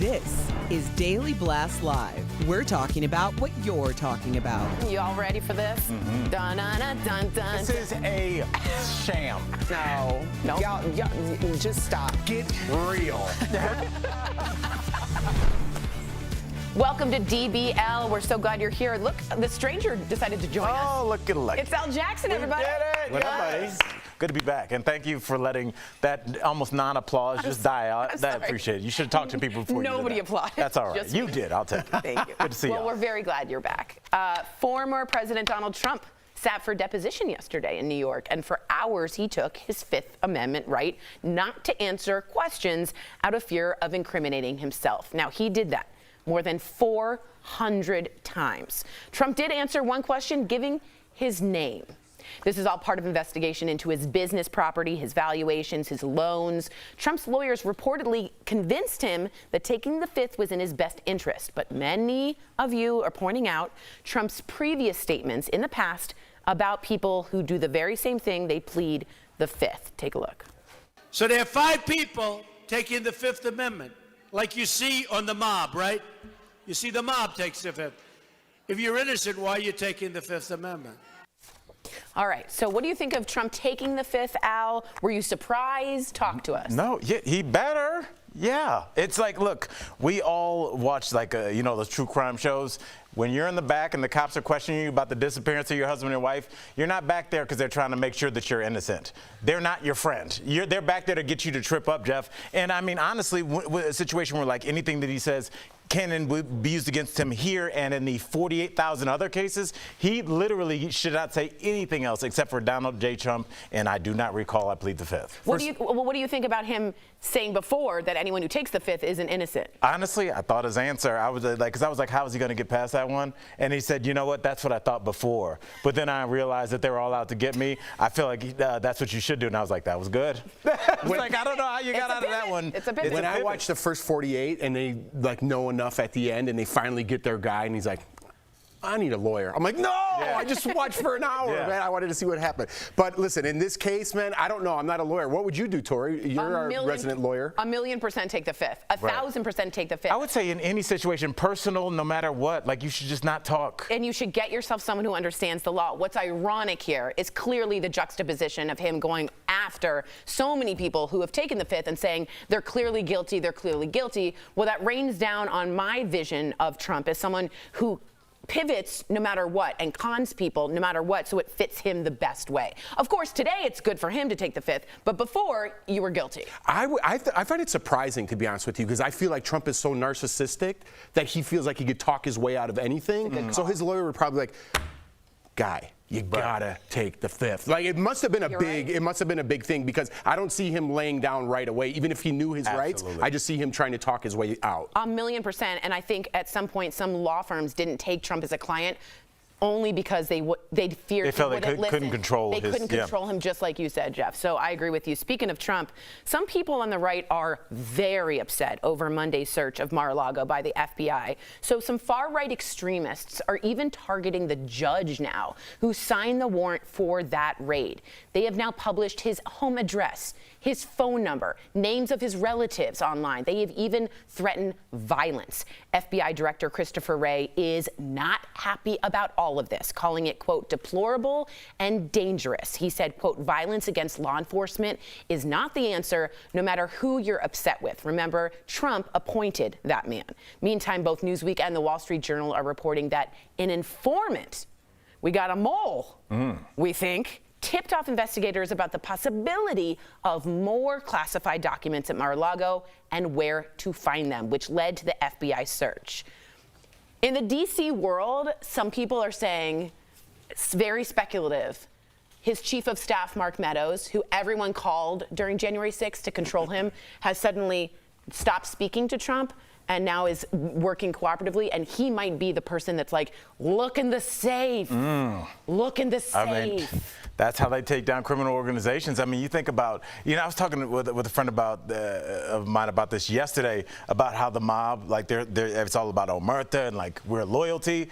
This is Daily Blast Live. We're talking about what you're talking about. You all ready for this? Mm-hmm. Dun, dun, dun, dun, dun. This is a sham. No. Y'all, just stop. Get real. Welcome to DBL. We're so glad you're here. Look, the stranger decided to join us. Oh, look at it. It's Al Jackson, everybody. We did it. What up, buddy? Yes. Good to be back, and thank you for letting that almost non-applause just die out. I appreciate it. You should talk to people before Nobody you do that. applauded. That's all right. Just You me. did. I'll take it. Thank you. Good to see you. Well, we're very glad you're back. Former President Donald Trump sat for deposition yesterday in New York, and for hours he took his Fifth Amendment right not to answer questions out of fear of incriminating himself. Now, he did that more than 400 times. Trump did answer one question, giving his name. This is all part of investigation into his business property, his valuations, his loans. Trump's lawyers reportedly convinced him that taking the Fifth was in his best interest. But many of you are pointing out Trump's previous statements in the past about people who do the very same thing. They plead the Fifth. Take a look. So there are 5 people taking the Fifth Amendment, like you see on the mob, right? You see the mob takes the Fifth. If you're innocent, why are you taking the Fifth Amendment? All right. So what do you think of Trump taking the Fifth, Al? Were you surprised? Talk to us. No, yeah, he better. Yeah. It's like, look, we all watch like, those true crime shows. When you're in the back and the cops are questioning you about the disappearance of your husband and wife, you're not back there because they're trying to make sure that you're innocent. They're not your friend. They're back there to get you to trip up, Jeff. And I mean, honestly, with a situation where like anything that he says can and would be used against him here and in the 48,000 other cases, he literally should not say anything else except for Donald J. Trump, and I do not recall I plead the Fifth. What do you think about him saying before that anyone who takes the Fifth isn't innocent? Honestly, I thought his answer, I was like, how is he going to get past that one? And he said, you know what, that's what I thought before. But then I realized that they were all out to get me. I feel like that's what you should do. And I was like, that was good. I was like, I don't know how you got out of that one. It's a pivot. When I watched the first 48 and they like know enough at the end and they finally get their guy and he's like, I need a lawyer. I'm like, no, Yeah. I just watched for an hour, Yeah. man. I wanted to see what happened. But listen, in this case, man, I don't know. I'm not a lawyer. What would you do, Tori? You're our resident lawyer. 1,000,000% take the Fifth. 1,000% take the Fifth. I would say in any situation, personal, no matter what, like you should just not talk. And you should get yourself someone who understands the law. What's ironic here is clearly the juxtaposition of him going after so many people who have taken the Fifth and saying they're clearly guilty, they're clearly guilty. Well, that rains down on my vision of Trump as someone who pivots no matter what and cons people no matter what so it fits him the best way. Of course, today it's good for him to take the Fifth, but before you were guilty. I find it surprising, to be honest with you, because I feel like Trump is so narcissistic that he feels like he could talk his way out of anything. So his lawyer would probably like, guy, you gotta take the Fifth. Like it must have been it must have been a big thing because I don't see him laying down right away. Even if he knew his rights, I just see him trying to talk his way out. 1,000,000%. And I think at some point some law firms didn't take Trump as a client only because they feared They felt he wouldn't they couldn't listen. control They his- couldn't control him, just like you said, Jeff. So I agree with you. Speaking of Trump, some people on the right are very upset over Monday's search of Mar-a-Lago by the FBI. So some far-right extremists are even targeting the judge now who signed the warrant for that raid. They have now published his home address, his phone number, names of his relatives online. They have even threatened violence. FBI Director Christopher Wray is not happy about all of this, calling it, quote, deplorable and dangerous. He said, quote, violence against law enforcement is not the answer, no matter who you're upset with. Remember, Trump appointed that man. Meantime, both Newsweek and the Wall Street Journal are reporting that an informant, we got a mole, we think, tipped off investigators about the possibility of more classified documents at Mar-a-Lago and where to find them, which led to the FBI search. In the D.C. world, some people are saying, it's very speculative, his chief of staff, Mark Meadows, who everyone called during January 6th to control him, has suddenly stopped speaking to Trump and now is working cooperatively, and he might be the person that's like, look in the safe, look in the safe. I mean, that's how they take down criminal organizations. I mean, you think about, I was talking with a friend of mine about this yesterday, about how the mob, like it's all about omerta and like we're loyalty.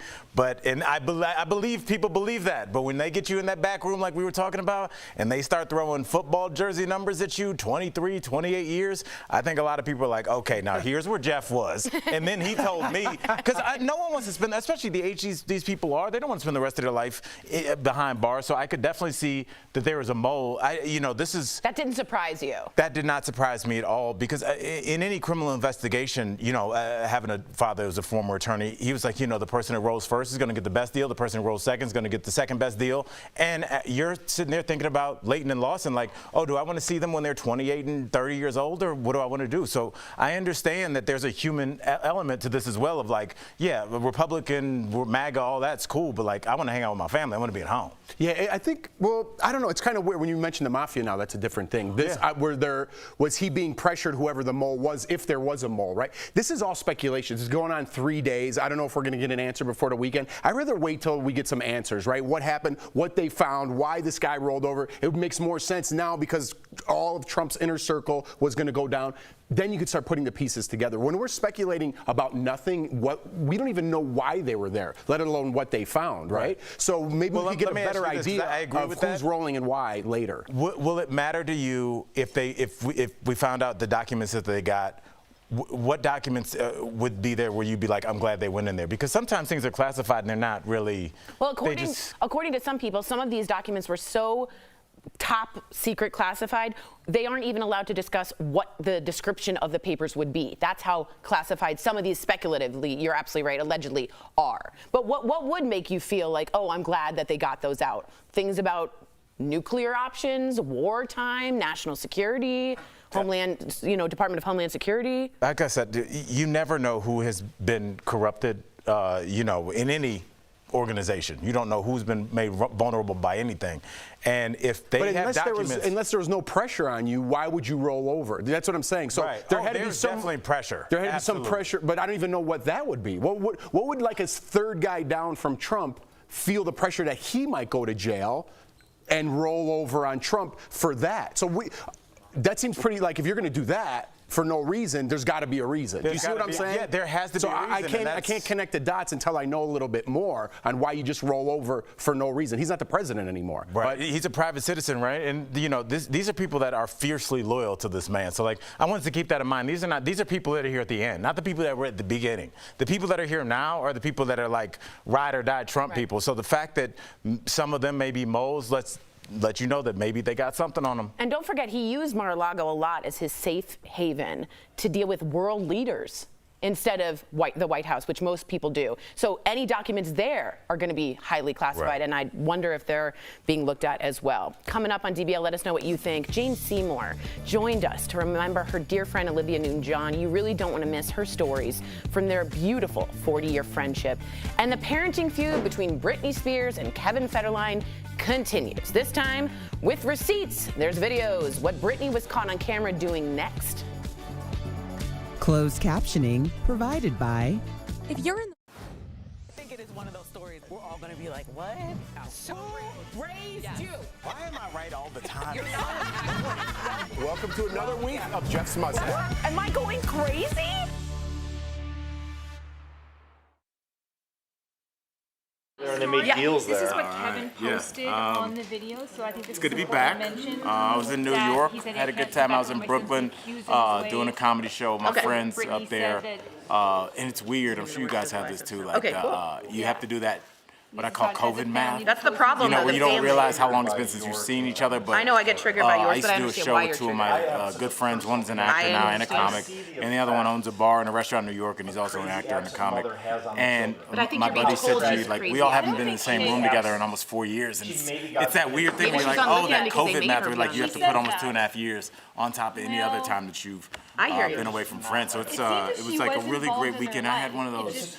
And I believe people believe that. But when they get you in that back room like we were talking about, and they start throwing football jersey numbers at you, 23, 28 years, I think a lot of people are like, okay, now here's where Jeff was. And then he told me, because no one wants to spend, especially the age these people are, they don't want to spend the rest of their life behind bars. So I could definitely see that there is a mole. That didn't surprise you? That did not surprise me at all, because in any criminal investigation, having a father who's a former attorney, he was like, the person that rolls first is going to get the best deal. The person who rolls second is going to get the second best deal. And you're sitting there thinking about Leighton and Lawson, like, oh, do I want to see them when they're 28 and 30 years old, or what do I want to do? So I understand that there's a human element to this as well, of like, yeah, Republican, MAGA, all that's cool, but like, I want to hang out with my family. I want to be at home. Yeah, I think, well, I don't know. It's kind of weird when you mention the mafia now. That's a different thing. Was he being pressured, whoever the mole was, if there was a mole, right? This is all speculation. This is going on 3 days. I don't know if we're going to get an answer before the weekend. I'd rather wait till we get some answers, right? What happened, what they found, why this guy rolled over. It makes more sense now because all of Trump's inner circle was going to go down. Then you could start putting the pieces together. When we're speculating about nothing, we don't even know why they were there, let alone what they found, right? So maybe we could get a better idea of who's rolling and why later. Will it matter to you if we found out the documents that they got? What documents would be there where you'd be like, I'm glad they went in there? Because sometimes things are classified and they're not really. Well, according to some people, some of these documents were so top secret classified, they aren't even allowed to discuss what the description of the papers would be. That's how classified some of these speculatively, you're absolutely right, allegedly are. But what would make you feel like, oh, I'm glad that they got those out? Things about nuclear options, wartime, national security, Department of Homeland Security? Like I said, you never know who has been corrupted, in any organization. You don't know who's been made vulnerable by anything. And if they have documents... Unless there was no pressure on you, why would you roll over? That's what I'm saying. So right. there had to be definitely pressure. There had to be some pressure, but I don't even know what that would be. What would like a third guy down from Trump feel the pressure that he might go to jail and roll over on Trump for that? So that seems pretty, like, if you're going to do that for no reason, there's got to be a reason. Do you see what I'm saying? Yeah, there has to be a reason. I can't connect the dots until I know a little bit more on why you just roll over for no reason. He's not the president anymore. Right. But he's a private citizen, right? And these are people that are fiercely loyal to this man. So like, I wanted to keep that in mind. These are people that are here at the end, not the people that were at the beginning. The people that are here now are the people that are like ride or die Trump people. So the fact that some of them may be moles, let you know that maybe they got something on them. And don't forget, he used Mar-a-Lago a lot as his safe haven to deal with world leaders instead of the White House, which most people do. So any documents there are going to be highly classified, right. And I wonder if they're being looked at as well. Coming up on DBL, let us know what you think. Jane Seymour joined us to remember her dear friend Olivia Newton-John. You really don't want to miss her stories from their beautiful 40-year friendship. And the parenting feud between Britney Spears and Kevin Federline continues. This time with receipts. There's videos. What Britney was caught on camera doing next. Closed captioning provided by... If you're in I think it is one of those stories we're all going to be like, what? So raised you. Why am I right all the time? Welcome to another week of Jeff's Mustache. Am I going crazy? They make deals there. This is what Kevin posted on the video, so I think this It's good to be back. I was in New York, had a good time. I was in Brooklyn doing a comedy show with my friends up there. And it's weird, I'm sure you guys have this too. Like, you have to do that, what I call COVID math. That's the problem. Where you don't realize how long it's been since you've seen each other. But I know I get triggered by yours, but I used to do a show with two of my good friends. One's an actor now and a comic, and the other one owns a bar and a restaurant in New York, and he's also an actor and a comic. And my buddy said to me, like, we all haven't been in the same room together in almost 4 years, and it's that weird thing where you're like, oh, that COVID math, where like you have to put almost 2.5 years on top of any other time that you've been away from friends. So it was like a really great weekend. I had one of those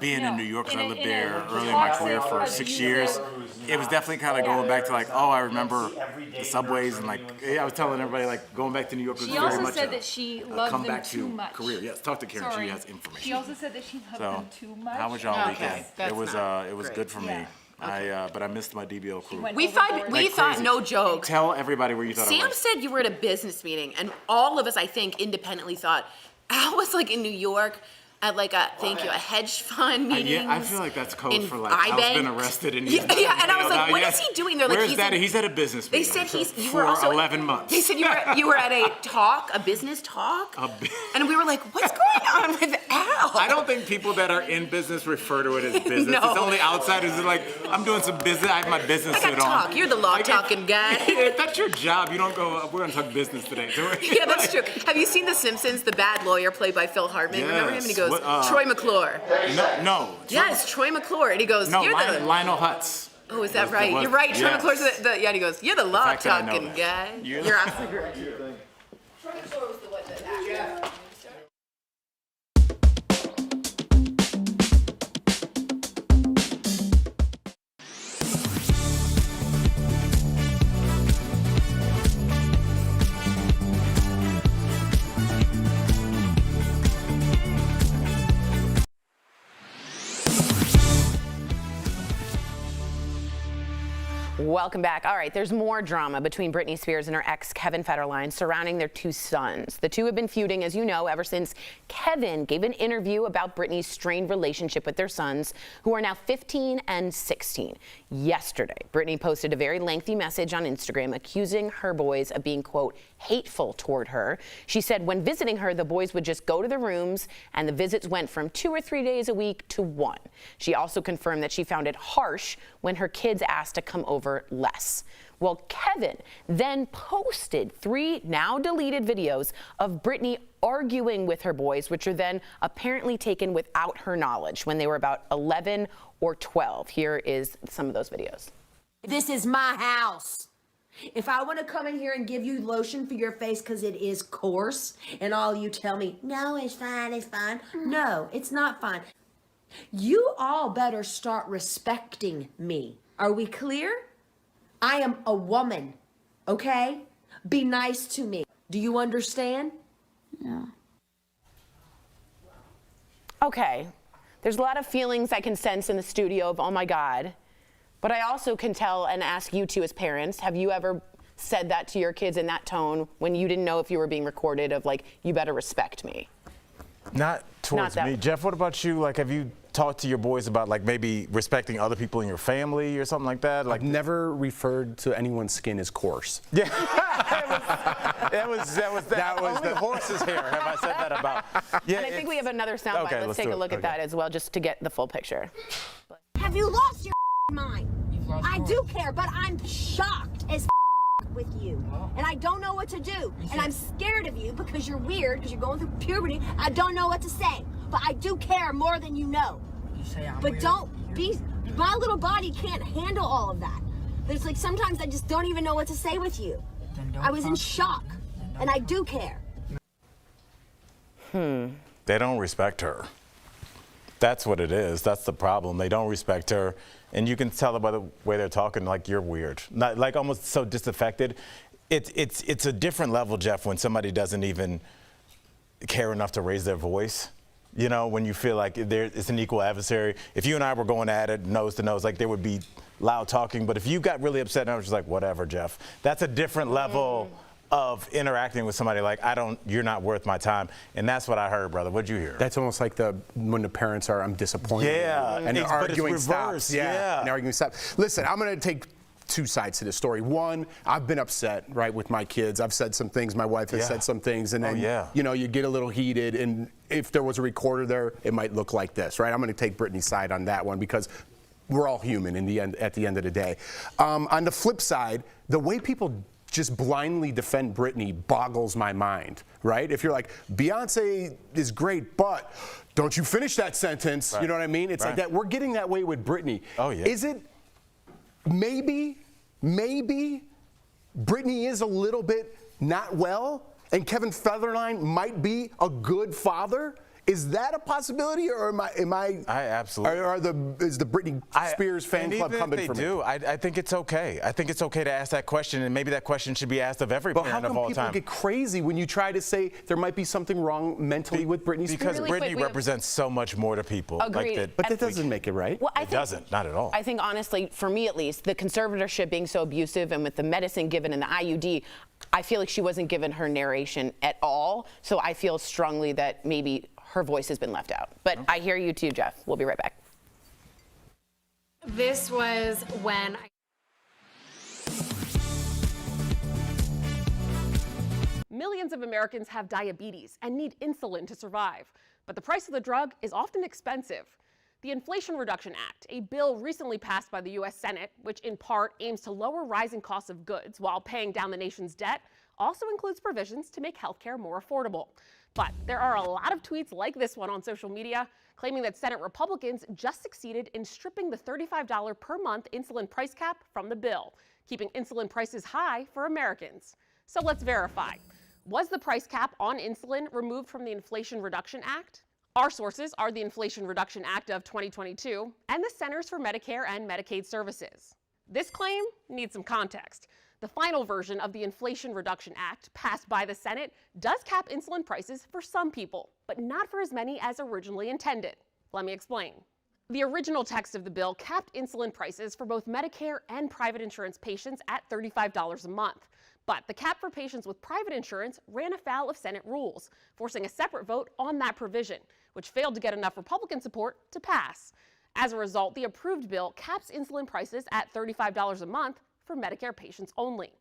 being in New York, because I lived there early in my career for 6 years. It was definitely kind of going back to like, oh, I remember the subways, and like I was telling everybody, like, going back to New York was very much said that she loved them too much. Career. Yes, talk to Karen. She has information. She also said that she loved them too much. How was y'all weekend? It was good for me. But I missed my DBL crew. We thought, no joke. Tell everybody where you thought I Sam was. said you were at a business meeting, and all of us, I think, independently thought Al was like in New York at like a hedge fund meeting. I feel like that's code for like Al's been arrested and and I was like, what is he doing? They're like, he's at a business meeting. They said you for were also 11 months. They said you were at a business talk, and we were like, what's going on with Al? I don't think people that are in business refer to it as business. No. It's only outsiders who are like, I'm doing some business. I have my business suit on. Talk. You're the law-talking guy. If that's your job, you don't go, we're going to talk business today. Yeah, that's true. Have you seen The Simpsons, the bad lawyer played by Phil Hartman? Yes. Remember him? And he goes, Troy McClure. No. Yes, Troy McClure. And he goes, Lionel Hutz. Oh, is that right? You're right. Troy McClure's and he goes, you're the law-talking guy. You're absolutely right. Troy McClure was the one that Welcome back. All right, there's more drama between Britney Spears and her ex, Kevin Federline, surrounding their two sons. The two have been feuding, as you know, ever since Kevin gave an interview about Britney's strained relationship with their sons, who are now 15 and 16. Yesterday, Britney posted a very lengthy message on Instagram accusing her boys of being, quote, hateful toward her. She said when visiting her, the boys would just go to the rooms, and the visits went from 2 or 3 days a week to 1. She also confirmed that she found it harsh when her kids asked to come over less. Well, Kevin then posted 3 now deleted videos of Britney arguing with her boys, which are then apparently taken without her knowledge when they were about 11 or 12. Here is some of those videos. This is my house. If I want to come in here and give you lotion for your face because it is coarse, and all you tell me, no, it's fine, it's fine. No, it's not fine. You all better start respecting me. Are we clear? I am a woman, okay? Be nice to me. Do you understand? Yeah. Okay. There's a lot of feelings I can sense in the studio of, oh my God. But I also can tell and ask you two as parents, have you ever said that to your kids in that tone when you didn't know if you were being recorded of like, you better respect me? Not towards me. Jeff, what about you? Like, have you talked to your boys about like maybe respecting other people in your family or something like that? Like, I've never referred to anyone's skin as coarse. Yeah, that was the horse's hair. Have I said that about? Yeah, and I think we have another soundbite. Okay, let's take a look at that as well, just to get the full picture. Have you lost your mind? I do care, but I'm shocked as with you. And I don't know what to do. And I'm scared of you because you're weird, because you're going through puberty. I don't know what to say. But I do care more than you know. But don't be, my little body can't handle all of that. There's like, sometimes I just don't even know what to say with you. I was in shock. And I do care. They don't respect her. That's what it is. That's the problem. They don't respect her. And you can tell by the way they're talking, like, you're weird. Not, like, almost so disaffected. It's a different level, Jeff, when somebody doesn't even care enough to raise their voice. You know, when you feel like it's an equal adversary. If you and I were going at it nose to nose, like, there would be loud talking. But if you got really upset and I was just like, whatever, Jeff, that's a different level of interacting with somebody like, you're not worth my time. And that's what I heard, brother. What'd you hear? That's almost like when the parents are, I'm disappointed. Yeah. And the arguing stops. Yeah. And arguing stops. Listen, I'm going to take 2 sides to this story. One, I've been upset, right, with my kids. I've said some things. My wife has said some things. And then, you know, you get a little heated. And if there was a recorder there, it might look like this, right? I'm going to take Britney's side on that one because we're all human at the end of the day. On the flip side, the way people just blindly defend Britney boggles my mind, right? If you're like, Beyonce is great, but don't you finish that sentence, you know what I mean? It's like that. We're getting that way with Britney. Oh, yeah. Is it maybe Britney is a little bit not well, and Kevin Federline might be a good father? Is that a possibility, or am I absolutely. Is the Britney Spears fan club coming for me? I think it's okay. I think it's okay to ask that question, and maybe that question should be asked of every parent of all time. But how come people get crazy when you try to say there might be something wrong mentally with Britney Spears? Because Britney represents so much more to people. Agreed. But that doesn't make it right. Well, it doesn't, not at all. I think, honestly, for me at least, the conservatorship being so abusive and with the medicine given and the IUD, I feel like she wasn't given her narration at all. So I feel strongly that maybe her voice has been left out. But I hear you too, Jeff. We'll be right back. This was when Millions of Americans have diabetes and need insulin to survive, but the price of the drug is often expensive. The Inflation Reduction Act, a bill recently passed by the U.S. Senate, which in part aims to lower rising costs of goods while paying down the nation's debt, also includes provisions to make healthcare more affordable. But there are a lot of tweets like this one on social media claiming that Senate Republicans just succeeded in stripping the $35 per month insulin price cap from the bill, keeping insulin prices high for Americans. So let's verify. Was the price cap on insulin removed from the Inflation Reduction Act? Our sources are the Inflation Reduction Act of 2022 and the Centers for Medicare and Medicaid Services. This claim needs some context. The final version of the Inflation Reduction Act, passed by the Senate, does cap insulin prices for some people, but not for as many as originally intended. Let me explain. The original text of the bill capped insulin prices for both Medicare and private insurance patients at $35 a month. But the cap for patients with private insurance ran afoul of Senate rules, forcing a separate vote on that provision, which failed to get enough Republican support to pass. As a result, the approved bill caps insulin prices at $35 a month for Medicare patients only.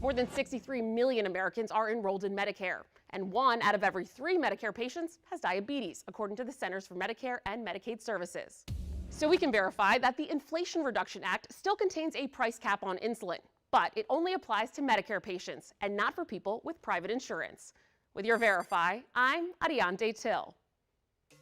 More than 63 million Americans are enrolled in Medicare, and 1 out of every 3 Medicare patients has diabetes, according to the Centers for Medicare and Medicaid Services. So we can verify that the Inflation Reduction Act still contains a price cap on insulin, but it only applies to Medicare patients and not for people with private insurance. With your Verify, I'm Ariane Till.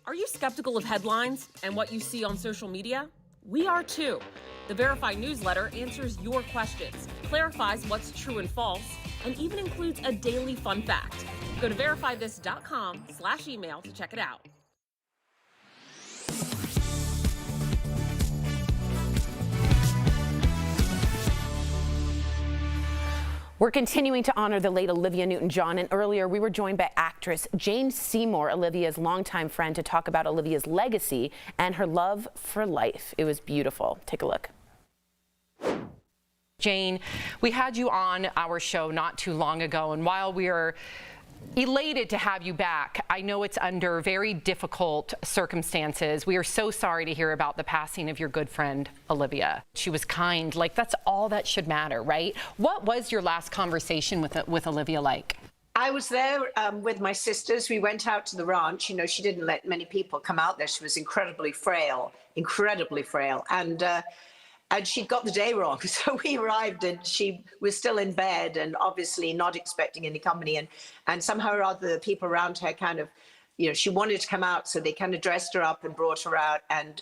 Are you skeptical of headlines and what you see on social media? We are too. The Verify newsletter answers your questions, clarifies what's true and false, and even includes a daily fun fact. Go to verifythis.com/email to check it out. We're continuing to honor the late Olivia Newton-John, and earlier we were joined by actress Jane Seymour, Olivia's longtime friend, to talk about Olivia's legacy and her love for life. It was beautiful. Take a look. Jane, we had you on our show not too long ago, and while we are elated to have you back, I know it's under very difficult circumstances. We are so sorry to hear about the passing of your good friend, Olivia. She was kind. Like, that's all that should matter, right? What was your last conversation with Olivia like? I was there with my sisters. We went out to the ranch. You know, she didn't let many people come out there. She was incredibly frail. And she'd got the day wrong. So we arrived and she was still in bed and obviously not expecting any company. And somehow or other, the people around her kind of, you know, she wanted to come out. So they kind of dressed her up and brought her out. And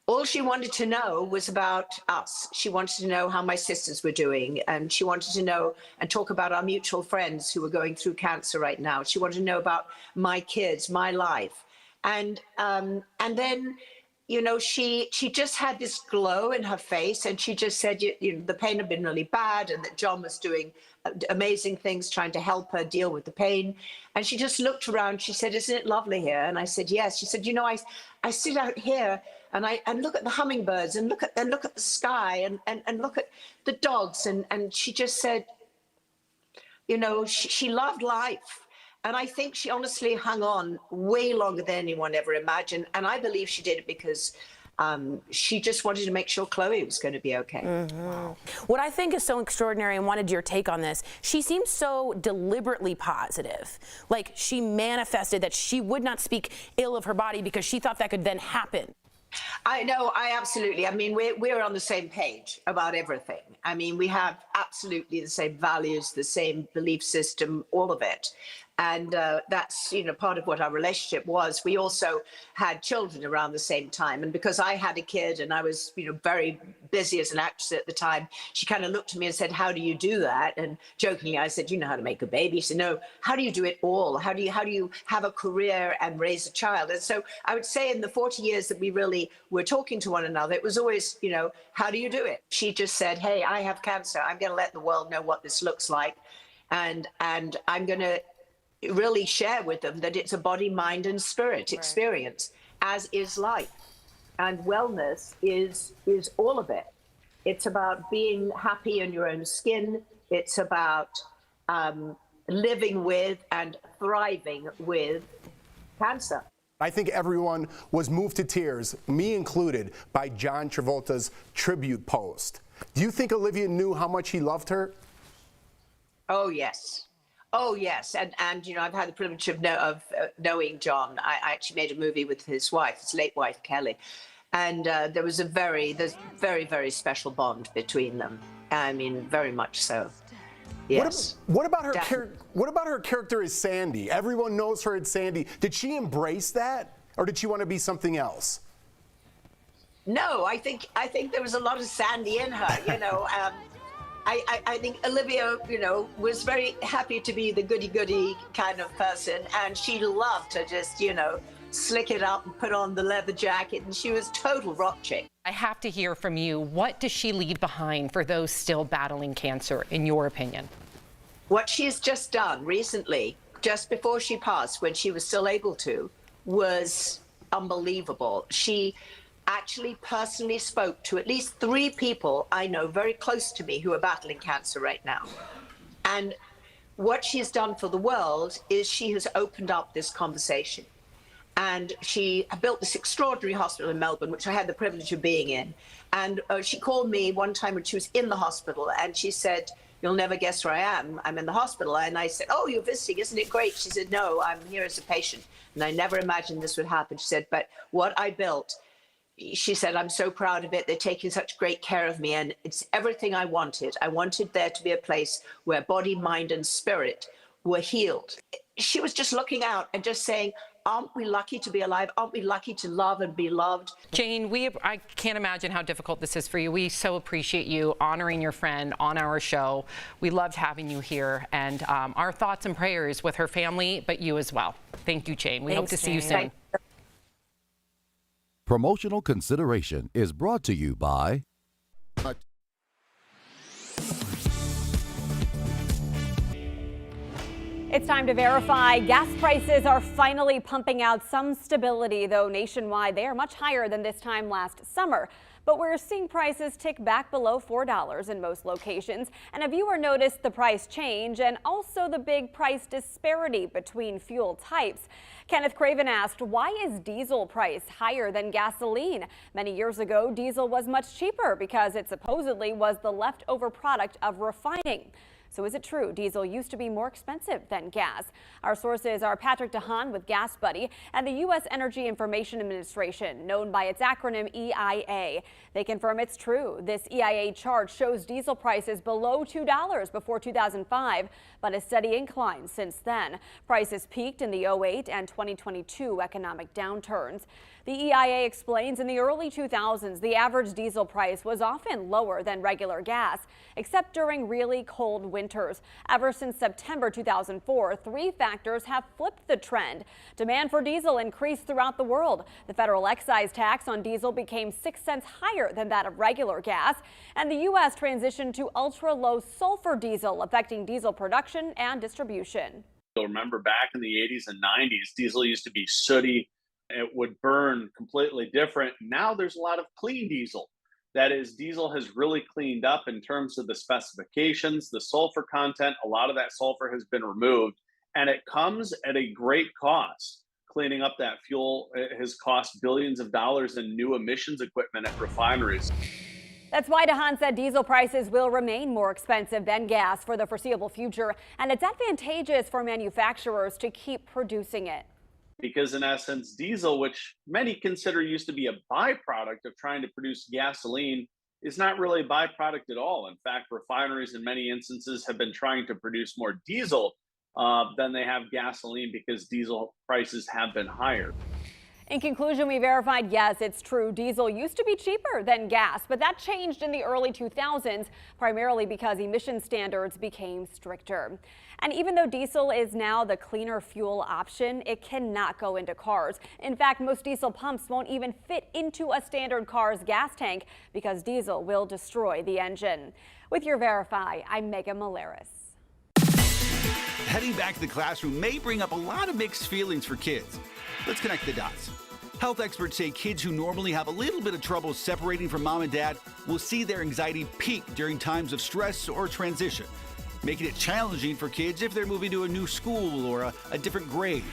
all she wanted to know was about us. She wanted to know how my sisters were doing. And she wanted to know and talk about our mutual friends who were going through cancer right now. She wanted to know about my kids, my life. And then, you know, she just had this glow in her face, and she just said, you know, the pain had been really bad, and that John was doing amazing things trying to help her deal with the pain. And she just looked around. She said, "Isn't it lovely here?" And I said, "Yes." She said, "You know, I sit out here and look at the hummingbirds and look at the sky and look at the dogs." And she just said, you know, she loved life. And I think she honestly hung on way longer than anyone ever imagined. And I believe she did it because she just wanted to make sure Chloe was going to be okay. Mm-hmm. Wow. What I think is so extraordinary, and wanted your take on this, she seems so deliberately positive. Like, she manifested that she would not speak ill of her body because she thought that could then happen. I know, absolutely. I mean, we're on the same page about everything. I mean, we have absolutely the same values, the same belief system, all of it. And that's, part of what our relationship was. We also had children around the same time. And because I had a kid and I was, very busy as an actress at the time, she kind of looked at me and said, how do you do that? And jokingly, I said, you know how to make a baby? She said, no, how do you do it all? How do you have a career and raise a child? And so I would say in the 40 years that we really were talking to one another, it was always, how do you do it? She just said, hey, I have cancer. I'm going to let the world know what this looks like. And I'm going to really share with them that it's a body, mind, and spirit experience, as is life. And wellness is all of it. It's about being happy in your own skin. It's about living with and thriving with cancer. I think everyone was moved to tears, me included, by John Travolta's tribute post. Do you think Olivia knew how much he loved her? Oh, yes. Oh, yes. And I've had the privilege of knowing John. I actually made a movie with his wife, his late wife, Kelly. And there's a very, very special bond between them. I mean, very much so. Yes. What about her character as Sandy? Everyone knows her as Sandy. Did she embrace that, or did she want to be something else? No, I think there was a lot of Sandy in her, I think Olivia, was very happy to be the goody-goody kind of person, and she loved to just, slick it up and put on the leather jacket, and she was total rock chick. I have to hear from you. What does she leave behind for those still battling cancer, in your opinion? What she's just done recently, just before she passed, when she was still able to, was unbelievable. She actually personally spoke to at least 3 people I know very close to me who are battling cancer right now. And what she's done for the world is she has opened up this conversation. And she built this extraordinary hospital in Melbourne, which I had the privilege of being in. And she called me one time when she was in the hospital, and she said, you'll never guess where I am. I'm in the hospital. And I said, oh, you're visiting, isn't it great? She said, no, I'm here as a patient. And I never imagined this would happen. She said, but what I built, she said, I'm so proud of it. They're taking such great care of me. And it's everything I wanted. I wanted there to be a place where body, mind, and spirit were healed. She was just looking out and just saying, aren't we lucky to be alive? Aren't we lucky to love and be loved? Jane, I can't imagine how difficult this is for you. We so appreciate you honoring your friend on our show. We loved having you here, and our thoughts and prayers with her family, but you as well. Thank you, Jane. We hope to see you soon. Promotional consideration is brought to you by It's time to verify. Gas prices are finally pumping out some stability, though nationwide they are much higher than this time last summer. But we're seeing prices tick back below $4 in most locations. And a viewer noticed the price change and also the big price disparity between fuel types. Kenneth Craven asked, why is diesel price higher than gasoline? Many years ago, diesel was much cheaper because it supposedly was the leftover product of refining. So is it true diesel used to be more expensive than gas? Our sources are Patrick DeHaan with Gas Buddy and the U.S. Energy Information Administration, known by its acronym EIA. They confirm it's true. This EIA chart shows diesel prices below $2 before 2005, but a steady incline since then. Prices peaked in the 2008 and 2022 economic downturns. The EIA explains in the early 2000s, the average diesel price was often lower than regular gas, except during really cold winters. Ever since September 2004, 3 factors have flipped the trend. Demand for diesel increased throughout the world. The federal excise tax on diesel became 6 cents higher than that of regular gas, and the U.S. transitioned to ultra-low sulfur diesel, affecting diesel production and distribution. You'll remember back in the 80s and 90s, diesel used to be sooty. It would burn completely different. Now there's a lot of clean diesel. That is, diesel has really cleaned up in terms of the specifications, the sulfur content. A lot of that sulfur has been removed, and it comes at a great cost. Cleaning up that fuel has cost billions of dollars in new emissions equipment at refineries. That's why DeHaan said diesel prices will remain more expensive than gas for the foreseeable future, and it's advantageous for manufacturers to keep producing it. Because in essence, diesel, which many consider used to be a byproduct of trying to produce gasoline, is not really a byproduct at all. In fact, refineries in many instances have been trying to produce more diesel than they have gasoline because diesel prices have been higher. In conclusion, we verified, yes, it's true. Diesel used to be cheaper than gas, but that changed in the early 2000s, primarily because emission standards became stricter. And even though diesel is now the cleaner fuel option, it cannot go into cars. In fact, most diesel pumps won't even fit into a standard car's gas tank because diesel will destroy the engine. With your Verify, I'm Megan Malaris. Heading back to the classroom may bring up a lot of mixed feelings for kids. Let's connect the dots. Health experts say kids who normally have a little bit of trouble separating from mom and dad will see their anxiety peak during times of stress or transition, making it challenging for kids if they're moving to a new school or a different grade.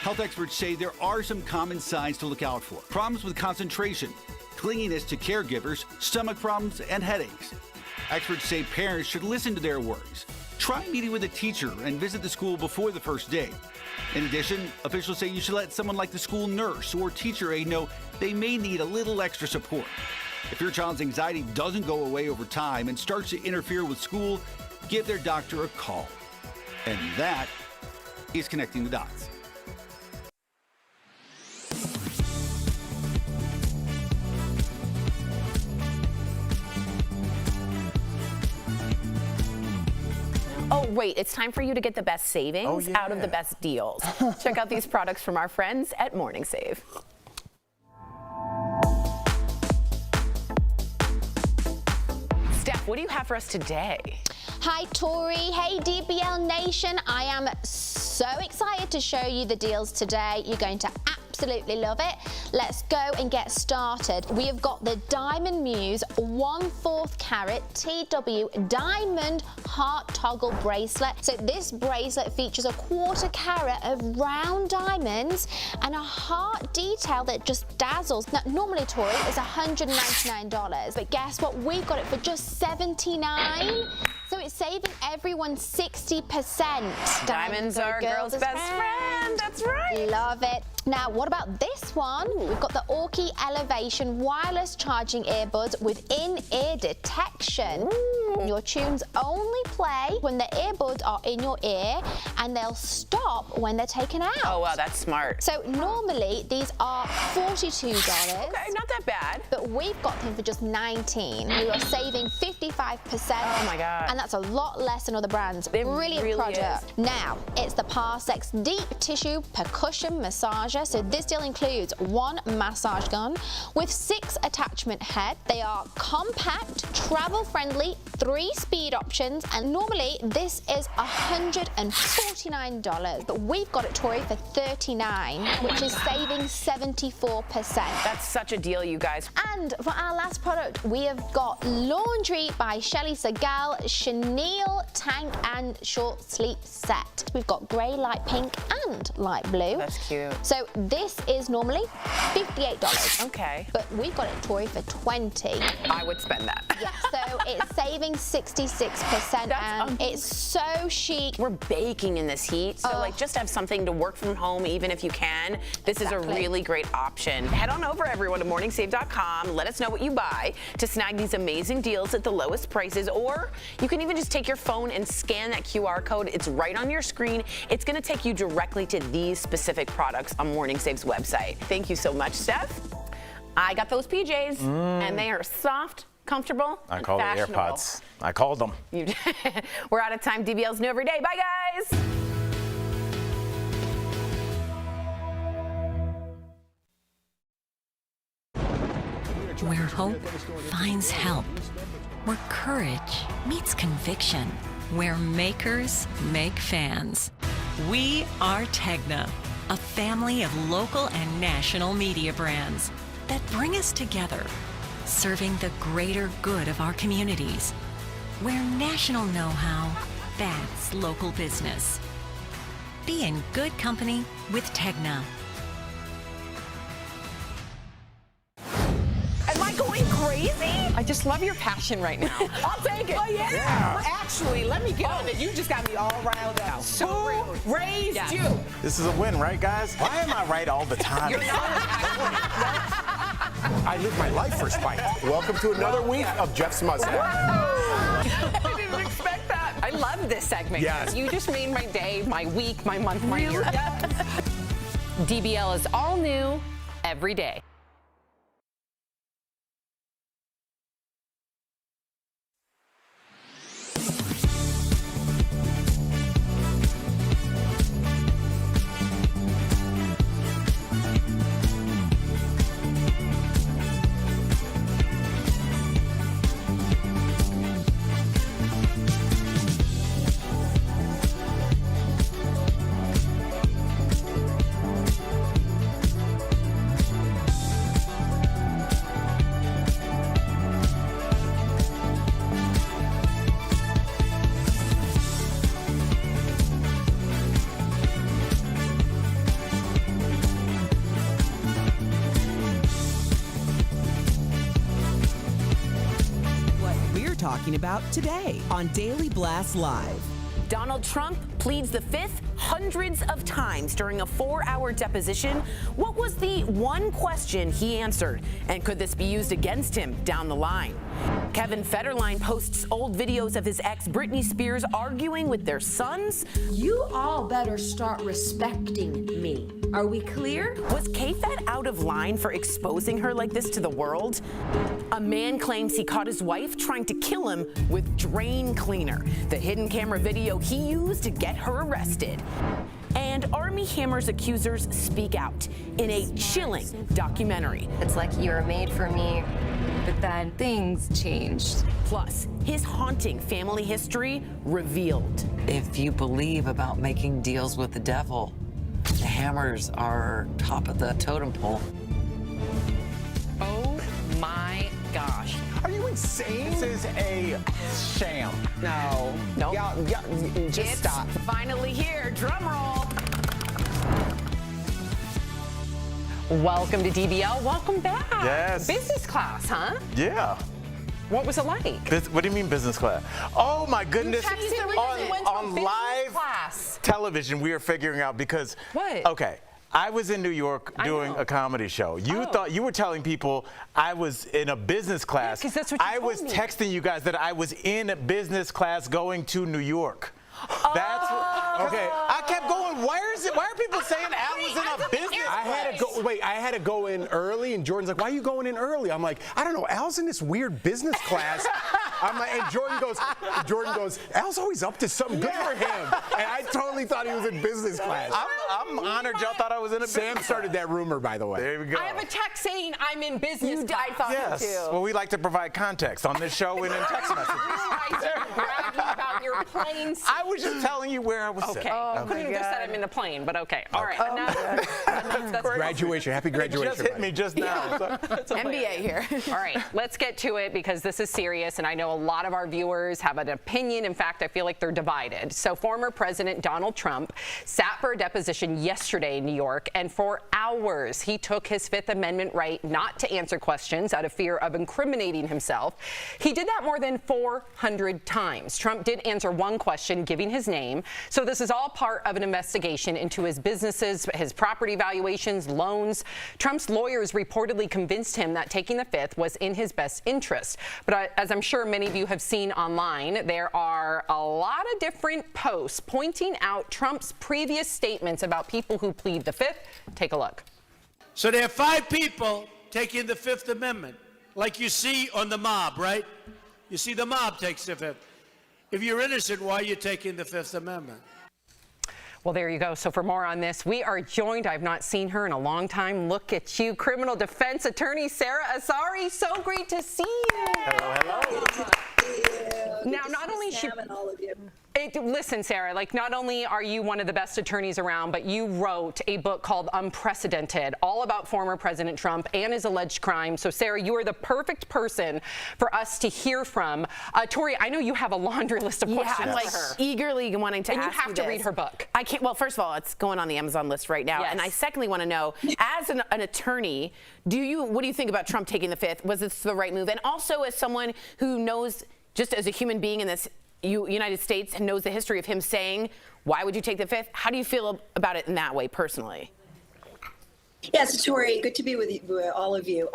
Health experts say there are some common signs to look out for. Problems with concentration, clinginess to caregivers, stomach problems, and headaches. Experts say parents should listen to their worries. Try meeting with a teacher and visit the school before the first day. In addition, officials say you should let someone like the school nurse or teacher aide know they may need a little extra support. If your child's anxiety doesn't go away over time and starts to interfere with school, give their doctor a call. And that is Connecting the Dots. Oh, wait, it's time for you to get the best savings out of the best deals. Check out these products from our friends at Morning Save. Steph, what do you have for us today? Hi, Tori. Hey, DBL Nation. I am so excited to show you the deals today. You're going to absolutely love it. Let's go and get started. We have got the Diamond Muse 1/4 carat TW Diamond Heart Toggle Bracelet. So this bracelet features a 1/4 carat of round diamonds and a heart detail that just dazzles. Now, normally, Tori, is $199, but guess what? We got it for just $79. So it's saving everyone 60%. Diamonds are a girl's best friend. That's right. Love it. Now, what about this one? We've got the Orky Elevation wireless charging earbuds with in-ear detection. Your tunes only play when the earbuds are in your ear, and they'll stop when they're taken out. Oh, wow, that's smart. So normally these are $42. Okay, not that bad. But we've got them for just $19. We are saving 55%. Oh my God. And that's a lot less than other brands. Brilliant really product. is. Now, it's the Parsex Deep Tissue Percussion Massager. So this deal includes one massage gun with 6 attachment head. They are compact, travel-friendly, 3 speed options, and normally this is $149. But we've got it, Tori, for $39, which is saving 74%. That's such a deal, you guys. And for our last product, we have got Laundry by Shelly Segal Chenille Tank and Short Sleep Set. We've got grey, light pink, and light blue. That's cute. So this is normally $58. Okay. But we've got it, Tori, for $20. I would spend that. Yeah, so it's saving 66%, and it's so chic. We're baking in this heat, so like just have something to work from home, even if you can. This is a really great option. Head on over, everyone, to morningsave.com. Let us know what you buy to snag these amazing deals at the lowest prices, or you can even just take your phone and scan that QR code. It's right on your screen. It's going to take you directly to these specific products on Morning Save's website. Thank you so much, Steph. I got those PJs, and they are soft, comfortable, I called it AirPods. I called them. We're out of time. DBL's new every day. Bye, guys. Where hope finds help. Where courage meets conviction. Where makers make fans. We are Tegna, a family of local and national media brands that bring us together, serving the greater good of our communities. Where national know-how backs local business. Be in good company with Tegna. Am I going crazy? I just love your passion right now. I'll take it. Oh, yeah. Well, actually, let me get on it. You just got me all riled up. So Who raised you? This is a win, right, guys? Why am I right all the time? I live my life for Spike. Welcome to another week of Jeff's Mustache. I didn't expect that. I I love this segment. Yes. You just made my day, my week, my month, my year. DBL is all new every day. Talking about today on Daily Blast Live. Donald Trump pleads the fifth hundreds of times during a 4-hour deposition. What was the one question he answered? And could this be used against him down the line? Kevin Federline posts old videos of his ex Britney Spears arguing with their sons. You all better start respecting me. Are we clear? Was K-Fed out of line for exposing her like this to the world? A man claims he caught his wife trying to kill him with drain cleaner, the hidden camera video he used to get her arrested. And Armie Hammer's accusers speak out in a chilling documentary. It's like you were made for me, but then things changed. Plus, his haunting family history revealed. If you believe about making deals with the devil, the Hammers are top of the totem pole. Oh my gosh. Are you insane? This is a sham. No. Nope. Yeah, just stop. Finally here, drum roll. Welcome to DBL. Welcome back. Yes. Business class, huh? Yeah. What was it like? What do you mean business class? Oh my goodness. On live class. television, we are figuring out because. What? Okay. I was in New York doing a comedy show. You thought you were telling people I was in a business class. Yeah, 'cause that's what you I told was me. texting you guys that I was in a business class going to New York. That's what, okay. I kept going. Why are people saying Al was in a business I had to go. Wait, I had to go in early, and Jordan's like, "Why are you going in early?" I'm like, "I don't know. Al's in this weird business class." I'm like, and Jordan goes, "Al's always up to something. Good for him." And I totally thought he was in business class. I'm honored y'all thought I was in a business Sam class. started that rumor, by the way. There we go. I have a text saying I'm in business class. I thought Yes. so too. Well, we like to provide context on this show and in text messages. You guys are bragging about your plane seat. I was just telling you where I was sitting. Couldn't have just said I'm in the plane, but okay. All right. That's Graduation. Happy graduation. It just hit me just now. So. NBA here. All right, let's get to it because this is serious, and I know a lot of our viewers have an opinion. In fact, I feel like they're divided. So former President Donald Trump sat for a deposition yesterday in New York, and for hours he took his Fifth Amendment right not to answer questions out of fear of incriminating himself. He did that more than 400 times. Trump did answer one question, giving his name. So this is all part of an investigation into his businesses, his property valuations, loans. Trump's lawyers reportedly convinced him that taking the Fifth was in his best interest. But as I'm sure many of you have seen online, there are a lot of different posts pointing out Trump's previous statements about people who plead the Fifth. Take a look. So there are 5 people taking the Fifth Amendment, like you see on the mob, right? You see the mob takes the Fifth. If you're innocent, why are you taking the Fifth Amendment? Well, there you go. So for more on this, we are joined, I've not seen her in a long time. Look at you, criminal defense attorney Sarah Azari. So great to see you. Hello, hello. Now, not only listen, Sarah, like not only are you one of the best attorneys around, but you wrote a book called Unprecedented, all about former President Trump and his alleged crime. So, Sarah, you are the perfect person for us to hear from. Tori, I know you have a laundry list of questions I'm like for her. eagerly wanting to And ask you have to read her book. I can't. Well, first of all, it's going on the Amazon list right now, and I secondly want to know, as an attorney, what do you think about Trump taking the Fifth? Was this the right move? And also, as someone who knows, just as a human being in this United States, and knows the history of him saying, "Why would you take the Fifth?" How do you feel about it in that way, personally? Yes, Tori, good to be with all of you.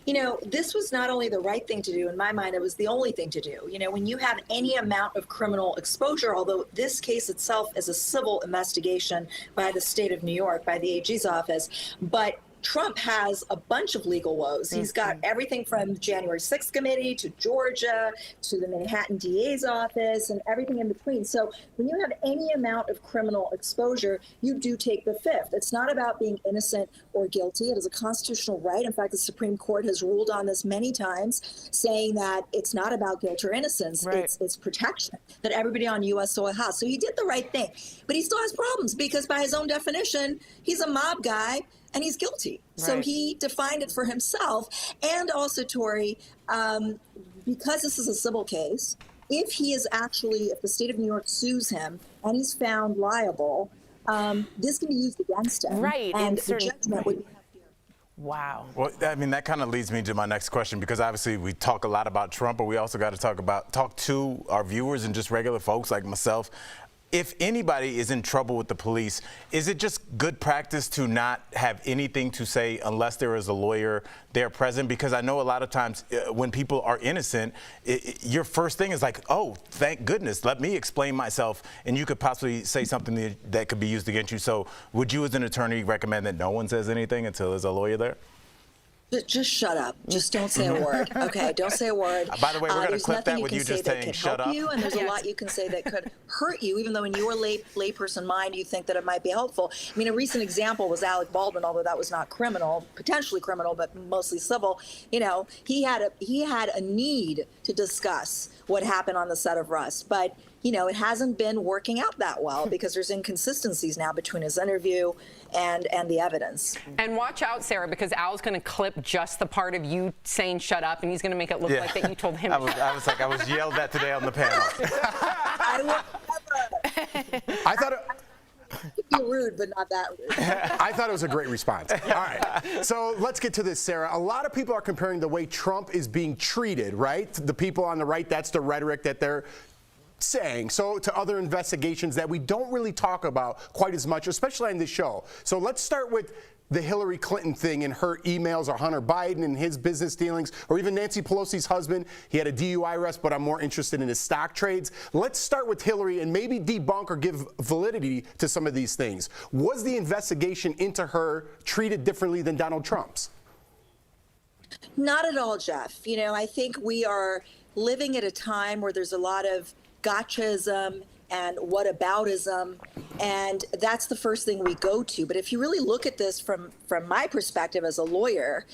You know, this was not only the right thing to do, in my mind, it was the only thing to do. You know, when you have any amount of criminal exposure, although this case itself is a civil investigation by the state of New York, by the AG's office, but Trump has a bunch of legal woes. He's got everything from January 6th committee to Georgia to the Manhattan DA's office and everything in between. So when you have any amount of criminal exposure, you do take the fifth. It's not about being innocent or guilty. It is a constitutional right. In fact, the Supreme Court has ruled on this many times, saying that it's not about guilt or innocence. Right. It's protection that everybody on U.S. soil has. So he did the right thing. But he still has problems because by his own definition, he's a mob guy. And he's guilty. Right. So he defined it for himself. And also, Tori, because this is a civil case, if the state of New York sues him and he's found liable, this can be used against him. Right. And the judgment would be heftier. Wow. Well, I mean, that kind of leads me to my next question, because obviously we talk a lot about Trump, but we also got to talk to our viewers and just regular folks like myself. If anybody is in trouble with the police, is it just good practice to not have anything to say unless there is a lawyer there present? Because I know a lot of times when people are innocent, your first thing is like, oh, thank goodness, let me explain myself, and you could possibly say something that could be used against you. So would you as an attorney recommend that no one says anything until there's a lawyer there? Just shut up. Just don't say a word. Okay, don't say a word. By the way, we're going to clip that with you just saying shut up. And there's a lot you can say that could hurt you, even though in your layperson mind you think that it might be helpful. I mean, a recent example was Alec Baldwin, although that was not criminal, potentially criminal, but mostly civil. You know, he had a need to discuss what happened on the set of Rust, but you know, it hasn't been working out that well because there's inconsistencies now between his interview and the evidence. And watch out, Sarah, because Al's going to clip just the part of you saying shut up, and he's going to make it look like that you told him. I was yelled at today on the panel. I will never. I thought You're rude, but not that rude. I thought it was a great response. All right, so let's get to this, Sarah. A lot of people are comparing the way Trump is being treated, right? The people on the right, that's the rhetoric that they're saying. So to other investigations that we don't really talk about quite as much, especially on this show. So let's start with the Hillary Clinton thing and her emails, or Hunter Biden and his business dealings, or even Nancy Pelosi's husband. He had a DUI arrest, but I'm more interested in his stock trades. Let's start with Hillary and maybe debunk or give validity to some of these things. Was the investigation into her treated differently than Donald Trump's? Not at all, Jeff. You know, I think we are living at a time where there's a lot of gotchaism and whataboutism, and that's the first thing we go to. But if you really look at this from my perspective as a lawyer,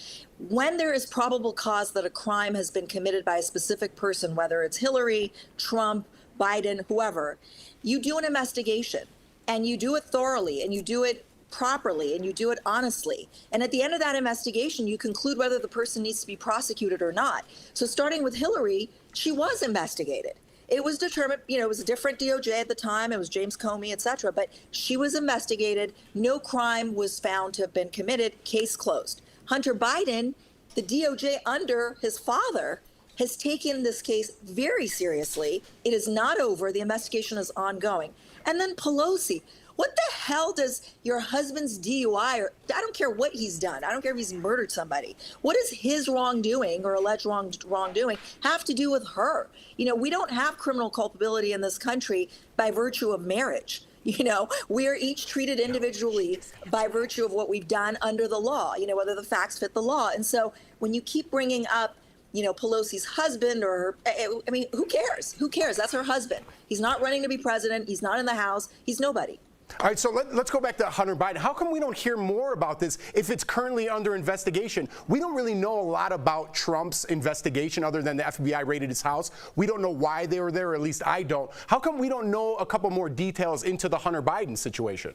when there is probable cause that a crime has been committed by a specific person, whether it's Hillary, Trump, Biden, whoever, you do an investigation, and you do it thoroughly, and you do it properly, and you do it honestly. And at the end of that investigation, you conclude whether the person needs to be prosecuted or not. So starting with Hillary, she was investigated. It was determined, you know, it was a different DOJ at the time. It was James Comey, et cetera. But she was investigated. No crime was found to have been committed. Case closed. Hunter Biden, the DOJ under his father, has taken this case very seriously. It is not over. The investigation is ongoing. And then Pelosi. What the hell does your husband's DUI, or I don't care what he's done, I don't care if he's murdered somebody, what does his wrongdoing or alleged wrongdoing have to do with her? You know, we don't have criminal culpability in this country by virtue of marriage. You know, we are each treated individually by virtue of what we've done under the law, you know, whether the facts fit the law. And so when you keep bringing up, you know, Pelosi's husband or, I mean, who cares? Who cares? That's her husband. He's not running to be president. He's not in the House. He's nobody. All right, so let's go back to Hunter Biden. How come we don't hear more about this if it's currently under investigation? We don't really know a lot about Trump's investigation other than the FBI raided his house. We don't know why they were there, or at least I don't. How come we don't know a couple more details into the Hunter Biden situation?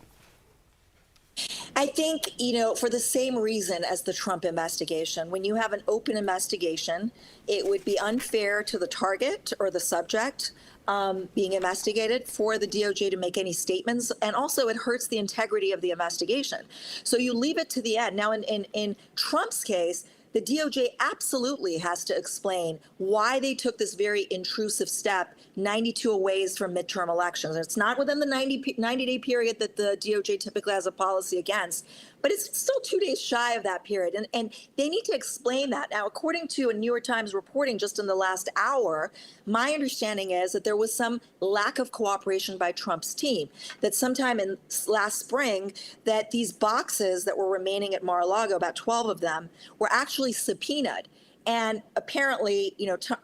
I think, you know, for the same reason as the Trump investigation, when you have an open investigation, it would be unfair to the target or the subject being investigated for the DOJ to make any statements. And also it hurts the integrity of the investigation. So you leave it to the end. Now, in Trump's case, the DOJ absolutely has to explain why they took this very intrusive step 92 days from midterm elections. It's not within the 90-day period that the DOJ typically has a policy against, but it's still 2 days shy of that period. And they need to explain that. Now, according to a New York Times reporting just in the last hour, my understanding is that there was some lack of cooperation by Trump's team, that sometime in last spring, that these boxes that were remaining at Mar-a-Lago, about 12 of them, were actually subpoenaed. And apparently,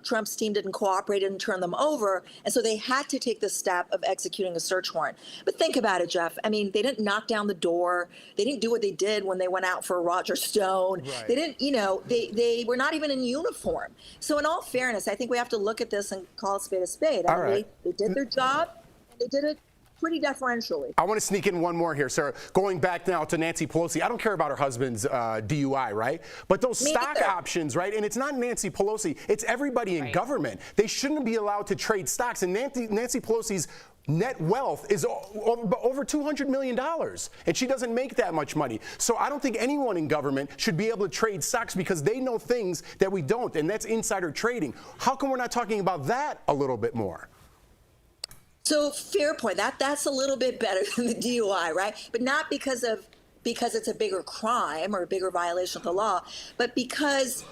Trump's team didn't cooperate and turn them over. And so they had to take the step of executing a search warrant. But think about it, Jeff. I mean, they didn't knock down the door. They didn't do what they did when they went out for Roger Stone. Right. They didn't, they were not even in uniform. So in all fairness, I think we have to look at this and call a spade a spade. I mean, they did their job, and they did it pretty deferentially. I want to sneak in one more here, Sarah. Going back now to Nancy Pelosi, I don't care about her husband's DUI, right? But those stock options, right? And it's not Nancy Pelosi, it's everybody in government. They shouldn't be allowed to trade stocks. And Nancy Pelosi's net wealth is over $200 million, and she doesn't make that much money. So I don't think anyone in government should be able to trade stocks because they know things that we don't, and that's insider trading. How come we're not talking about that a little bit more? So fair point. That's a little bit better than the DUI, right? But not because it's a bigger crime or a bigger violation of the law, but because,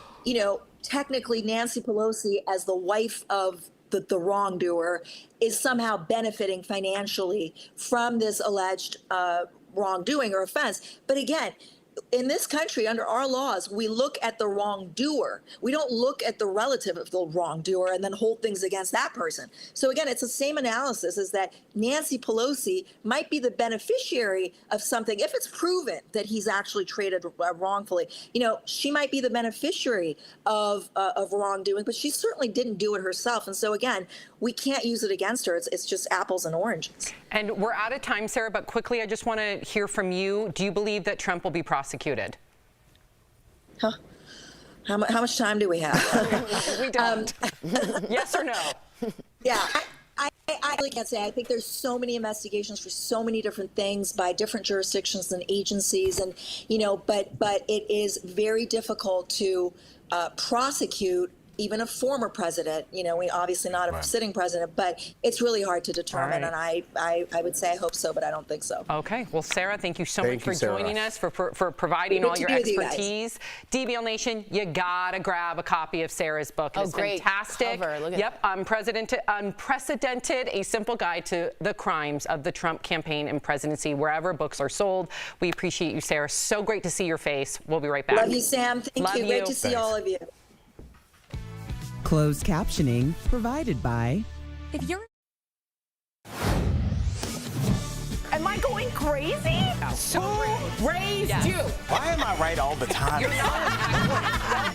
technically Nancy Pelosi, as the wife of the wrongdoer, is somehow benefiting financially from this alleged wrongdoing or offense. But again, in this country, under our laws, we look at the wrongdoer. We don't look at the relative of the wrongdoer and then hold things against that person. So again, it's the same analysis, is that Nancy Pelosi might be the beneficiary of something. If it's proven that he's actually traded wrongfully, she might be the beneficiary of wrongdoing, but she certainly didn't do it herself. And so again, we can't use it against her. It's just apples and oranges. And we're out of time, Sarah, but quickly, I just want to hear from you. Do you believe that Trump will be prosecuted? Huh? How much time do we have? We don't. Yes or no? Yeah, I really can't say. I think there's so many investigations for so many different things by different jurisdictions and agencies, and but it is very difficult to prosecute even a former president. We obviously not a sitting president, but it's really hard to determine. And I would say I hope so, but I don't think so. Okay. Well, Sarah, thank you so much for joining us, for providing all your expertise. DBL Nation, you gotta grab a copy of Sarah's book. It's fantastic. Cover. Look at that. Unprecedented, a simple guide to the crimes of the Trump campaign and presidency, wherever books are sold. We appreciate you, Sarah. So great to see your face. We'll be right back. Love you, Sam. Thank you. Great to see all of you. Closed captioning provided by. If you're Am I going crazy? Who raised you? Why am I right all the time?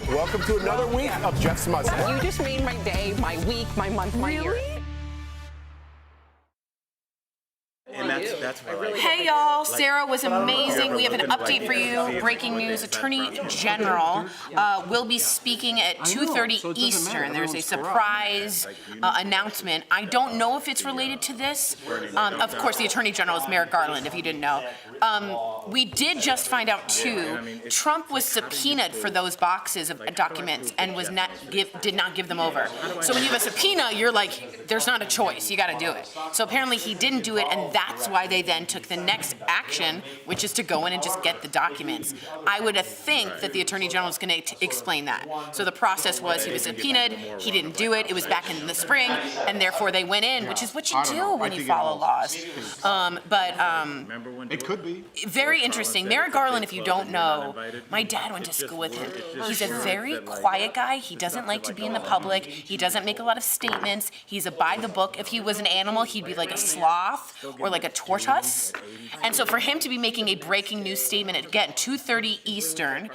Welcome to another week of Jeff's Mustache. You just made my day, my week, my month, my year. And that's what Hey y'all, Sarah was amazing. We have an update for you. Breaking news, Attorney General will be speaking at 2:30 Eastern. There's a surprise announcement. I don't know if it's related to this. Of course, the Attorney General is Merrick Garland, if you didn't know. We did just find out too, Trump was subpoenaed for those boxes of documents and did not give them over. So when you have a subpoena, you're like, there's not a choice, you gotta do it. So apparently he didn't do it, and that's why they then took the next action, which is to go in and just get the documents. I would think that the Attorney General is gonna explain that. So the process was he was subpoenaed, he didn't do it, it was back in the spring, and therefore they went in, which is what you do when you follow laws. It could be. Very interesting. Merrick Garland, if you don't know, my dad went to school with him. He's a very quiet guy. He doesn't like to be in the public. He doesn't make a lot of statements. He's a by the book. If he was an animal, he'd be like a sloth or like a tortoise. And so for him to be making a breaking news statement at, again, 2:30 Eastern,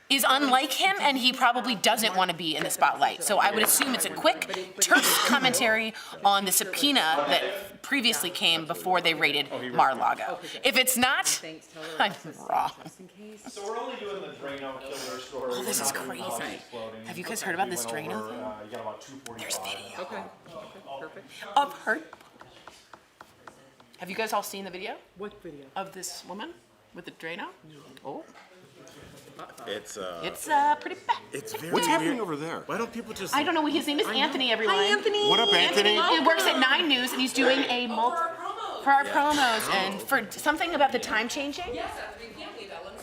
is unlike him, and he probably doesn't want to be in the spotlight. So I would assume it's a quick, terse commentary on the subpoena that previously came before they raided Mar-a-Lago. If it's not, I'm wrong. So we're only doing the Drano killer story. Oh, this is crazy. Have you guys heard about this Drano thing? There's video. Okay. Perfect. Of her. Have you guys all seen the video? What video? Of this woman with the Drano? Oh. It's pretty bad. It's very What's happening weird. over there? Why don't people just? I don't know. His name is Anthony, everyone. Hi, Anthony. What up, Anthony? He works at 9 News, and he's doing for our promos, and for something about the time changing. Yes, we can't leave that one.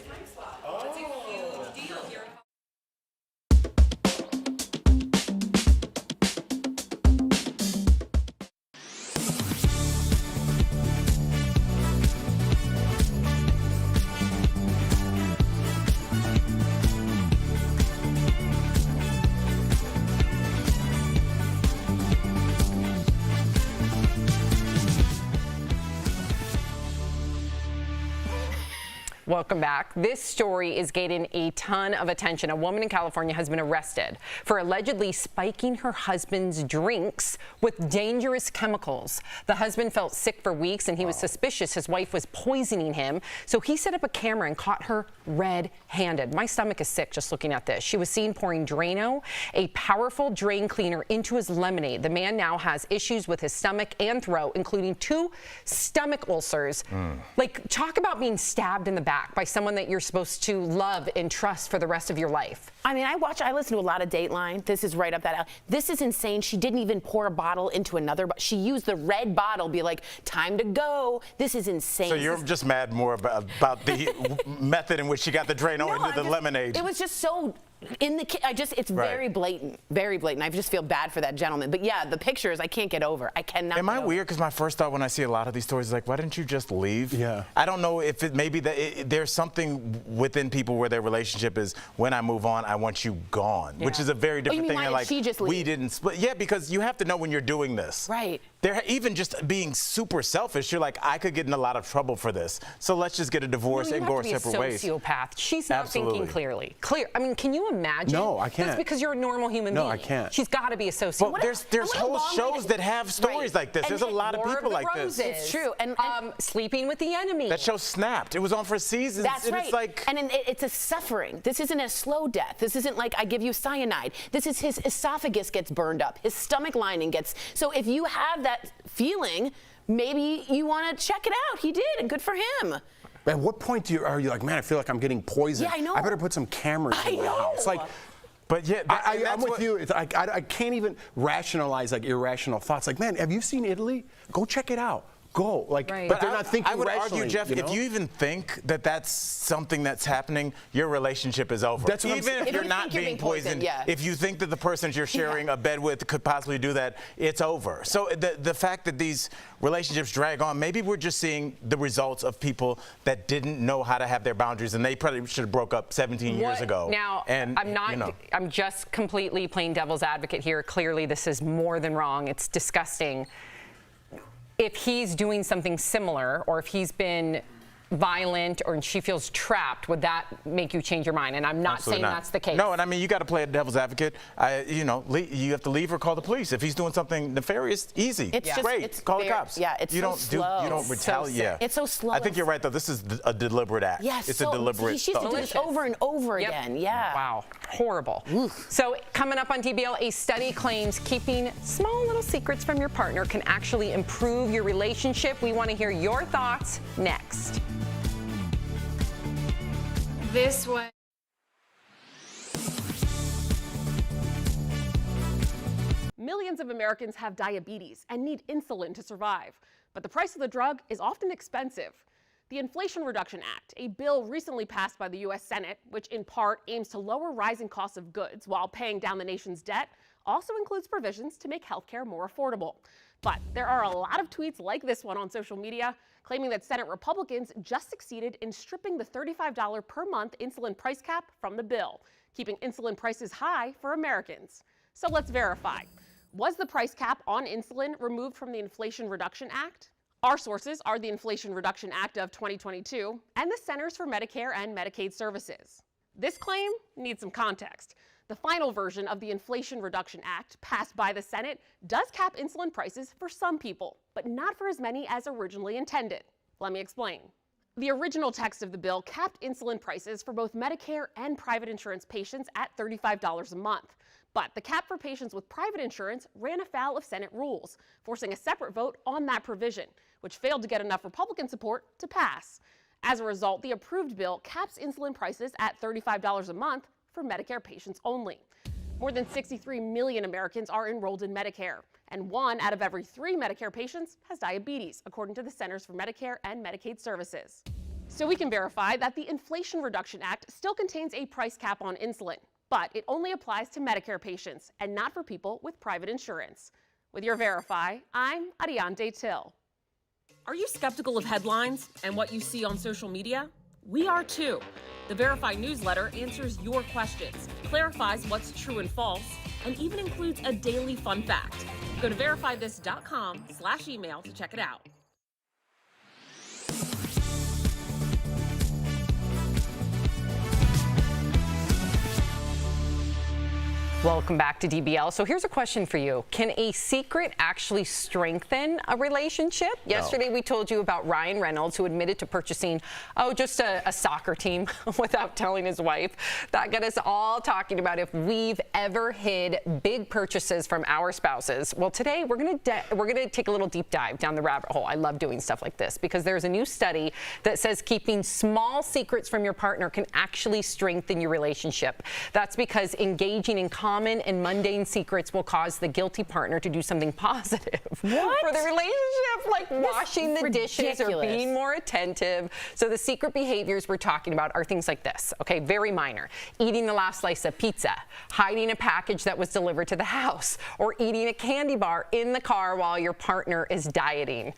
Welcome back. This story is getting a ton of attention. A woman in California has been arrested for allegedly spiking her husband's drinks with dangerous chemicals. The husband felt sick for weeks and he was suspicious his wife was poisoning him. So he set up a camera and caught her red-handed. My stomach is sick just looking at this. She was seen pouring Drano, a powerful drain cleaner, into his lemonade. The man now has issues with his stomach and throat, including 2 stomach ulcers. Like, talk about being stabbed in the back by someone that you're supposed to love and trust for the rest of your life. I mean, I listen to a lot of Dateline. This is right up that alley. This is insane. She didn't even pour a bottle into another. She used the red bottle, be like, time to go. This is insane. So you're just mad more about the method in which she got the Drano into the lemonade. It was just so it's very blatant, very blatant. I just feel bad for that gentleman. But yeah, the pictures I can't get over. I cannot. Am I weird? Because my first thought when I see a lot of these stories is like, why didn't you just leave? Yeah. I don't know if it maybe there's something within people where their relationship is, when I move on, I want you gone, which is a very different thing than like, we didn't split. Yeah, because you have to know when you're doing this. Right. They're even just being super selfish. You're like, I could get in a lot of trouble for this. So let's just get a divorce and go our separate ways. Sociopath. She's not thinking clearly. I mean, can you imagine? No, I can't. That's because you're a normal human being. No, I can't. She's got to be a sociopath. Well, there's whole shows that have stories like this. There's a lot of people like this. It's true. And Sleeping with the Enemy. That show Snapped. It was on for seasons. That's right. It's like, and it's a suffering. This isn't a slow death. This isn't like I give you cyanide. This is his esophagus gets burned up. His stomach lining gets. So if you have that feeling, maybe you want to check it out. He did, and good for him. At what point are you like, man, I feel like I'm getting poisoned. Yeah, I know. I better put some cameras in the house. Like, but yeah, I'm with you. It's like, I can't even rationalize like irrational thoughts. Like, man, have you seen Italy? Go check it out. Go. Like, but they're not thinking I would rationally, argue, Jeff, if you even think that that's something that's happening, your relationship is over. That's what even if you're not being poisoned, if you think that the person you're sharing a bed with could possibly do that, it's over. So the fact that these relationships drag on, maybe we're just seeing the results of people that didn't know how to have their boundaries, and they probably should have broke up 17 years ago. Now, and I'm just completely playing devil's advocate here. Clearly, this is more than wrong. It's disgusting. If he's doing something similar, or if he's been violent, or she feels trapped, would that make you change your mind? And I'm not saying that's the case. No, and I mean, you got to play a devil's advocate. You have to leave or call the police. If he's doing something nefarious, easy. It's great. Call the cops. Yeah, it's you slow. You don't retaliate. Yeah. It's so slow. I think you're right, though. This is a deliberate act. Yes, it's a deliberate. She used to do this over and over again. Yeah. Wow. Horrible. So coming up on DBL, a study claims keeping small little secrets from your partner can actually improve your relationship. We want to hear your thoughts next. This way. Millions of Americans have diabetes and need insulin to survive, but the price of the drug is often expensive. The Inflation Reduction Act, a bill recently passed by the U.S. Senate, which in part aims to lower rising costs of goods while paying down the nation's debt, also includes provisions to make healthcare more affordable. But there are a lot of tweets like this one on social media claiming that Senate Republicans just succeeded in stripping the $35 per month insulin price cap from the bill, keeping insulin prices high for Americans. So let's verify. Was the price cap on insulin removed from the Inflation Reduction Act? Our sources are the Inflation Reduction Act of 2022 and the Centers for Medicare and Medicaid Services. This claim needs some context. The final version of the Inflation Reduction Act, passed by the Senate, does cap insulin prices for some people, but not for as many as originally intended. Let me explain. The original text of the bill capped insulin prices for both Medicare and private insurance patients at $35 a month. But the cap for patients with private insurance ran afoul of Senate rules, forcing a separate vote on that provision, which failed to get enough Republican support to pass. As a result, the approved bill caps insulin prices at $35 a month for Medicare patients only. More than 63 million Americans are enrolled in Medicare, and 1 out of every 3 Medicare patients has diabetes, according to the Centers for Medicare and Medicaid Services. So we can verify that the Inflation Reduction Act still contains a price cap on insulin, but it only applies to Medicare patients and not for people with private insurance. With your Verify, I'm Ariane Till. Are you skeptical of headlines and what you see on social media? We are too. The Verify newsletter answers your questions, clarifies what's true and false, and even includes a daily fun fact. Go to verifythis.com/email to check it out. Welcome back to DBL. So here's a question for you. Can a secret actually strengthen a relationship? No. Yesterday we told you about Ryan Reynolds, who admitted to purchasing, just a soccer team without telling his wife. That got us all talking about if we've ever hid big purchases from our spouses. Well, today we're gonna take a little deep dive down the rabbit hole. I love doing stuff like this because there's a new study that says keeping small secrets from your partner can actually strengthen your relationship. That's because engaging in common and mundane secrets will cause the guilty partner to do something positive for the relationship, like washing the dishes or being more attentive. So the secret behaviors we're talking about are things like this, okay, very minor. Eating the last slice of pizza, hiding a package that was delivered to the house, or eating a candy bar in the car while your partner is dieting.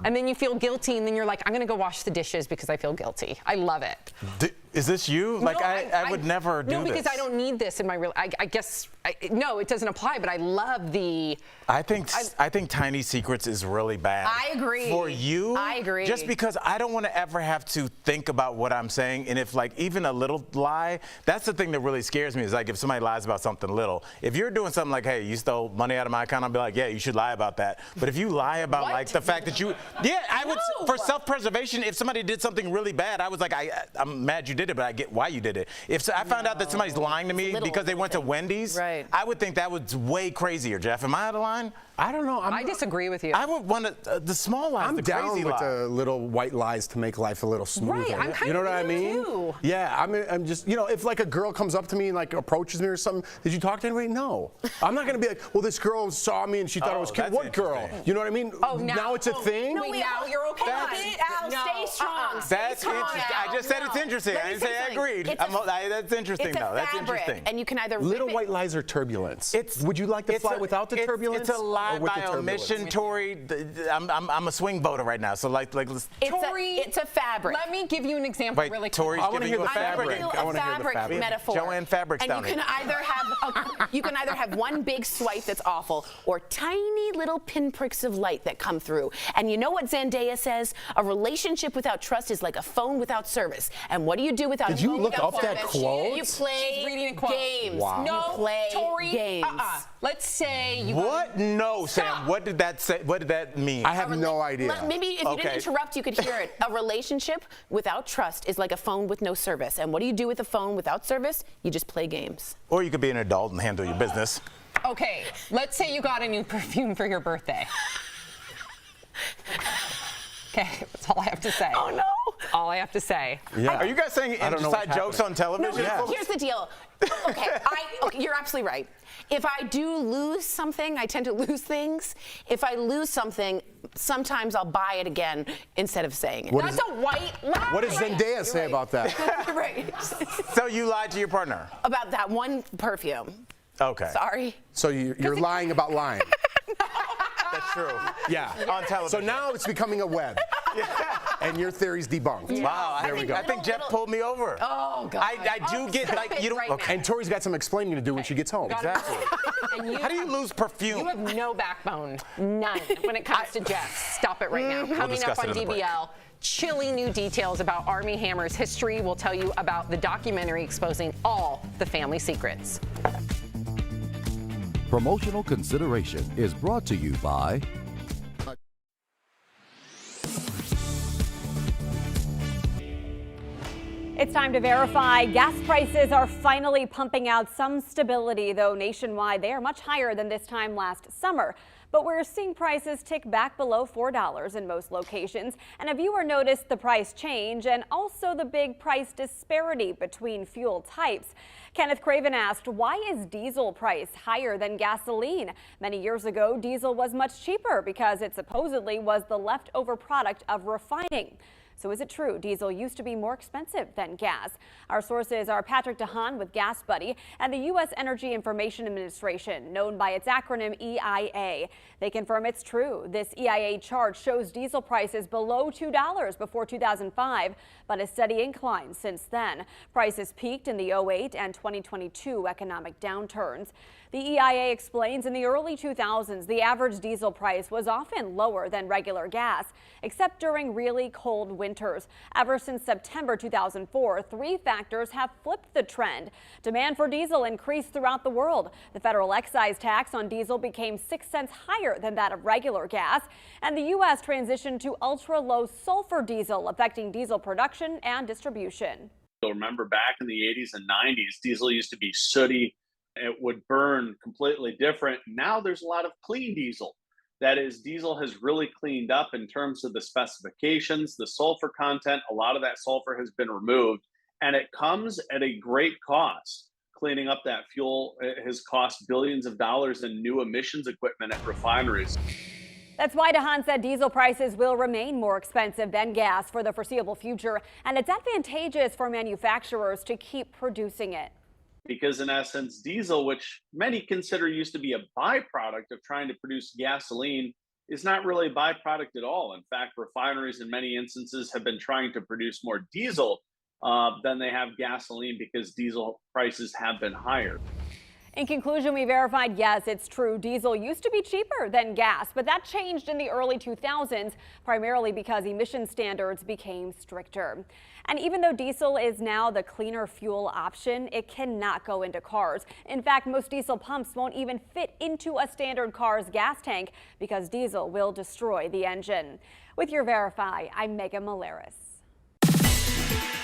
And then you feel guilty, and then you're like, I'm gonna go wash the dishes because I feel guilty. I love it. Is this you? Like, no, I would never do this. No, because I don't need this in my real. I guess no, it doesn't apply. But I love the. I think tiny secrets is really bad. I agree. For you, I agree. Just because I don't want to ever have to think about what I'm saying, and if like even a little lie, that's the thing that really scares me. Is like if somebody lies about something little. If you're doing something like, hey, you stole money out of my account, I'll be like, yeah, you should lie about that. But if you lie about like the fact that you, yeah, I would for self-preservation. If somebody did something really bad, I was like, I'm mad you did it, but I get why you did it. If I found out that somebody's lying to me because they went to Wendy's, I would think that was way crazier. Jeff, am I out of line? I don't know. I disagree with you. I would want the small lies, the crazy lies. I'm down with the little white lies to make life a little smoother. Right, I'm kind you know of what I mean? Too. Yeah, I'm just, if like a girl comes up to me and like approaches me or something, did you talk to anybody? No. I'm not gonna be like, well, this girl saw me and she thought it was cute. What girl? You know what I mean? Oh, now it's a thing? No, now you're okay with it? Al, stay strong. That's interesting. I just said it's interesting. I didn't say I agreed. That's interesting, though. That's interesting. And you can either little white lies are turbulence. Would you like to fly without the turbulence? It's a lie by omission. Tori, I'm a swing voter right now, so like let's. Tori, it's a fabric. Let me give you an example really quick. Tori's giving you a fabric. I want to hear the fabric metaphor. Joanne Fabric's down here. And you can either have one big swipe that's awful, or tiny little pinpricks of light that come through. And you know what Zendaya says? A relationship without trust is like a phone without service. And what do you do without a phone without service? Did you look up that quote? You play games. Wow. No, you play Tori, games. Let's say you. What? No, Sam. What did that say? What did that mean? I have no idea. Maybe if you didn't interrupt, you could hear it. A relationship without trust is like a phone with no service. And what do you do with a phone without service? You just play games. Or you could be an adult and handle your business. Okay, let's say you got a new perfume for your birthday. Okay, that's all I have to say. Oh, no. All I have to say. Yeah. Are you guys saying inside jokes on television? No, here's the deal. Okay, you're absolutely right. If I do lose something, I tend to lose things. If I lose something, sometimes I'll buy it again instead of saying it. That's a white lie. What does Zendaya say about that? Right. So you lied to your partner? About that one perfume. Okay. Sorry. So you're lying about lying. That's true. Yeah. On television. So now it's becoming a web. And your theory's debunked. Yeah. Wow. There we go. I think Jeff pulled me over. Oh, God. I do get like, you don't. Okay. And Tori's got some explaining to do when she gets home. Exactly. How do you lose perfume? You have no backbone. None. When it comes to Jeff. Stop it right now. Coming up on DBL. Chilling new details about Armie Hammer's history. We'll tell you about the documentary exposing all the family secrets. Promotional consideration is brought to you by It's time to verify. Gas prices are finally pumping out some stability, though nationwide they are much higher than this time last summer. But we're seeing prices tick back below $4 in most locations. And have you noticed the price change and also the big price disparity between fuel types? Kenneth Craven asked, why is diesel price higher than gasoline? Many years ago, diesel was much cheaper because it supposedly was the leftover product of refining. So is it true diesel used to be more expensive than gas? Our sources are Patrick DeHaan with Gas Buddy and the U.S. Energy Information Administration, known by its acronym EIA. They confirm it's true. This EIA chart shows diesel prices below $2 before 2005, but a steady incline since then. Prices peaked in the 08 and 2022 economic downturns. The EIA explains in the early 2000s, the average diesel price was often lower than regular gas, except during really cold winters. winters. Ever since September 2004, 3 factors have flipped the trend. Demand for diesel increased throughout the world. The federal excise tax on diesel became 6 cents higher than that of regular gas, and the U.S. transitioned to ultra-low sulfur diesel, affecting diesel production and distribution. You'll remember back in the 80s and 90s, diesel used to be sooty. It would burn completely different. Now there's a lot of clean diesel. That is, diesel has really cleaned up in terms of the specifications, the sulfur content. A lot of that sulfur has been removed, and it comes at a great cost. Cleaning up that fuel has cost billions of dollars in new emissions equipment at refineries. That's why DeHaan said diesel prices will remain more expensive than gas for the foreseeable future, and it's advantageous for manufacturers to keep producing it. Because in essence, diesel, which many consider used to be a byproduct of trying to produce gasoline, is not really a byproduct at all. In fact, refineries in many instances have been trying to produce more diesel than they have gasoline because diesel prices have been higher. In conclusion, we verified, yes, it's true. Diesel used to be cheaper than gas, but that changed in the early 2000s, primarily because emission standards became stricter. And even though diesel is now the cleaner fuel option, it cannot go into cars. In fact, most diesel pumps won't even fit into a standard car's gas tank because diesel will destroy the engine. With your Verify, I'm Megan Malaris.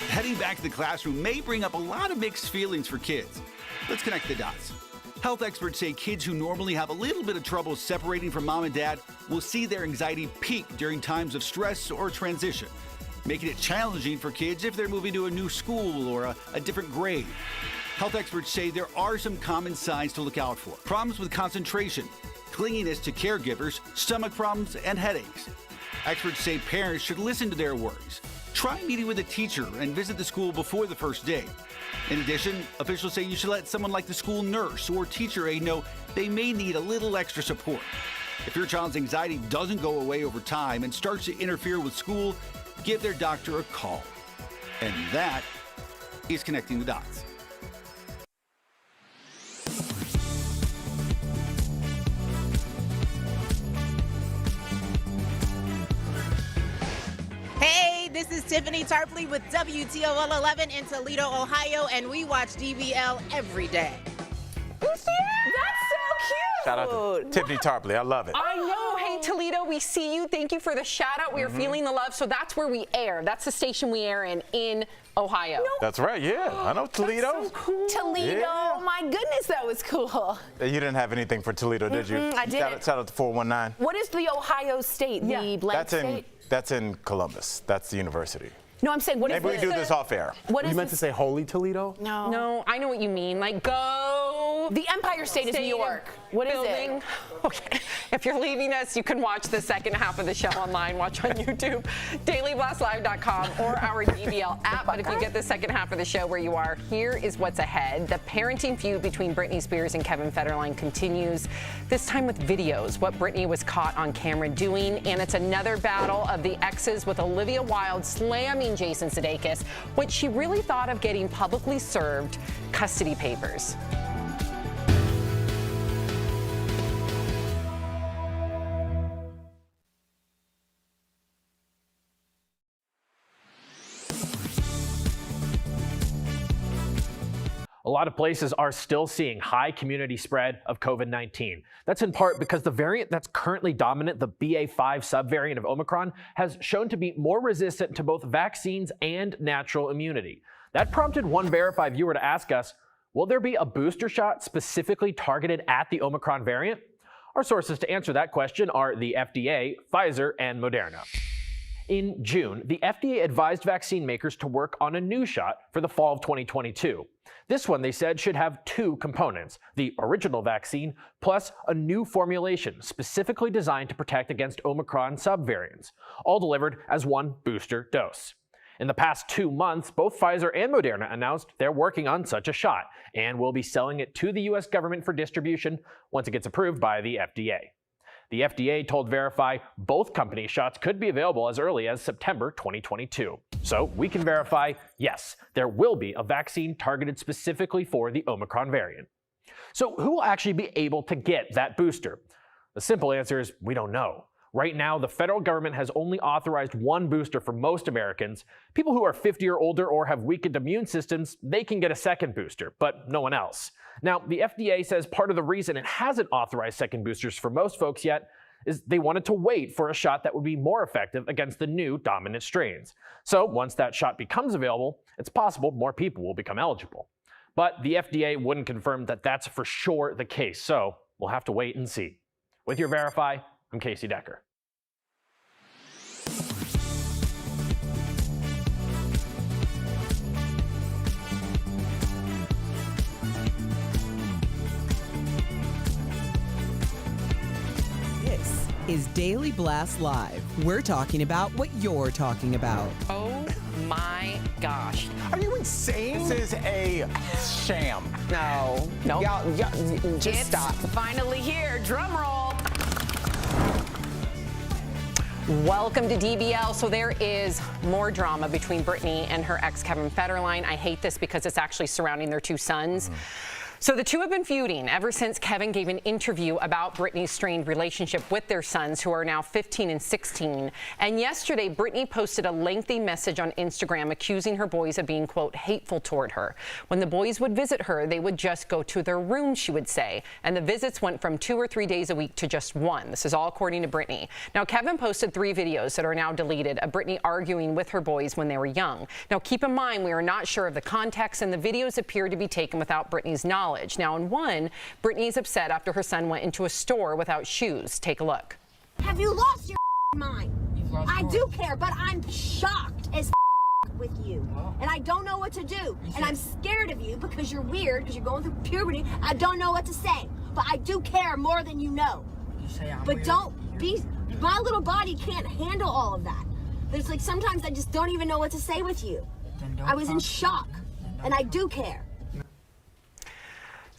Heading back to the classroom may bring up a lot of mixed feelings for kids. Let's connect the dots. Health experts say kids who normally have a little bit of trouble separating from mom and dad will see their anxiety peak during times of stress or transition, making it challenging for kids if they're moving to a new school or a different grade. Health experts say there are some common signs to look out for. Problems with concentration, clinginess to caregivers, stomach problems, and headaches. Experts say parents should listen to their worries. Try meeting with a teacher and visit the school before the first day. In addition, officials say you should let someone like the school nurse or teacher aide know they may need a little extra support. If your child's anxiety doesn't go away over time and starts to interfere with school, give their doctor a call. And that is Connecting the Dots. Hey, this is Tiffany Tarpley with WTOL 11 in Toledo, Ohio, and we watch DBL every day. You see that? That's so cute. Shout out to Tiffany Tarpley. I love it. I know. Hey, Toledo, we see you. Thank you for the shout out. We are feeling the love. So that's where we air. That's the station we air in Ohio. That's right, yeah. I know Toledo. That's so cool. Toledo, Yeah. my goodness, that was cool. You didn't have anything for Toledo, did you? I didn't. Shout out to 419. What is the Ohio State? The blank state? That's in Columbus. That's the university. No, I'm saying, what is Maybe we do this off air. What is you meant to say Holy Toledo? No. No, I know what you mean. Like, go. The Empire State is New York. What is it? Okay. If you're leaving us, you can watch the second half of the show online. Watch on YouTube, dailyblastlive.com, or our DBL app. But if you get the second half of the show where you are, here is what's ahead. The parenting feud between Britney Spears and Kevin Federline continues, this time with videos, what Britney was caught on camera doing. And it's another battle of the exes with Olivia Wilde slamming Jason Sudeikis, what she really thought of getting publicly served custody papers. A lot of places are still seeing high community spread of COVID-19. That's in part because the variant that's currently dominant, the BA.5 subvariant of Omicron, has shown to be more resistant to both vaccines and natural immunity. That prompted one Verify viewer to ask us, will there be a booster shot specifically targeted at the Omicron variant? Our sources to answer that question are the FDA, Pfizer, and Moderna. In June, the FDA advised vaccine makers to work on a new shot for the fall of 2022. This one, they said, should have 2 components, the original vaccine plus a new formulation specifically designed to protect against Omicron subvariants, all delivered as one booster dose. In the past 2 months, both Pfizer and Moderna announced they're working on such a shot and will be selling it to the U.S. government for distribution once it gets approved by the FDA. The FDA told Verify both company shots could be available as early as September 2022. So we can verify, yes, there will be a vaccine targeted specifically for the Omicron variant. So who will actually be able to get that booster? The simple answer is we don't know. Right now, the federal government has only authorized one booster for most Americans. People who are 50 or older or have weakened immune systems, they can get a second booster, but no one else. Now, the FDA says part of the reason it hasn't authorized second boosters for most folks yet is they wanted to wait for a shot that would be more effective against the new dominant strains. So once that shot becomes available, it's possible more people will become eligible. But the FDA wouldn't confirm that that's for sure the case, so we'll have to wait and see. With your Verify, I'm Casey Decker. This is Daily Blast Live. We're talking about what you're talking about. Oh my gosh. Are you insane? This is a sham. No. Y'all just stop. Finally here. Drum roll. Welcome to DBL. So there is more drama between Britney and her ex Kevin Federline. I hate this because it's actually surrounding their two sons. So the two have been feuding ever since Kevin gave an interview about Britney's strained relationship with their sons, who are now 15 and 16. And yesterday, Britney posted a lengthy message on Instagram accusing her boys of being, quote, hateful toward her. When the boys would visit her, they would just go to their room, she would say. And the visits went from 2 or 3 days a week to just 1. This is all according to Britney. Now, Kevin posted 3 videos that are now deleted of Britney arguing with her boys when they were young. Now, keep in mind, we are not sure of the context, and the videos appear to be taken without Britney's knowledge. Now, in one, Britney is upset after her son went into a store without shoes. Take a look. Have you lost your mind? I do care, but I'm shocked as with you. And I don't know what to do. And I'm scared of you because you're weird, because you're going through puberty. I don't know what to say. But I do care more than you know. But don't be, my little body can't handle all of that. There's like, sometimes I just don't even know what to say with you. I was in shock. And I do care.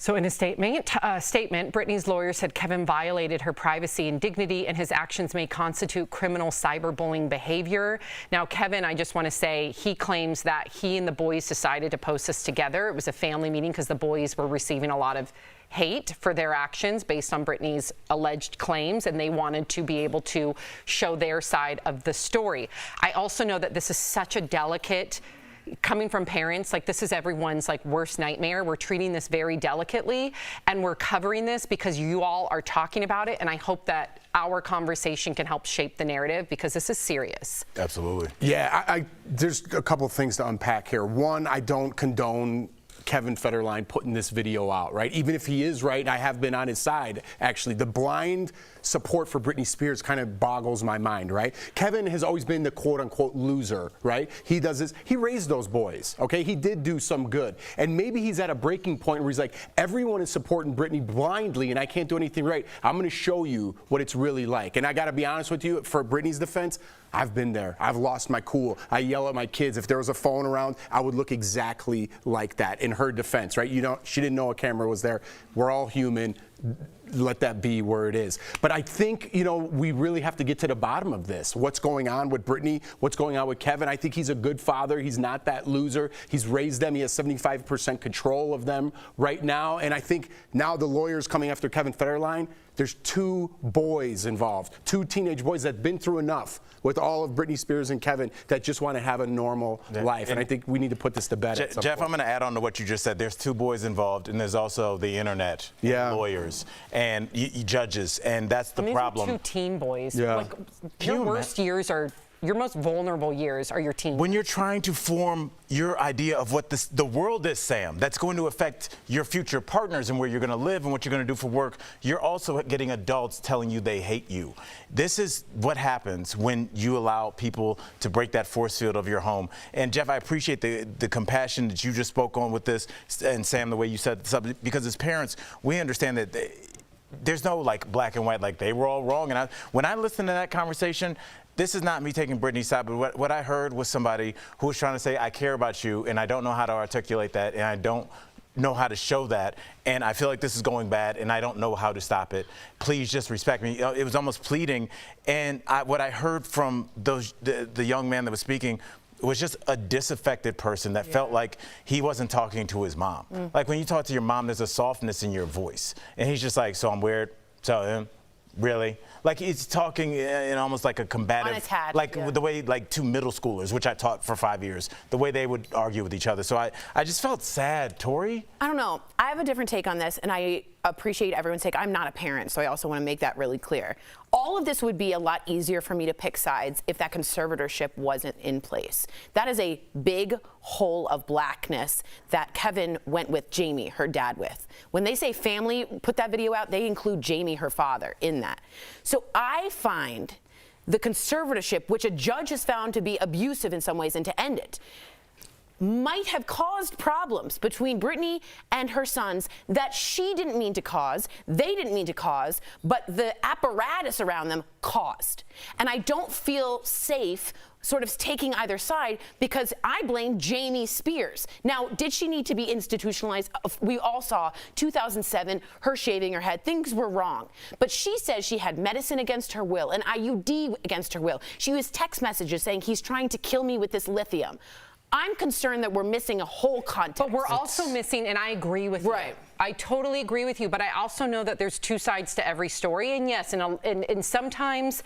So in a statement, Britney's lawyer said Kevin violated her privacy and dignity, and his actions may constitute criminal cyberbullying behavior. Now, Kevin, I just want to say, he claims that he and the boys decided to post this together. It was a family meeting because the boys were receiving a lot of hate for their actions based on Britney's alleged claims, and they wanted to be able to show their side of the story. I also know that this is such a delicate, coming from parents, like this is everyone's like worst nightmare. We're treating this very delicately, and we're covering this because you all are talking about it, and I hope that our conversation can help shape the narrative because this is serious. Absolutely. Yeah, there's a couple of things to unpack here. One, I don't condone Kevin Federline putting this video out, right? Even if he is right, I have been on his side, actually. The blind support for Britney Spears kind of boggles my mind, right? Kevin has always been the quote-unquote loser, right? He does this, he raised those boys, okay? He did do some good. And maybe he's at a breaking point where he's like, everyone is supporting Britney blindly and I can't do anything right. I'm gonna show you what it's really like. And I gotta be honest with you, for Britney's defense, I've been there. I've lost my cool. I yell at my kids. If there was a phone around, I would look exactly like that in her defense, right? She didn't know a camera was there. We're all human. Let that be where it is. But I think, we really have to get to the bottom of this. What's going on with Britney? What's going on with Kevin? I think he's a good father. He's not that loser. He's raised them. He has 75% control of them right now. And I think now the lawyer's coming after Kevin Federline. There's 2 boys involved, 2 teenage boys that have been through enough with all of Britney Spears and Kevin that just want to have a normal life. And I think we need to put this to bed at some Jeff, point. I'm going to add on to what you just said. There's 2 boys involved, and there's also the internet, lawyers, and judges, and that's the problem. These are 2 teen boys. Yeah. Like, your worst years are, your most vulnerable years are your teen. When you're trying to form your idea of what the world is, Sam, that's going to affect your future partners and where you're going to live and what you're going to do for work, you're also getting adults telling you they hate you. This is what happens when you allow people to break that force field of your home. And Jeff, I appreciate the compassion that you just spoke on with this, and Sam, the way you said the subject, because as parents, we understand that there's no like black and white, like they were all wrong. And when I listen to that conversation, this is not me taking Britney's side, but what I heard was somebody who was trying to say, I care about you, and I don't know how to articulate that, and I don't know how to show that, and I feel like this is going bad, and I don't know how to stop it. Please just respect me. It was almost pleading, and what I heard from the young man that was speaking was just a disaffected person that felt like he wasn't talking to his mom. Like when you talk to your mom, there's a softness in your voice, and he's just like, so I'm weird, so Really? Like he's talking in almost like a combative, Unattached, like yeah. the way like two middle schoolers, which I taught for 5 years, the way they would argue with each other. So I just felt sad. Tori? I don't know. I have a different take on this, and I appreciate everyone's take. I'm not a parent, so I also want to make that really clear. All of this would be a lot easier for me to pick sides if that conservatorship wasn't in place. That is a big hole of blackness that Kevin went with Jamie, her dad, with. When they say family, put that video out, they include Jamie, her father, in that. So I find the conservatorship, which a judge has found to be abusive in some ways and to end it, might have caused problems between Britney and her sons that she didn't mean to cause, they didn't mean to cause, but the apparatus around them caused. And I don't feel safe sort of taking either side because I blame Jamie Spears. Now, did she need to be institutionalized? We all saw 2007, her shaving her head. Things were wrong. But she says she had medicine against her will, an IUD against her will. She used text messages saying he's trying to kill me with this lithium. I'm concerned that we're missing a whole context. But we're also missing, and I agree with you. I totally agree with you, but I also know that there's two sides to every story. And yes, and sometimes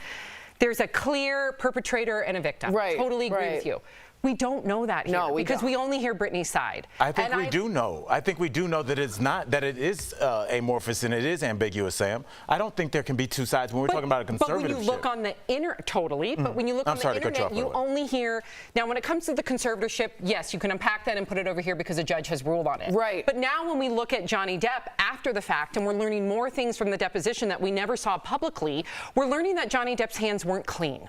there's a clear perpetrator and a victim. Totally agree with you. We don't know that here because we only hear Britney's side. I think we do know. I think we do know that it's not, that it is amorphous and it is ambiguous, Sam. I don't think there can be two sides when we're talking about a conservatorship. But when you look on the but when you look on the internet, you only hear, now when it comes to the conservatorship, yes, you can unpack that and put it over here because a judge has ruled on it. But now when we look at Johnny Depp after the fact and we're learning more things from the deposition that we never saw publicly, we're learning that Johnny Depp's hands weren't clean.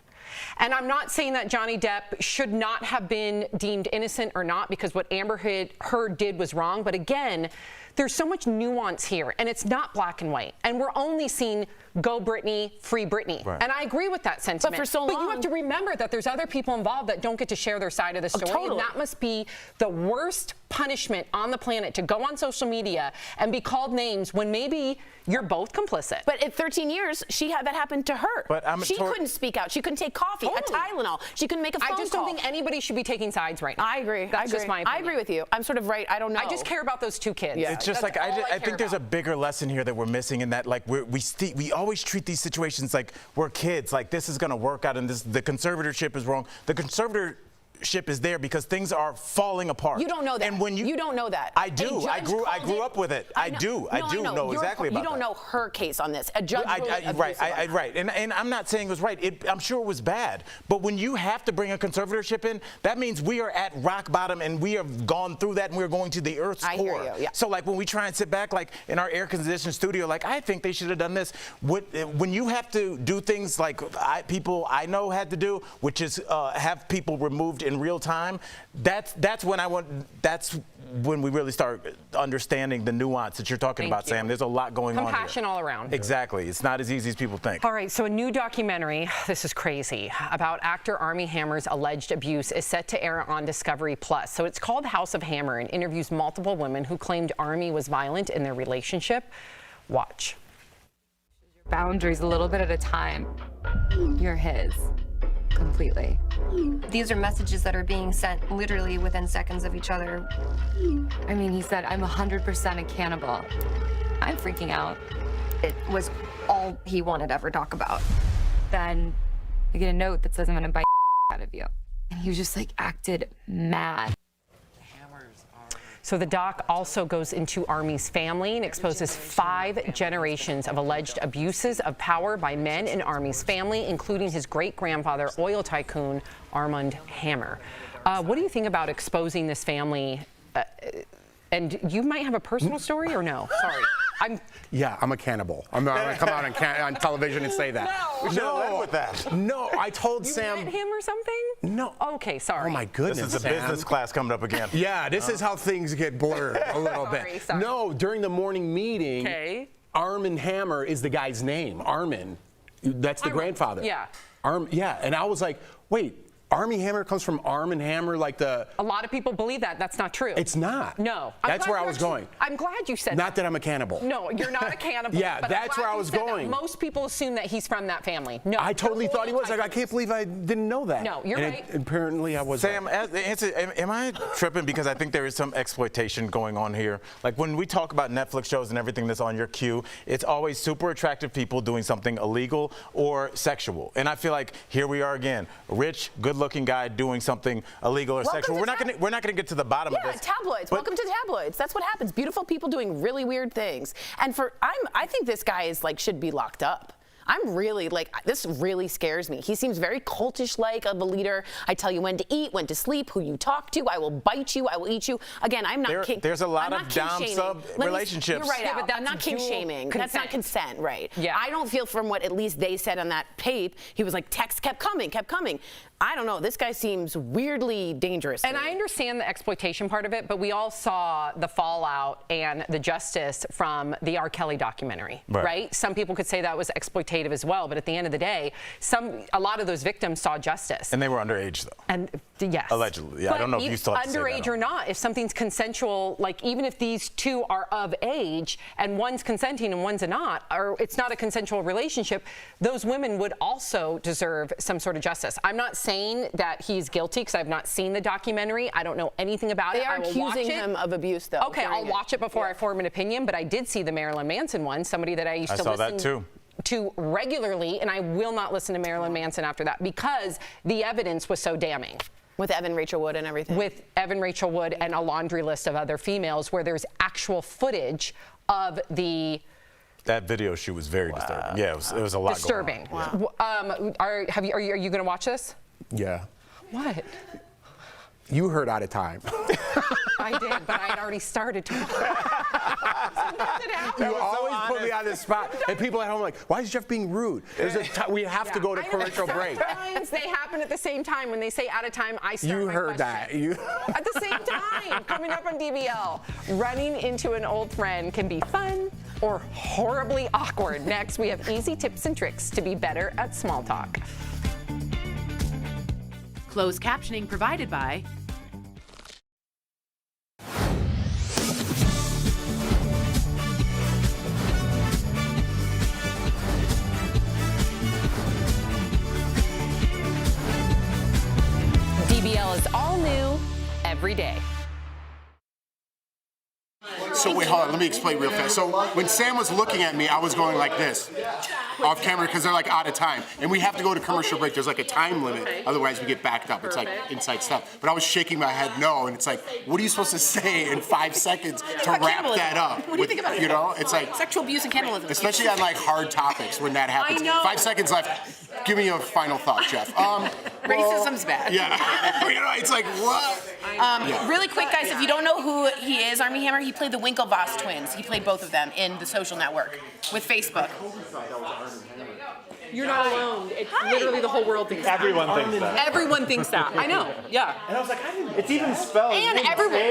And I'm not saying that Johnny Depp should not have been deemed innocent or not because what Amber Heard did was wrong. But again, there's so much nuance here and it's not black and white. And we're only seeing go Britney, free Britney. And I agree with that sentiment. But for so long. But you have to remember that there's other people involved that don't get to share their side of the story. And that must be the worst punishment on the planet, to go on social media and be called names when maybe you're both complicit. But at 13 years, that happened to her. But she couldn't speak out. She couldn't take coffee, a Tylenol. She couldn't make a phone call. I just don't think anybody should be taking sides right now. I agree. That's just my opinion. I agree with you. I'm sort of right. I don't know. I just care about those two kids. It's just like I think there's a bigger lesson here that we're missing in that, like we always treat these situations like we're kids, like this is going to work out and the conservatorship is wrong. The conservatorship is there because things are falling apart. You don't know that. And when you don't know that. I do. I grew up with it. I do know exactly about that. You don't know her case on this. A judge right. And I'm not saying it was right. I'm sure it was bad. But when you have to bring a conservatorship in, that means we are at rock bottom and we have gone through that and we're going to the earth's core. I hear you, yeah. So like when we try and sit back like in our air-conditioned studio, like I think they should have done this. When you have to do things like people I know had to do, which is have people removed in real time, that's when we really start understanding the nuance that you're talking about, Sam. There's a lot going on here. Compassion all around. Exactly. It's not as easy as people think. All right, so a new documentary, this is crazy, about actor Armie Hammer's alleged abuse is set to air on Discovery Plus. So it's called House of Hammer and interviews multiple women who claimed Armie was violent in their relationship. Watch. Boundaries a little bit at a time. You're his. Completely. These are messages that are being sent literally within seconds of each other. I mean, he said, I'm 100% a cannibal. I'm freaking out. It was all he wanted to ever talk about. Then I get a note that says I'm gonna bite out of you. And he was just like acted mad. So the doc also goes into Armie's family and exposes 5 generations of alleged abuses of power by men in Armie's family, including his great-grandfather, oil tycoon Armand Hammer. What do you think about exposing this family? And you might have a personal story, or no? Sorry. I'm a cannibal. I'm gonna come out on television and say that. We should have led with that. No, I told Sam. You met him or something? No. Okay, sorry. Oh my goodness. This is a Sam. business class coming up again. Yeah, this is how things get blurred a little bit. Sorry. No, during the morning meeting, Armand Hammer is the guy's name. Armand. That's the grandfather. Yeah. Yeah, and I was like, wait. Army Hammer comes from Arm and Hammer, like the... A lot of people believe that. That's not true. It's not. No. That's where I was going. I'm glad you said Not that I'm a cannibal. No, you're not a cannibal. Yeah, but that's where I was going. Most people assume that he's from that family. No. I totally thought he was. Like, I can't believe I didn't know that. No, you're right. Apparently, I was. Sam, am I tripping? Because I think there is some exploitation going on here. Like when we talk about Netflix shows and everything that's on your queue, it's always super attractive people doing something illegal or sexual. And I feel like here we are again, a rich, good-looking guy doing something illegal or sexual. We're not gonna get to the bottom of this. Tabloids. Welcome to tabloids. That's what happens. Beautiful people doing really weird things. And I think this guy is should be locked up. I'm really this really scares me. He seems very cultish-like of a leader. I tell you when to eat, when to sleep, who you talk to. I will bite you. I will eat you. Again, I'm not king. There's a lot of dom-sub relationships. You're right, but that's not king shaming. That's not consent, right? Yeah. I don't feel from what at least they said on that tape, he was like, text kept coming. I don't know. This guy seems weirdly dangerous. And I understand the exploitation part of it, but we all saw the fallout and the justice from the R. Kelly documentary, right? Some people could say that was exploitative as well, but at the end of the day, a lot of those victims saw justice. And they were underage, though. And yes. Allegedly. Yeah, I don't know if you still have to say that. Underage or not, if something's consensual, even if these two are of age and one's consenting and one's not, or it's not a consensual relationship, those women would also deserve some sort of justice. I'm not saying that he's guilty because I've not seen the documentary. I don't know anything about it. They are accusing him of abuse, though. Okay, I'll watch it before I form an opinion, but I did see the Marilyn Manson one, somebody that I used to listen to regularly, and I will not listen to Marilyn Manson after that because the evidence was so damning. With Evan Rachel Wood and everything. With Evan Rachel Wood and a laundry list of other females where there's actual footage of the... That video shoot was very disturbing. Yeah, it was a lot disturbing. Going on. Are you going to watch this? Yeah. What? You heard Out of Time. I did, but I had already started to. You always put me on the spot, and people at home are like, "Why is Jeff being rude?" We have to go to commercial break. Sometimes they happen at the same time. When they say "Out of Time," I start. You heard that. At the same time, coming up on DBL, running into an old friend can be fun or horribly awkward. Next, we have easy tips and tricks to be better at small talk. Closed captioning provided by DBL is all new every day. So wait, hold on, let me explain real fast. So when Sam was looking at me, I was going like this, off camera, because they're out of time. And we have to go to commercial break. There's a time limit, otherwise we get backed up. It's inside stuff. But I was shaking my head no, and it's what are you supposed to say in 5 seconds to wrap that up? What do you think about it? It's sexual abuse and cannibalism. Especially on hard topics when that happens. I know. 5 seconds left. Give me a final thought, Jeff. Racism's bad. Yeah. It's what? Really quick, guys, if you don't know who he is, Armie Hammer, he played the Winklevoss twins. He played both of them in The Social Network with Facebook. You're not alone. It's literally the whole world thinks that. Everyone thinks that. Everyone thinks that. I know. Yeah. And I was like, it's even spelled A-R-M-A-N-D.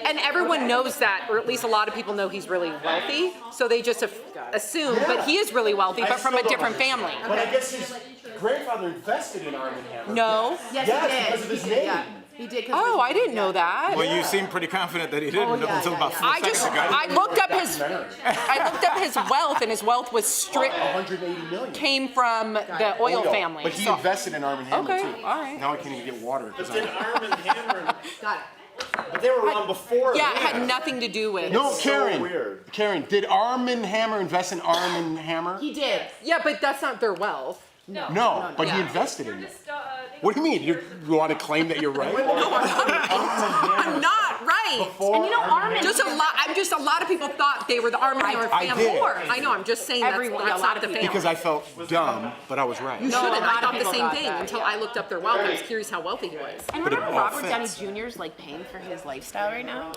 And everyone knows that, or at least a lot of people know he's really wealthy, so they just assume. But he is really wealthy, but from a different family. But I guess his grandfather invested in Arm & Hammer. No. Yes, he did. Because of his name. Yeah. He did. Oh, I didn't know that. Well, you seem pretty confident that he didn't until about 4 seconds ago. I looked up his wealth, and his wealth was strict. 180 million. Came from the oil family. But he invested in Arm & Hammer too. All right. Now I can't even get water. But then Arm & Hammer. Got it. But they were around before. Yeah, it had nothing to do with. No, Karen. So weird. Karen, did Arm & Hammer invest in Arm & Hammer? He did. Yeah, but that's not their wealth. No, but he invested in it. What do you mean? You want to claim that you're right? No, I'm not right. And a lot of people thought they were the Arm & Hammer family. I know. I'm just saying that's not the family. Because I felt dumb, but I was right. You shouldn't. I thought the same thing until I looked up their wealth. I was curious how wealthy he was. And remember Robert Downey Jr.'s paying for his lifestyle right now?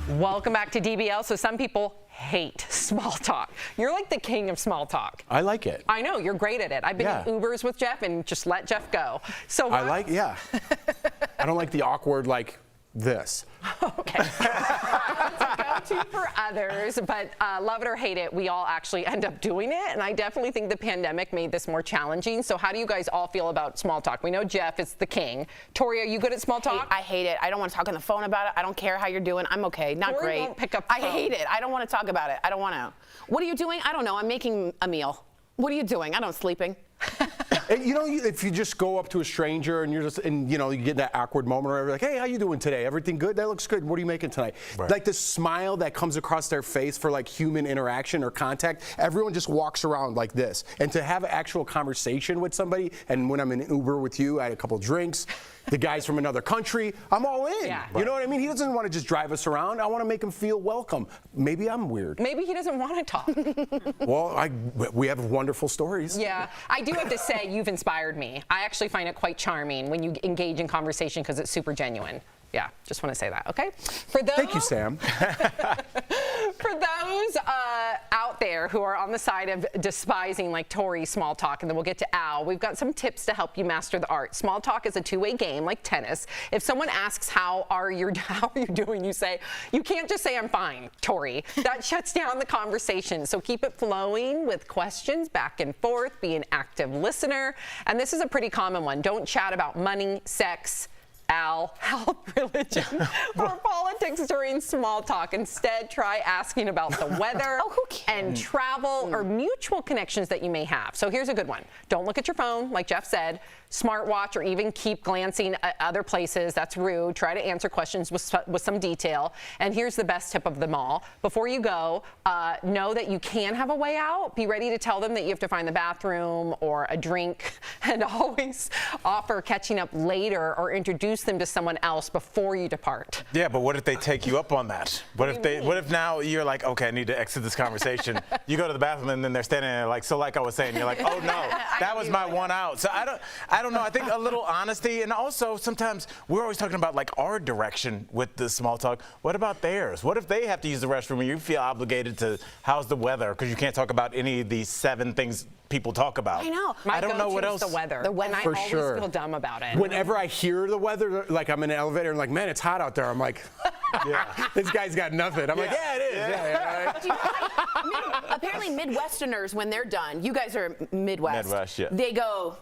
Welcome back to DBL. So some people hate small talk. You're like the king of small talk. I like it. I know, you're great at it. I've been in Ubers with Jeff and just let Jeff go. So I don't like the awkward like this. Okay. It's a go-to for others, but love it or hate it, we all actually end up doing it. And I definitely think the pandemic made this more challenging. So how do you guys all feel about small talk? We know Jeff is the king. Tori, are you good at small talk? I hate it. I don't want to talk on the phone about it. I don't care how you're doing. I'm okay. Not Tori great. won't pick up the I phone. hate it. I don't want to talk about it. I don't want to. What are you doing? I don't know. I'm making a meal. What are you doing? I don't sleeping. You know, if you just go up to a stranger and you get that awkward moment where you're like, hey, how you doing today? Everything good? That looks good. What are you making tonight? Right. Like the smile that comes across their face for like human interaction or contact, everyone just walks around like this. And to have an actual conversation with somebody, and when I'm in Uber with you, I had a couple drinks, the guy's from another country, I'm all in. Yeah. You know what I mean? He doesn't want to just drive us around. I want to make him feel welcome. Maybe I'm weird. Maybe he doesn't want to talk. Well, we have wonderful stories. Yeah, I do have to say you've inspired me. I actually find it quite charming when you engage in conversation because it's super genuine. Yeah, just want to say that, okay? For those, Thank you, Sam. For those out there who are on the side of despising like Tori small talk, and then we'll get to Al, we've got some tips to help you master the art. Small talk is a two-way game like tennis. If someone asks how are you doing, you can't just say I'm fine, Tori. That shuts down the conversation. So keep it flowing with questions back and forth, be an active listener. And this is a pretty common one. Don't chat about money, sex, health, religion, or politics during small talk. Instead, try asking about the weather and travel or mutual connections that you may have. So here's a good one. Don't look at your phone, like Jeff said, smartwatch, or even keep glancing at other places. That's rude. Try to answer questions with some detail. And here's the best tip of them all. Before you go, know that you can have a way out. Be ready to tell them that you have to find the bathroom or a drink, and always offer catching up later or introduce them to someone else before you depart. Yeah, but what if they take you up on that? What if now you're like, okay, I need to exit this conversation. You go to the bathroom and then they're standing there like, so like I was saying, you're like, oh no, that was my one out. So I don't know. I think a little honesty, and also sometimes we're always talking about like our direction with the small talk. What about theirs? What if they have to use the restroom and you feel obligated to how's the weather because you can't talk about any of these 7 things people talk about. I know. I don't know what else. The weather. And I always feel dumb about it. Whenever I hear the weather, like I'm in an elevator and like, man, it's hot out there. I'm like, this guy's got nothing. I'm like, yeah, it is. Yeah. Apparently Midwesterners, when they're done, you guys are Midwest. They go,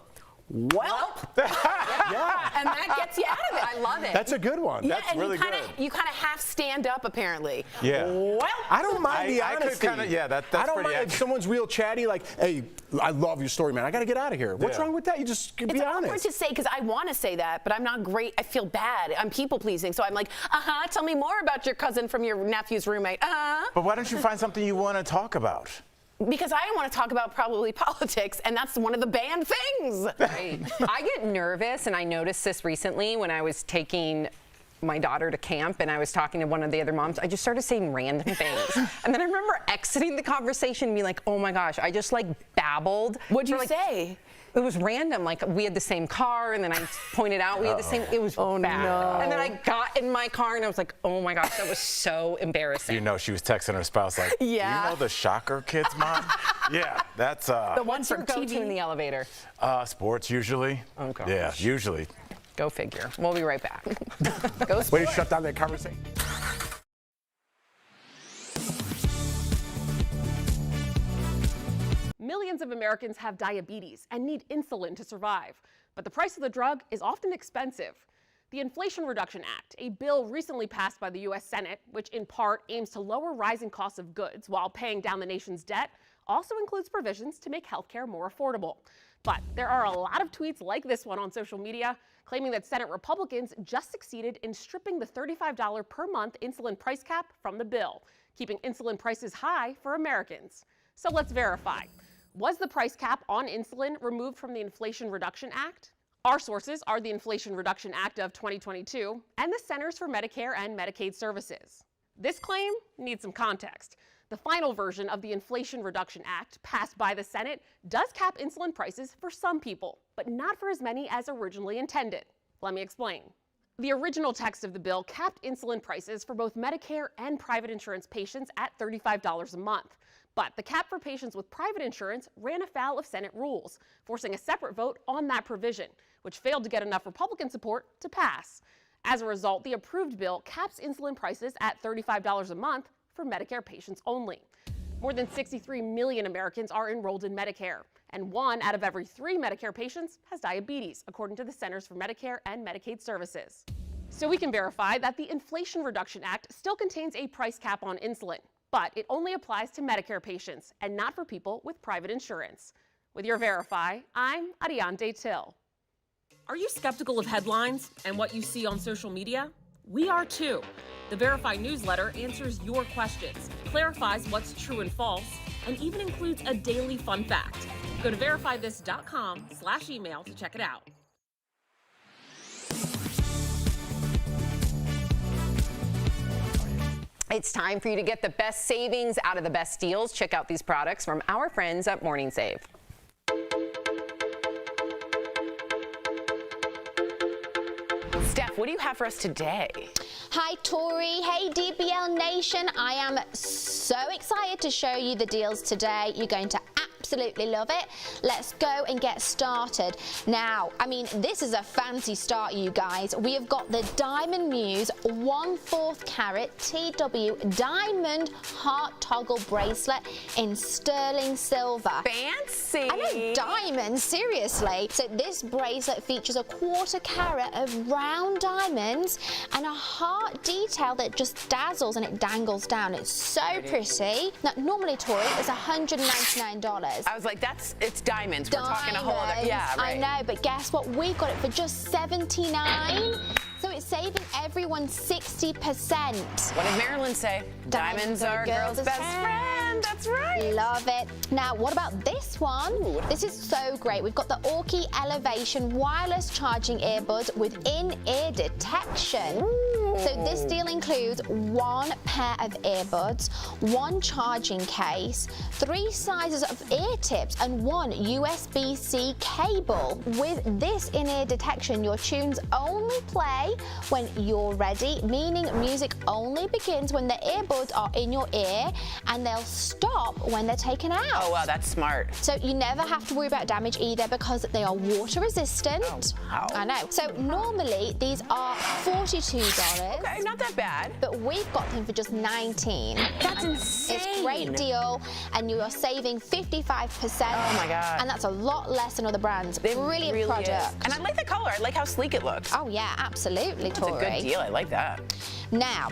well, and that gets you out of it. I love it. That's a good one. Yeah, That's and really good. You kind of half stand up apparently. Yeah. Well, I don't mind the I honesty. that's I don't pretty mind if someone's real chatty, like, hey, I love your story, man. I got to get out of here. What's wrong with that? You just be it's honest. awkward to say because I want to say that, but I'm not great. I feel bad. I'm people pleasing, so I'm like, tell me more about your cousin from your nephew's roommate. But why don't you find something you want to talk about? Because I want to talk about probably politics, and that's one of the banned things. Right. I get nervous, and I noticed this recently when I was taking my daughter to camp and I was talking to one of the other moms. I just started saying random things. And then I remember exiting the conversation and being like, oh my gosh, I just like babbled. What'd you say? It was random. Like we had the same car, and then I pointed out we had the same. It was bad. No. And then I got in my car and I was like, oh my gosh, that was so embarrassing. You know, she was texting her spouse like, you know the Shocker Kids, Mom? Yeah, that's the one from go TV to in the elevator. Sports usually. Oh gosh. Yeah, usually. Go figure. We'll be right back. Go sports. Way to shut down that conversation. Millions of Americans have diabetes and need insulin to survive, but the price of the drug is often expensive. The Inflation Reduction Act, a bill recently passed by the U.S. Senate, which in part aims to lower rising costs of goods while paying down the nation's debt, also includes provisions to make healthcare more affordable. But there are a lot of tweets like this one on social media claiming that Senate Republicans just succeeded in stripping the $35 per month insulin price cap from the bill, keeping insulin prices high for Americans. So let's verify. Was the price cap on insulin removed from the Inflation Reduction Act? Our sources are the Inflation Reduction Act of 2022 and the Centers for Medicare and Medicaid Services. This claim needs some context. The final version of the Inflation Reduction Act, passed by the Senate, does cap insulin prices for some people, but not for as many as originally intended. Let me explain. The original text of the bill capped insulin prices for both Medicare and private insurance patients at $35 a month. But the cap for patients with private insurance ran afoul of Senate rules, forcing a separate vote on that provision, which failed to get enough Republican support to pass. As a result, the approved bill caps insulin prices at $35 a month for Medicare patients only. More than 63 million Americans are enrolled in Medicare, and 1 out of every 3 Medicare patients has diabetes, according to the Centers for Medicare and Medicaid Services. So we can verify that the Inflation Reduction Act still contains a price cap on insulin, but it only applies to Medicare patients and not for people with private insurance. With your Verify, I'm Ariante Till. Are you skeptical of headlines and what you see on social media? We are too. The Verify newsletter answers your questions, clarifies what's true and false, and even includes a daily fun fact. Go to verifythis.com/email to check it out. It's time for you to get the best savings out of the best deals. Check out these products from our friends at Morning Save. Steph, what do you have for us today? Hi, Tori. Hey, DBL Nation. I am so excited to show you the deals today. You're going to absolutely love it. Let's go and get started. Now, I mean, this is a fancy start, you guys. We have got the Diamond Muse 1/4 carat TW Diamond Heart Toggle Bracelet in sterling silver. Fancy. I know, diamonds, seriously. So this bracelet features a 1/4 carat of round diamonds and a heart detail that just dazzles and it dangles down. It's so pretty. Now, normally, Tori, it's $199. I was like, it's diamonds. We're talking a whole other, yeah, right. I know, but guess what? We got it for just $79. So it's saving everyone 60%. What did Marilyn say? Diamonds are a girl's best friend. That's right. Love it. Now, what about this one? Ooh. This is so great. We've got the Orky Elevation wireless charging earbuds with in-ear detection. Ooh. So this deal includes 1 pair of earbuds, 1 charging case, 3 sizes of ear tips, and 1 USB-C cable. With this in-ear detection, your tunes only play when you're ready, meaning music only begins when the earbuds are in your ear and they'll stop when they're taken out. Oh, wow, that's smart. So you never have to worry about damage either because they are water resistant. Oh, wow. I know. So normally these are $42. Okay, not that bad. But we've got them for just $19. That's insane. It's a great deal and you are saving 55%. Oh my God. And that's a lot less than other brands. Brilliant really product. Is. And I like the color. I like how sleek it looks. Oh yeah, absolutely, Tori. That's a good deal. I like that. Now,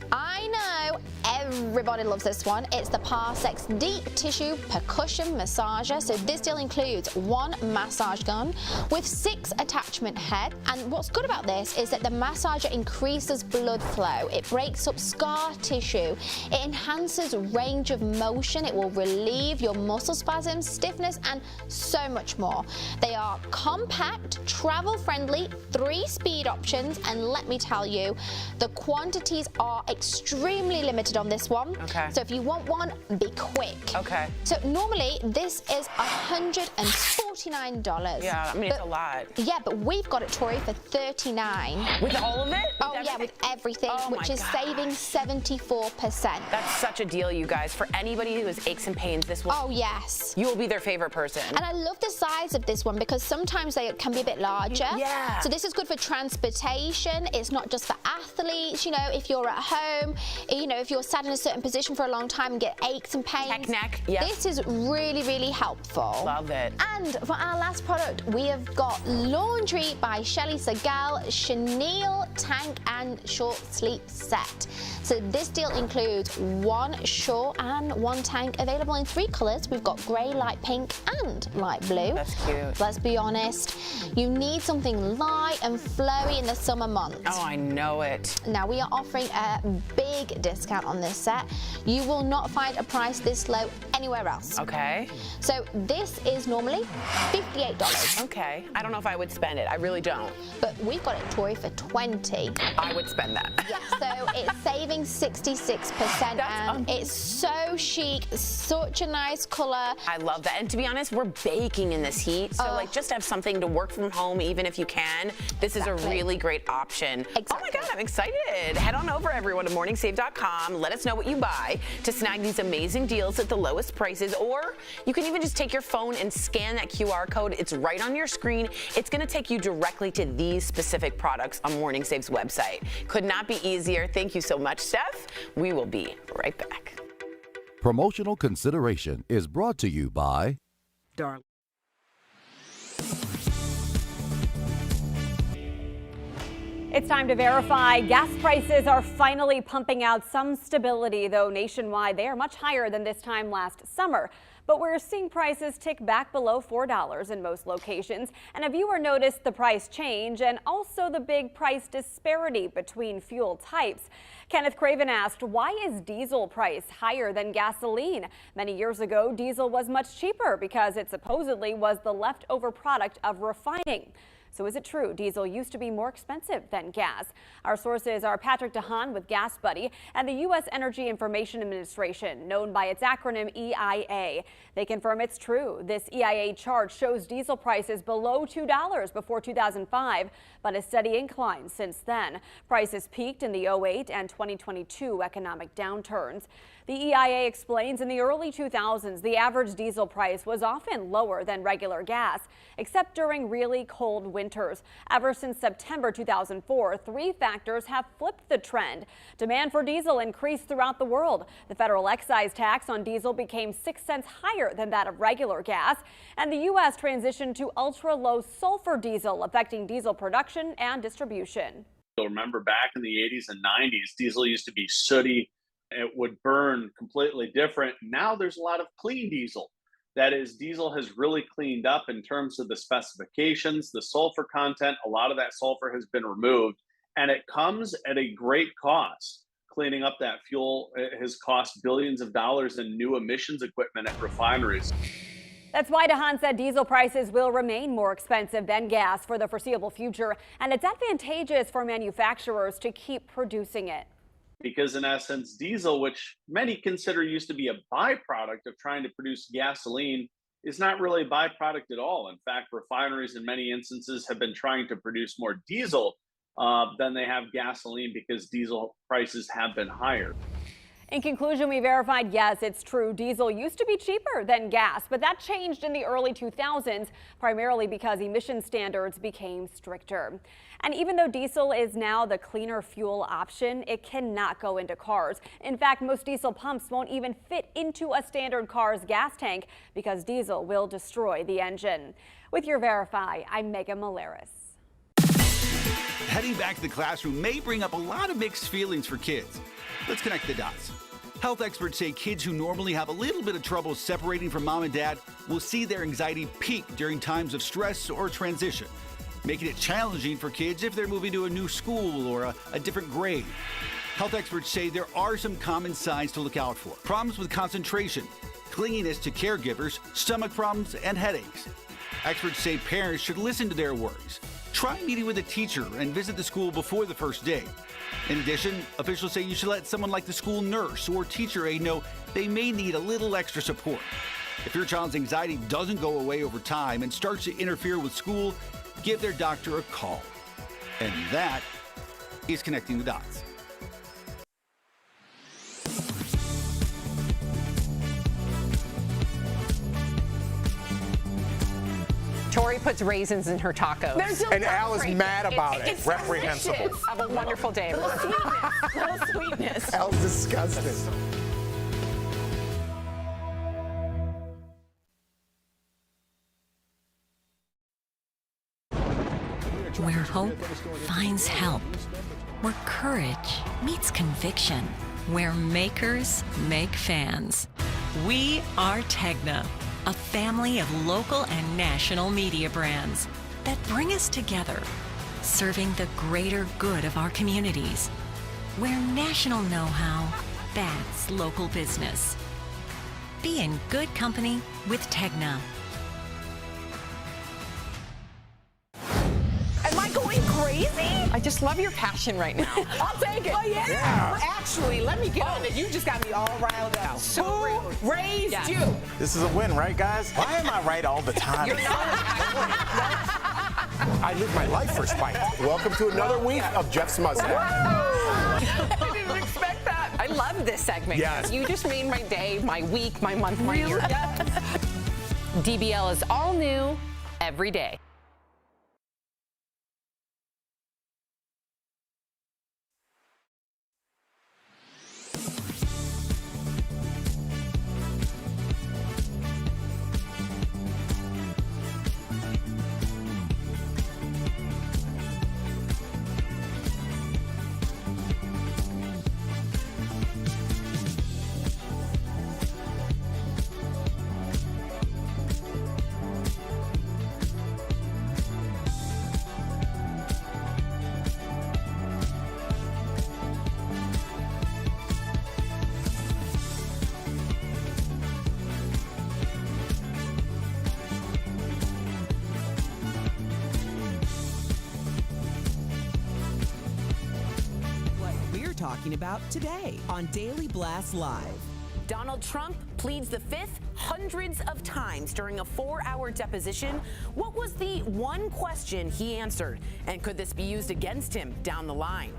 I know everybody loves this one. It's the Parsex Deep Tissue Percussion Massager. So this deal includes 1 massage gun with 6 attachment heads. And what's good about this is that the massager increases blood flow. It breaks up scar tissue. It enhances range of motion. It will relieve your muscle spasms, stiffness, and so much more. They are compact, travel-friendly, 3 speed options. And let me tell you, the quantities are extremely limited on this one. Okay. So if you want one, be quick. Okay. So normally this is $149. Yeah, I mean, it's a lot. Yeah, but we've got it, Tori, for $39. With all of it? Oh, yeah, with everything, which is saving 74%. That's such a deal, you guys. For anybody who has aches and pains, this will. Oh, yes. You will be their favorite person. And I love the size of this one because sometimes they can be a bit larger. Yeah. So this is good for transportation. It's not just for athletes. You know, if you're at home, you know, if you're sat in a certain position for a long time and get aches and pains. Neck, yeah. This is really, really helpful. Love it. And for our last product, we have got Laundry by Shelly Segal Chenille Tank and Short Sleeve Set. So this deal includes 1 short and 1 tank available in 3 colors. We've got grey, light pink, and light blue. That's cute. Let's be honest, you need something light and flowy in the summer months. Oh, I know it. Now we are offering a big discount on this set. You will not find a price this low anywhere else. Okay. So this is normally $58. Okay. I don't know if I would spend it. I really don't. But we've got it, Tori, for $20. I would spend that. Yeah, so it's saving 66%, and it's so chic, such a nice color. I love that. And to be honest, we're baking in this heat, so like just have something to work from home, even if you can. This is a really great option. Oh my God, I'm excited. Head on over, everyone, to morningsave.com. Let us know what you buy to snag these amazing deals at the lowest prices, or you can even just take your phone and scan that QR code. It's right on your screen. It's going to take you directly to these specific products on Morning Save's website. Could not be easier. Thank you so much, Steph. We will be right back. Promotional consideration is brought to you by Darling. It's time to verify. Gas prices are finally pumping out some stability, though nationwide they are much higher than this time last summer. But we're seeing prices tick back below $4 in most locations. And a viewer noticed the price change and also the big price disparity between fuel types. Kenneth Craven asked, why is diesel price higher than gasoline? Many years ago, diesel was much cheaper because it supposedly was the leftover product of refining. So is it true diesel used to be more expensive than gas? Our sources are Patrick DeHaan with Gas Buddy and the U.S. Energy Information Administration, known by its acronym EIA. They confirm it's true. This EIA chart shows diesel prices below $2 before 2005, but a steady incline since then. Prices peaked in the 08 and 2022 economic downturns. The EIA explains in the early 2000s, the average diesel price was often lower than regular gas, except during really cold winters. Ever since September 2004, three factors have flipped the trend. Demand for diesel increased throughout the world. The federal excise tax on diesel became 6 cents higher than that of regular gas, and the U.S. transitioned to ultra-low sulfur diesel, affecting diesel production and distribution. You'll remember back in the 80s and 90s, diesel used to be sooty. It would burn completely different. Now there's a lot of clean diesel. That is, diesel has really cleaned up in terms of the specifications, the sulfur content. A lot of that sulfur has been removed, and it comes at a great cost. Cleaning up that fuel has cost billions of dollars in new emissions equipment at refineries. That's why DeHaan said diesel prices will remain more expensive than gas for the foreseeable future, and it's advantageous for manufacturers to keep producing it. Because in essence, diesel, which many consider used to be a byproduct of trying to produce gasoline, is not really a byproduct at all. In fact, refineries in many instances have been trying to produce more diesel than they have gasoline because diesel prices have been higher. In conclusion, we verified, yes, it's true. Diesel used to be cheaper than gas, but that changed in the early 2000s, primarily because emission standards became stricter. And even though diesel is now the cleaner fuel option, it cannot go into cars. In fact, most diesel pumps won't even fit into a standard car's gas tank because diesel will destroy the engine. With your Verify, I'm Megan Malaris. Heading back to the classroom may bring up a lot of mixed feelings for kids. Let's connect the dots. Health experts say kids who normally have a little bit of trouble separating from mom and dad will see their anxiety peak during times of stress or transition, making it challenging for kids if they're moving to a new school or a different grade. Health experts say there are some common signs to look out for. Problems with concentration, clinginess to caregivers, stomach problems, and headaches. Experts say parents should listen to their worries. Try meeting with a teacher and visit the school before the first day. In addition, officials say you should let someone like the school nurse or teacher aide know they may need a little extra support. If your child's anxiety doesn't go away over time and starts to interfere with school, give their doctor a call. And that is Connecting the Dots. Tori puts raisins in her tacos. And Al is mad about it. It's Reprehensible. Have a wonderful day. Little sweetness. Al's disgusting. Where hope finds help. Where courage meets conviction. Where makers make fans. We are Tegna, a family of local and national media brands that bring us together, serving the greater good of our communities. Where national know-how backs local business. Be in good company with Tegna. Am I going crazy? I just love your passion right now. I'll take it. Oh, yeah. Well, actually, let me get on it. You just got me all riled up. So Who raised Yes. you? This is a win, right, guys? Why am I right all the time? You're not. I live my life for Spike. Welcome to another week of Jeff's Mustache. I didn't expect that. I love this segment. Yes. You just made my day, my week, my month, my year. DBL is all new every day. Talking about today on Daily Blast Live. Donald Trump pleads the fifth hundreds of times during a 4-hour deposition. What was the one question he answered? And could this be used against him down the line?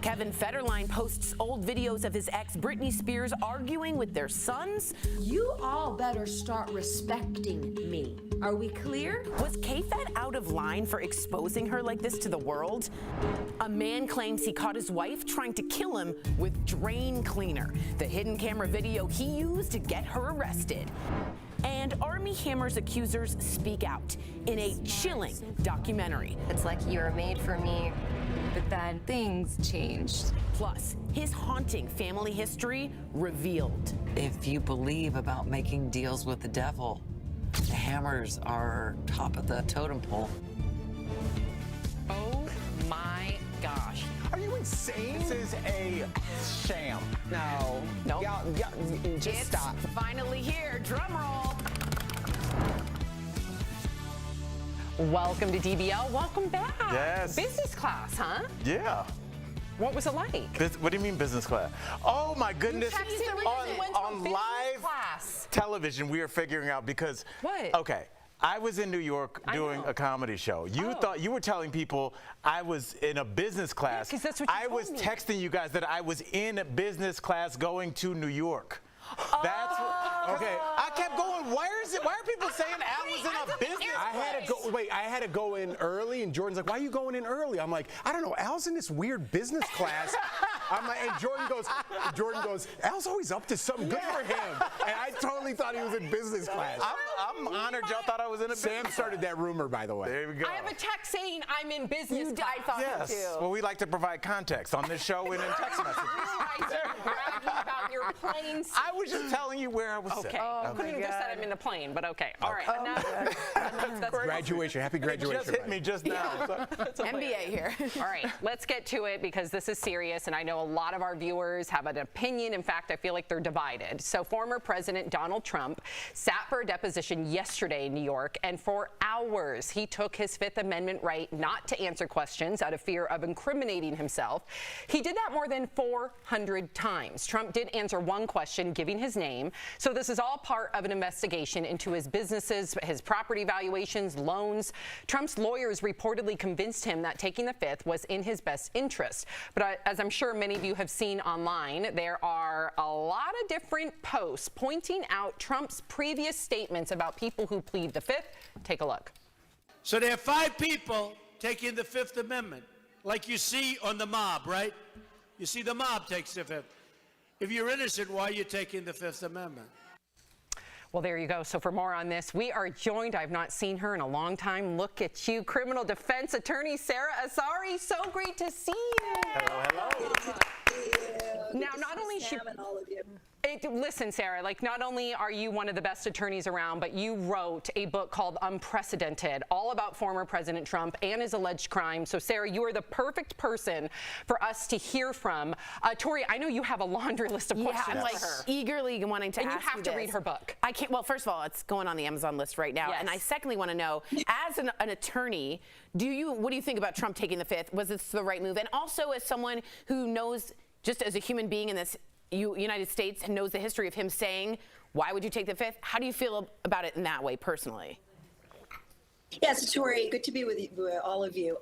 Kevin Federline posts old videos of his ex Britney Spears arguing with their sons. You all better start respecting me. Are we clear? Was K-Fed out of line for exposing her like this to the world? A man claims he caught his wife trying to kill him with drain cleaner, the hidden camera video he used to get her arrested. And Armie Hammer's accusers speak out in a chilling documentary. It's like you were made for me, but then things changed. Plus, his haunting family history revealed. If you believe about making deals with the devil, the Hammers are top of the totem pole. Oh my gosh. Are you insane? This is a sham. No. Nope. Y'all, just It's stop. finally here. Drum roll. Welcome to DBL. Welcome back. Yes. Business class, huh? Yeah. What was it like? What do you mean business class? Oh my goodness. You texted me that you went to a business live class. television, we are figuring out because. What? Okay. I was in New York doing a comedy show. You thought you were telling people I was in a business class. 'cause that's what you I told was me. texting you guys that I was in a business class going to New York. That's what, okay. I kept going. Why are people saying Al was in a business class? I had to go in early, and Jordan's like, "Why are you going in early?" I'm like, "I don't know. Al's in this weird business class." I'm like, and Jordan goes, "Al's always up to something good for him." And I totally thought he was in business class. I'm honored y'all thought I was in a business Sam started that rumor, by the way. There we go. I have a text saying I'm in business class. I thought Yes. so too. Well, we like to provide context on this show and in text messages. bragging about your plane seat. I was just telling you where I was Okay. sitting. Couldn't have just said I'm in a plane, but okay. All right. That's Graduation. Happy graduation. It just hit me just now. So. NBA here. All right, let's get to it because this is serious, and I know a lot of our viewers have an opinion. In fact, I feel like they're divided. So former President Donald Trump sat for a deposition yesterday in New York, and for hours he took his Fifth Amendment right not to answer questions out of fear of incriminating himself. He did that more than 400 times. Trump did answer one question, giving his name. So this is all part of an investigation into his businesses, his property valuations, loans. Trump's lawyers reportedly convinced him that taking the Fifth was in his best interest. But as I'm sure many of you have seen online, there are a lot of different posts pointing out Trump's previous statements about people who plead the Fifth. Take a look. So there are 5 people taking the Fifth Amendment, like you see on the mob, right? You see the mob takes the Fifth. If you're innocent, why are you taking the Fifth Amendment? Well, there you go. So for more on this, we are joined, I've not seen her in a long time. Look at you, criminal defense attorney Sarah Azari. So great to see you. Hello, hello. Now, not only should. And all of you. Listen, Sarah, like not only are you one of the best attorneys around, but you wrote a book called Unprecedented, all about former President Trump and his alleged crimes. So, Sarah, you are the perfect person for us to hear from. Tori, I know you have a laundry list of questions I'm like for her. eagerly wanting to and ask you have to read her book. I can't. Well, first of all, it's going on the Amazon list right now, and I secondly want to know, as an attorney, what do you think about Trump taking the fifth? Was this the right move? And also, as someone who knows, just as a human being in this United States and knows the history of him saying, why would you take the fifth? How do you feel about it in that way personally? Yes, Tori, good to be with all of you.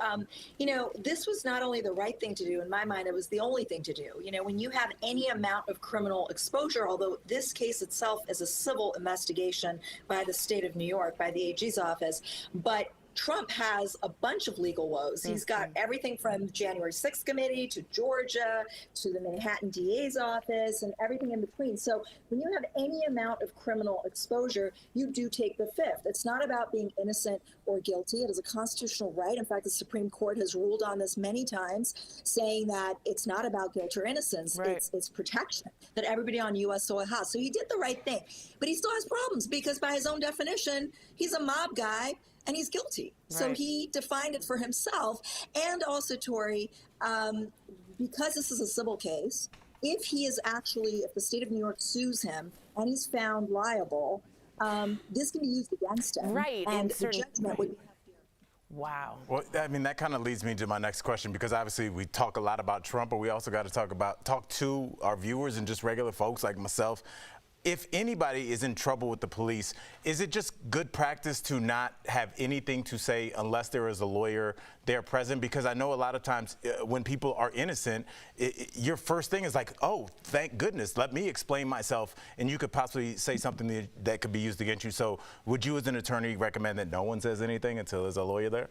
You know, this was not only the right thing to do, in my mind, it was the only thing to do. You know, when you have any amount of criminal exposure, although this case itself is a civil investigation by the state of New York, by the AG's office, but Trump has a bunch of legal woes. He's got everything from January 6th committee to Georgia to the Manhattan DA's office and everything in between. So when you have any amount of criminal exposure, you do take the fifth. It's not about being innocent or guilty. It is a constitutional right. In fact, the Supreme Court has ruled on this many times, saying that it's not about guilt or innocence. Right. It's protection that everybody on U.S. soil has. So he did the right thing. But he still has problems because by his own definition, he's a mob guy. And he's guilty. Right. So he defined it for himself. And also, Tori, because this is a civil case, if the state of New York sues him and he's found liable, this can be used against him. Right. And the judgment would be Wow. Well, I mean, that kind of leads me to my next question, because obviously we talk a lot about Trump, but we also got to talk to our viewers and just regular folks like myself. If anybody is in trouble with the police, is it just good practice to not have anything to say unless there is a lawyer there present? Because I know a lot of times when people are innocent, your first thing is like, oh, thank goodness, let me explain myself, and you could possibly say something that could be used against you. So would you as an attorney recommend that no one says anything until there's a lawyer there?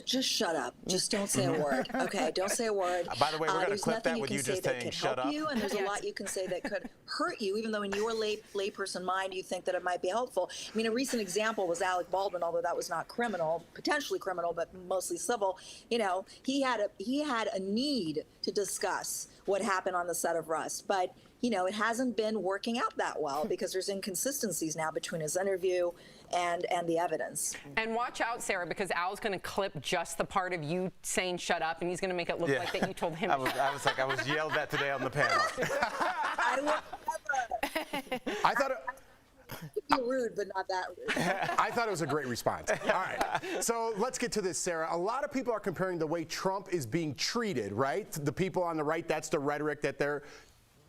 Just shut up. Just don't say a word. Okay, don't say a word. By the way, we're going to clip that with you just saying shut up. And there's a lot you can say that could hurt you, even though in your layperson mind you think that it might be helpful. I mean, a recent example was Alec Baldwin, although that was not criminal, potentially criminal, but mostly civil. You know, he had a need to discuss what happened on the set of Rust, but you know, it hasn't been working out that well because there's inconsistencies now between his interview and the evidence. And watch out, Sarah, because Al's going to clip just the part of you saying shut up, and he's going to make it look like that you told him. I was yelled at today on the panel. I will never. I thought be rude, but not that rude. I thought it was a great response. All right, so let's get to this, Sarah. A lot of people are comparing the way Trump is being treated, right? The people on the right, that's the rhetoric that they're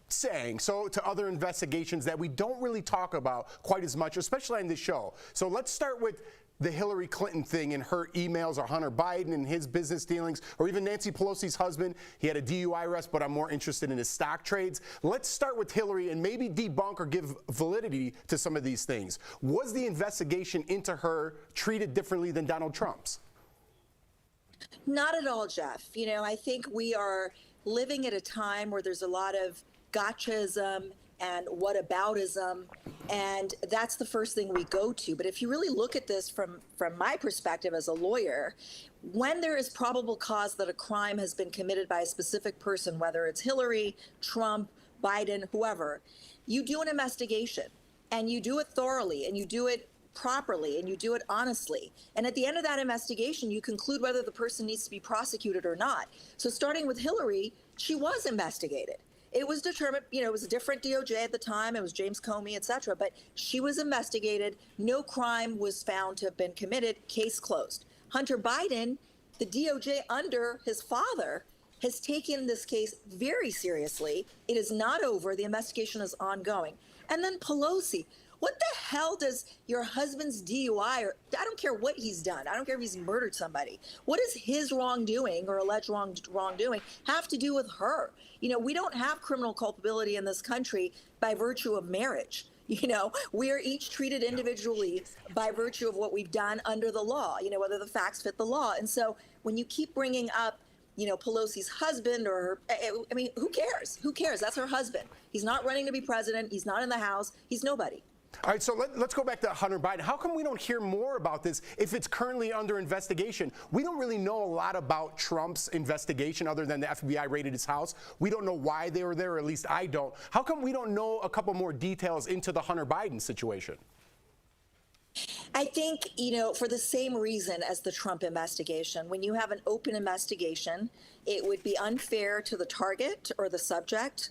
saying. So to other investigations that we don't really talk about quite as much, especially on this show. So let's start with the Hillary Clinton thing and her emails, or Hunter Biden and his business dealings, or even Nancy Pelosi's husband. He had a DUI arrest, but I'm more interested in his stock trades. Let's start with Hillary and maybe debunk or give validity to some of these things. Was the investigation into her treated differently than Donald Trump's? Not at all, Jeff. You know, I think we are living at a time where there's a lot of gotchaism and whataboutism, and that's the first thing we go to. But if you really look at this from my perspective as a lawyer, when there is probable cause that a crime has been committed by a specific person, whether it's Hillary, Trump, Biden, whoever, you do an investigation, and you do it thoroughly, and you do it properly, and you do it honestly. And at the end of that investigation, you conclude whether the person needs to be prosecuted or not. So starting with Hillary, she was investigated. It was determined, you know, it was a different DOJ at the time. It was James Comey, et cetera. But she was investigated. No crime was found to have been committed. Case closed. Hunter Biden, the DOJ under his father, has taken this case very seriously. It is not over. The investigation is ongoing. And then Pelosi. What the hell does your husband's DUI, or I don't care what he's done, I don't care if he's murdered somebody, what does his wrongdoing or alleged wrongdoing have to do with her? You know, we don't have criminal culpability in this country by virtue of marriage. You know, we are each treated individually by virtue of what we've done under the law, you know, whether the facts fit the law. And so when you keep bringing up, you know, Pelosi's husband or her, I mean, who cares? Who cares? That's her husband. He's not running to be president. He's not in the House. He's nobody. All right, so let's go back to Hunter Biden. How come we don't hear more about this if it's currently under investigation? We don't really know a lot about Trump's investigation other than the FBI raided his house. We don't know why they were there, or at least I don't. How come we don't know a couple more details into the Hunter Biden situation? I think, for the same reason as the Trump investigation, when you have an open investigation, it would be unfair to the target or the subject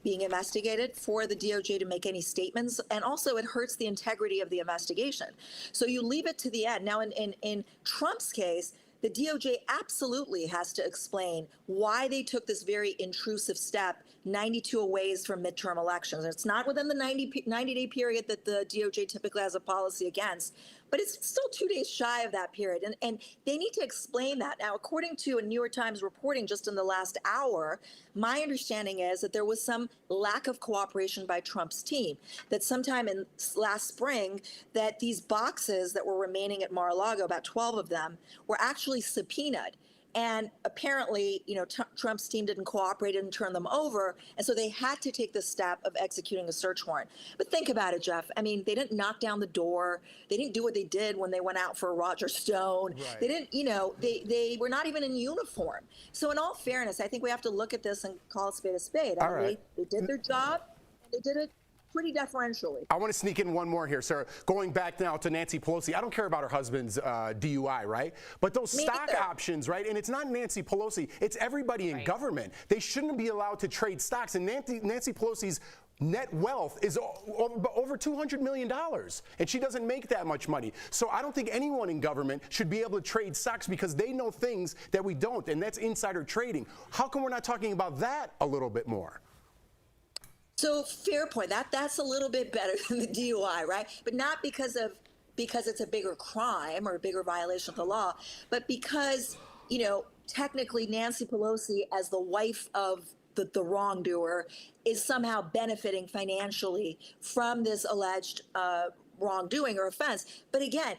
being investigated for the DOJ to make any statements, and also it hurts the integrity of the investigation. So you leave it to the end. Now, in Trump's case, the DOJ absolutely has to explain why they took this very intrusive step 92 days from midterm elections. It's not within the 90-day period that the DOJ typically has a policy against, but it's still 2 days shy of that period. And they need to explain that. Now, according to a New York Times reporting just in the last hour, my understanding is that there was some lack of cooperation by Trump's team, that sometime in last spring, that these boxes that were remaining at Mar-a-Lago, about 12 of them, were actually subpoenaed. And apparently, Trump's team didn't cooperate and turn them over. And so they had to take the step of executing a search warrant. But think about it, Jeff. I mean, they didn't knock down the door. They didn't do what they did when they went out for Roger Stone. Right. They didn't, they were not even in uniform. So in all fairness, I think we have to look at this and call a spade a spade. All right. They did their job, and they did it pretty deferentially. I want to sneak in one more here, Sarah. Going back now to Nancy Pelosi, I don't care about her husband's DUI, right? But those stock options, right? And it's not Nancy Pelosi, it's everybody in government. They shouldn't be allowed to trade stocks. And Nancy Pelosi's net wealth is over $200 million, and she doesn't make that much money. So I don't think anyone in government should be able to trade stocks because they know things that we don't, and that's insider trading. How come we're not talking about that a little bit more? So fair point. That's a little bit better than the DUI, right? But not because it's a bigger crime or a bigger violation of the law, but because, technically Nancy Pelosi, as the wife of the wrongdoer, is somehow benefiting financially from this alleged wrongdoing or offense. But again,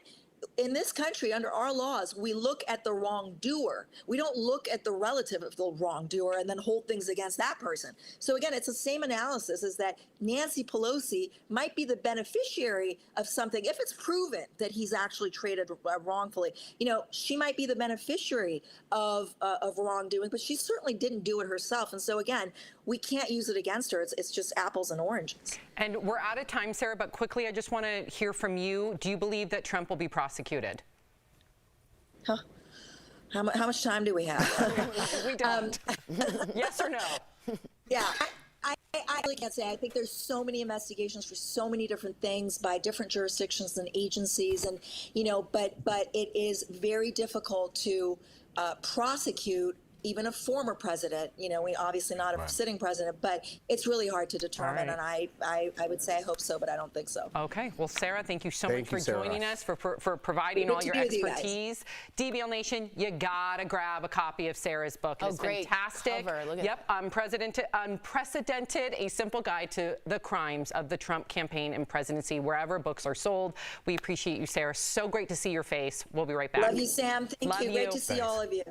in this country, under our laws, we look at the wrongdoer. We don't look at the relative of the wrongdoer and then hold things against that person. So again, it's the same analysis, is that Nancy Pelosi might be the beneficiary of something if it's proven that he's actually traded wrongfully. She might be the beneficiary of wrongdoing, but she certainly didn't do it herself. And so again, we can't use it against her. It's just apples and oranges. And we're out of time, Sarah, but quickly, I just want to hear from you. Do you believe that Trump will be prosecuted? Huh? How much time do we have? We don't. Yes or no? Yeah. I really can't say. I think there's so many investigations for so many different things by different jurisdictions and agencies, and but it is very difficult to prosecute even a former president. We obviously not a sitting president, but it's really hard to determine. And I would say I hope so, but I don't think so. Okay. Well, Sarah, thank you so much for joining us, for providing all your expertise. DBL Nation, you gotta grab a copy of Sarah's book. It's fantastic. Cover. Look at Yep. Unprecedented, a simple guide to the crimes of the Trump campaign and presidency, wherever books are sold. We appreciate you, Sarah. So great to see your face. We'll be right back. Love you, Sam. Thank you. Great to see all of you.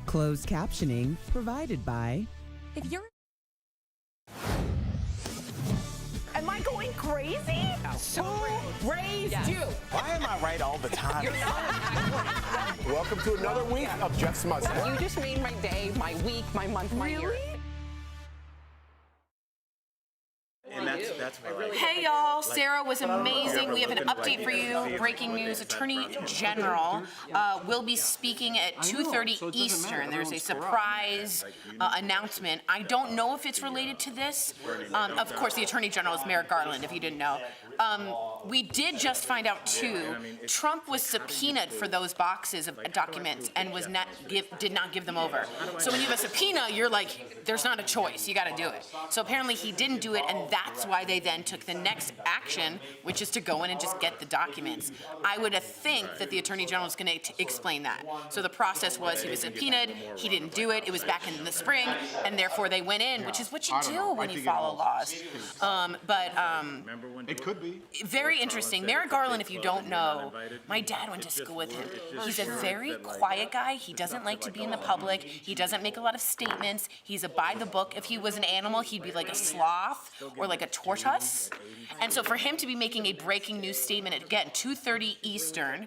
Closed captioning provided by... If you're... Am I going crazy? Who raised you? Why am I right all the time? You're not. Welcome to another week of Jeff's Mustard. You just made my day, my week, my month, my year. And that's why. Hey y'all, Sarah was amazing. We have an update for you. Breaking news, Attorney General will be speaking at 2:30 Eastern. There's a surprise announcement. I don't know if it's related to this. Of course, the Attorney General is Merrick Garland, if you didn't know. We did just find out too, Trump was subpoenaed for those boxes of documents and did not give them over. So when you have a subpoena, you're like, there's not a choice, you gotta do it. So apparently he didn't do it, and that's why they then took the next action, which is to go in and just get the documents. I would think that the Attorney General is gonna explain that. So the process was he was subpoenaed, he didn't do it, it was back in the spring, and therefore they went in, which is what you do when you follow laws. It could be. Very interesting. Merrick Garland, if you don't know, my dad went to school with him. He's a very quiet guy. He doesn't like to be in the public. He doesn't make a lot of statements. He's a by the book. If he was an animal, he'd be like a sloth or like a tortoise. And so for him to be making a breaking news statement at, again, 2:30 Eastern,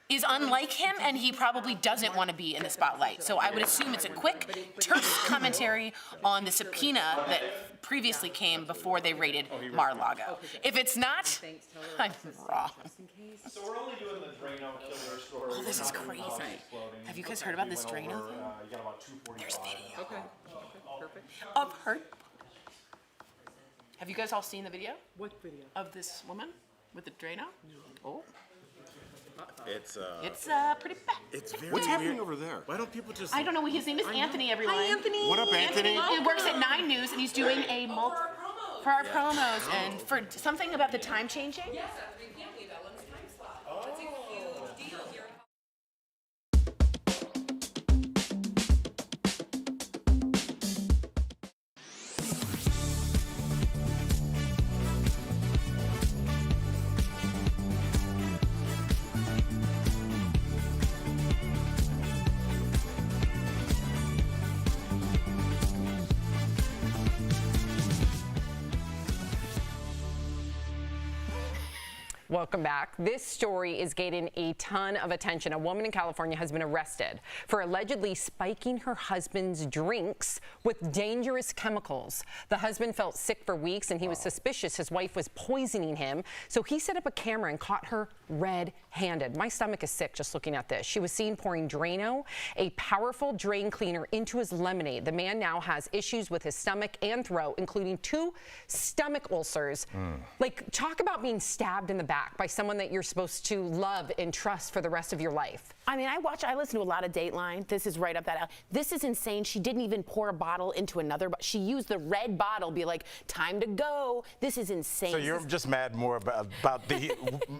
is unlike him, and he probably doesn't want to be in the spotlight. So I would assume it's a quick, terse commentary on the subpoena that previously came before they raided Mar-a-lago. If it's not, I'm wrong. So we're only doing the Drano killer story. Oh, this is crazy. Have you guys heard about this Drano thing? You got about 2:45. There's video. Okay, perfect. Of her. Have you guys all seen the video? What video? Of this woman with the Drano? Oh. It's pretty bad. It's very What's happening weird. over there? Why don't people just? I don't know. His name is Anthony, everyone. Hi, Anthony. What up, Anthony? He works at 9 News, and he's doing a for our promos and for something about the time changing. Yes, at 3 p.m. we have Ellen's time slot. That's a huge deal here. Welcome back. This story is gaining a ton of attention. A woman in California has been arrested for allegedly spiking her husband's drinks with dangerous chemicals. The husband felt sick for weeks and he was suspicious his wife was poisoning him. So he set up a camera and caught her red-handed. My stomach is sick just looking at this. She was seen pouring Drano, a powerful drain cleaner, into his lemonade. The man now has issues with his stomach and throat, including 2 stomach ulcers. Like, talk about being stabbed in the back by someone that you're supposed to love and trust for the rest of your life. I mean, I listen to a lot of Dateline. This is right up that alley. This is insane. She didn't even pour a bottle into another. She used the red bottle, be like, time to go. This is insane. So you're just mad more about the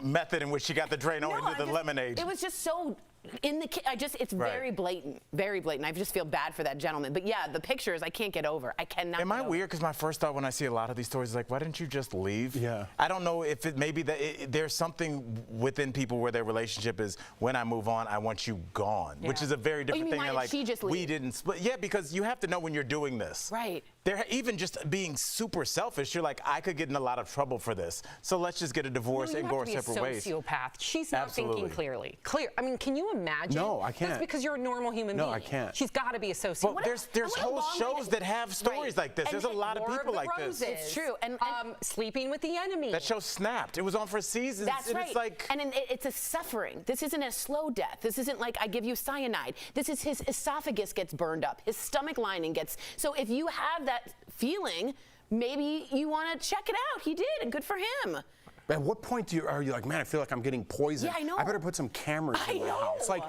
method in which she got the Drano into the lemonade. It was just so it's very blatant, very blatant. I just feel bad for that gentleman. But yeah, the pictures I can't get over. I cannot. Am I weird? Because my first thought when I see a lot of these stories is like, why didn't you just leave? Yeah. I don't know if it maybe there's something within people where their relationship is, when I move on, I want you gone, which is a very different thing than like, she just leave? We didn't split. Yeah, because you have to know when you're doing this. Right. They're even just being super selfish. You're like, I could get in a lot of trouble for this. So let's just get a divorce and go our separate ways. Sociopath. She's not thinking clearly. I mean, can you imagine? No, I can't. That's because you're a normal human being. No, I can't. She's got to be a sociopath. Well, there's whole shows that have stories like this. There's a lot of people like this. It's true. And Sleeping with the Enemy. That show Snapped. It was on for seasons. That's right. It's like, and it's a suffering. This isn't a slow death. This isn't like I give you cyanide. This is his esophagus gets burned up. His stomach lining gets. So if you have that feeling, maybe you want to check it out. He did, and good for him. At what point are you like, man, I feel like I'm getting poisoned. Yeah, I know. I better put some cameras in the house. Like,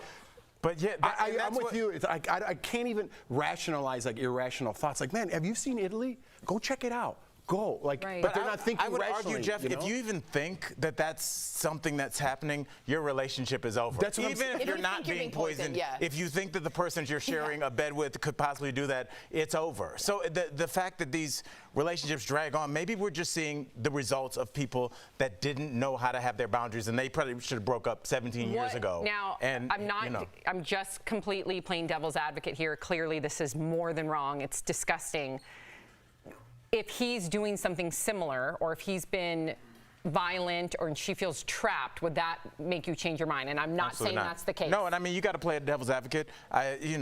but yeah, I'm with you. It's like, I can't even rationalize like irrational thoughts. Like, man, have you seen Italy? Go check it out. Go. Like, but they're not thinking I would rationally. argue, Jeff, if you even think that that's something that's happening, your relationship is over. That's what even if you're not being poisoned, if you think that the person you're sharing a bed with could possibly do that, it's over. So the fact that these relationships drag on, maybe we're just seeing the results of people that didn't know how to have their boundaries, and they probably should have broke up 17 years ago. Now, I'm just completely playing devil's advocate here. Clearly, this is more than wrong. It's disgusting. If he's doing something similar, or if he's been violent, or she feels trapped, would that make you change your mind? And I'm not saying that's the case. No, and I mean, you got to play a devil's advocate. You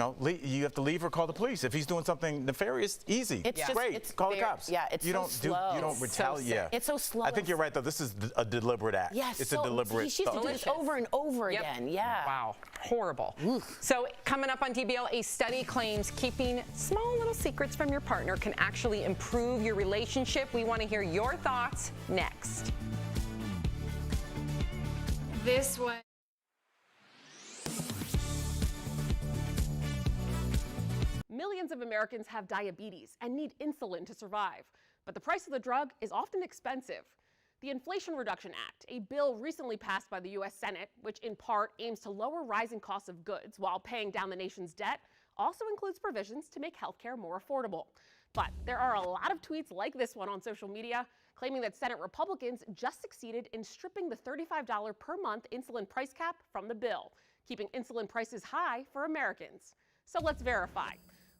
have to leave or call the police. If he's doing something nefarious, easy. It's great. Call the cops. Yeah, it's you so don't slow. You don't retaliate. It's so slow. I think you're right, though. This is a deliberate act. Yes, it's a deliberate. She used to do this over and over again. Yeah. Wow. Horrible. So coming up on DBL, a study claims keeping small little secrets from your partner can actually improve your relationship. We want to hear your thoughts next. This one. Millions of Americans have diabetes and need insulin to survive, but the price of the drug is often expensive. The Inflation Reduction Act, a bill recently passed by the U.S. Senate, which in part aims to lower rising costs of goods while paying down the nation's debt, also includes provisions to make healthcare more affordable. But there are a lot of tweets like this one on social media claiming that Senate Republicans just succeeded in stripping the $35 per month insulin price cap from the bill, keeping insulin prices high for Americans. So let's verify.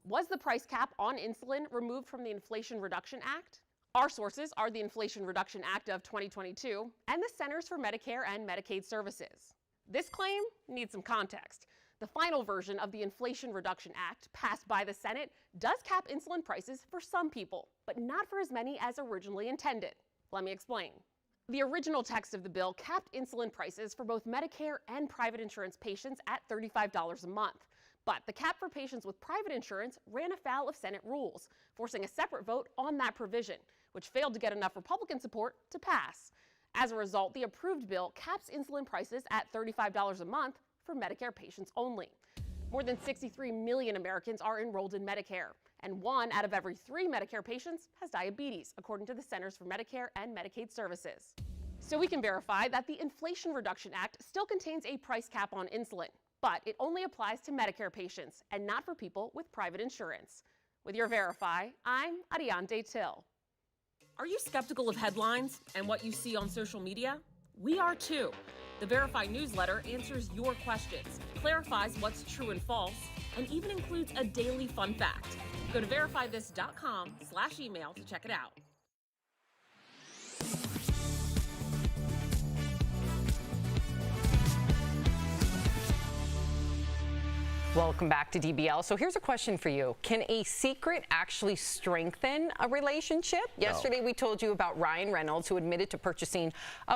Was the price cap on insulin removed from the Inflation Reduction Act? Our sources are the Inflation Reduction Act of 2022 and the Centers for Medicare and Medicaid Services. This claim needs some context. The final version of the Inflation Reduction Act, passed by the Senate, does cap insulin prices for some people, but not for as many as originally intended. Let me explain. The original text of the bill capped insulin prices for both Medicare and private insurance patients at $35 a month. But the cap for patients with private insurance ran afoul of Senate rules, forcing a separate vote on that provision, which failed to get enough Republican support to pass. As a result, the approved bill caps insulin prices at $35 a month for Medicare patients only. More than 63 million Americans are enrolled in Medicare, and 1 out of every 3 Medicare patients has diabetes, according to the Centers for Medicare and Medicaid Services. So we can verify that the Inflation Reduction Act still contains a price cap on insulin, but it only applies to Medicare patients and not for people with private insurance. With your Verify, I'm Ariane Till. Are you skeptical of headlines and what you see on social media? We are too. The Verify newsletter answers your questions, clarifies what's true and false, and even includes a daily fun fact. Go to verifythis.com/email to check it out. Welcome back to DBL. So here's a question for you. Can a secret actually strengthen a relationship? No. Yesterday we told you about Ryan Reynolds, who admitted to purchasing,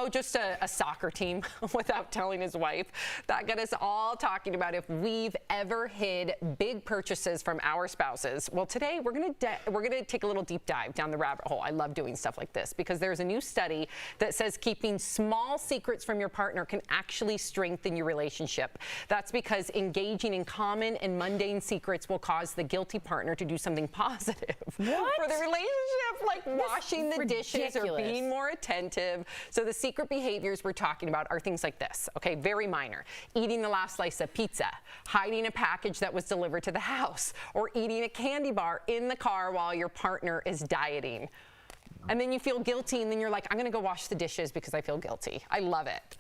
just a soccer team without telling his wife. That got us all talking about if we've ever hid big purchases from our spouses. Well, today we're gonna take a little deep dive down the rabbit hole. I love doing stuff like this because there's a new study that says keeping small secrets from your partner can actually strengthen your relationship. That's because engaging in common and mundane secrets will cause the guilty partner to do something positive for the relationship, like washing the dishes or being more attentive. So the secret behaviors we're talking about are things like this, okay, very minor. Eating the last slice of pizza, hiding a package that was delivered to the house, or eating a candy bar in the car while your partner is dieting. And then you feel guilty, and then you're like, I'm going to go wash the dishes because I feel guilty. I love it.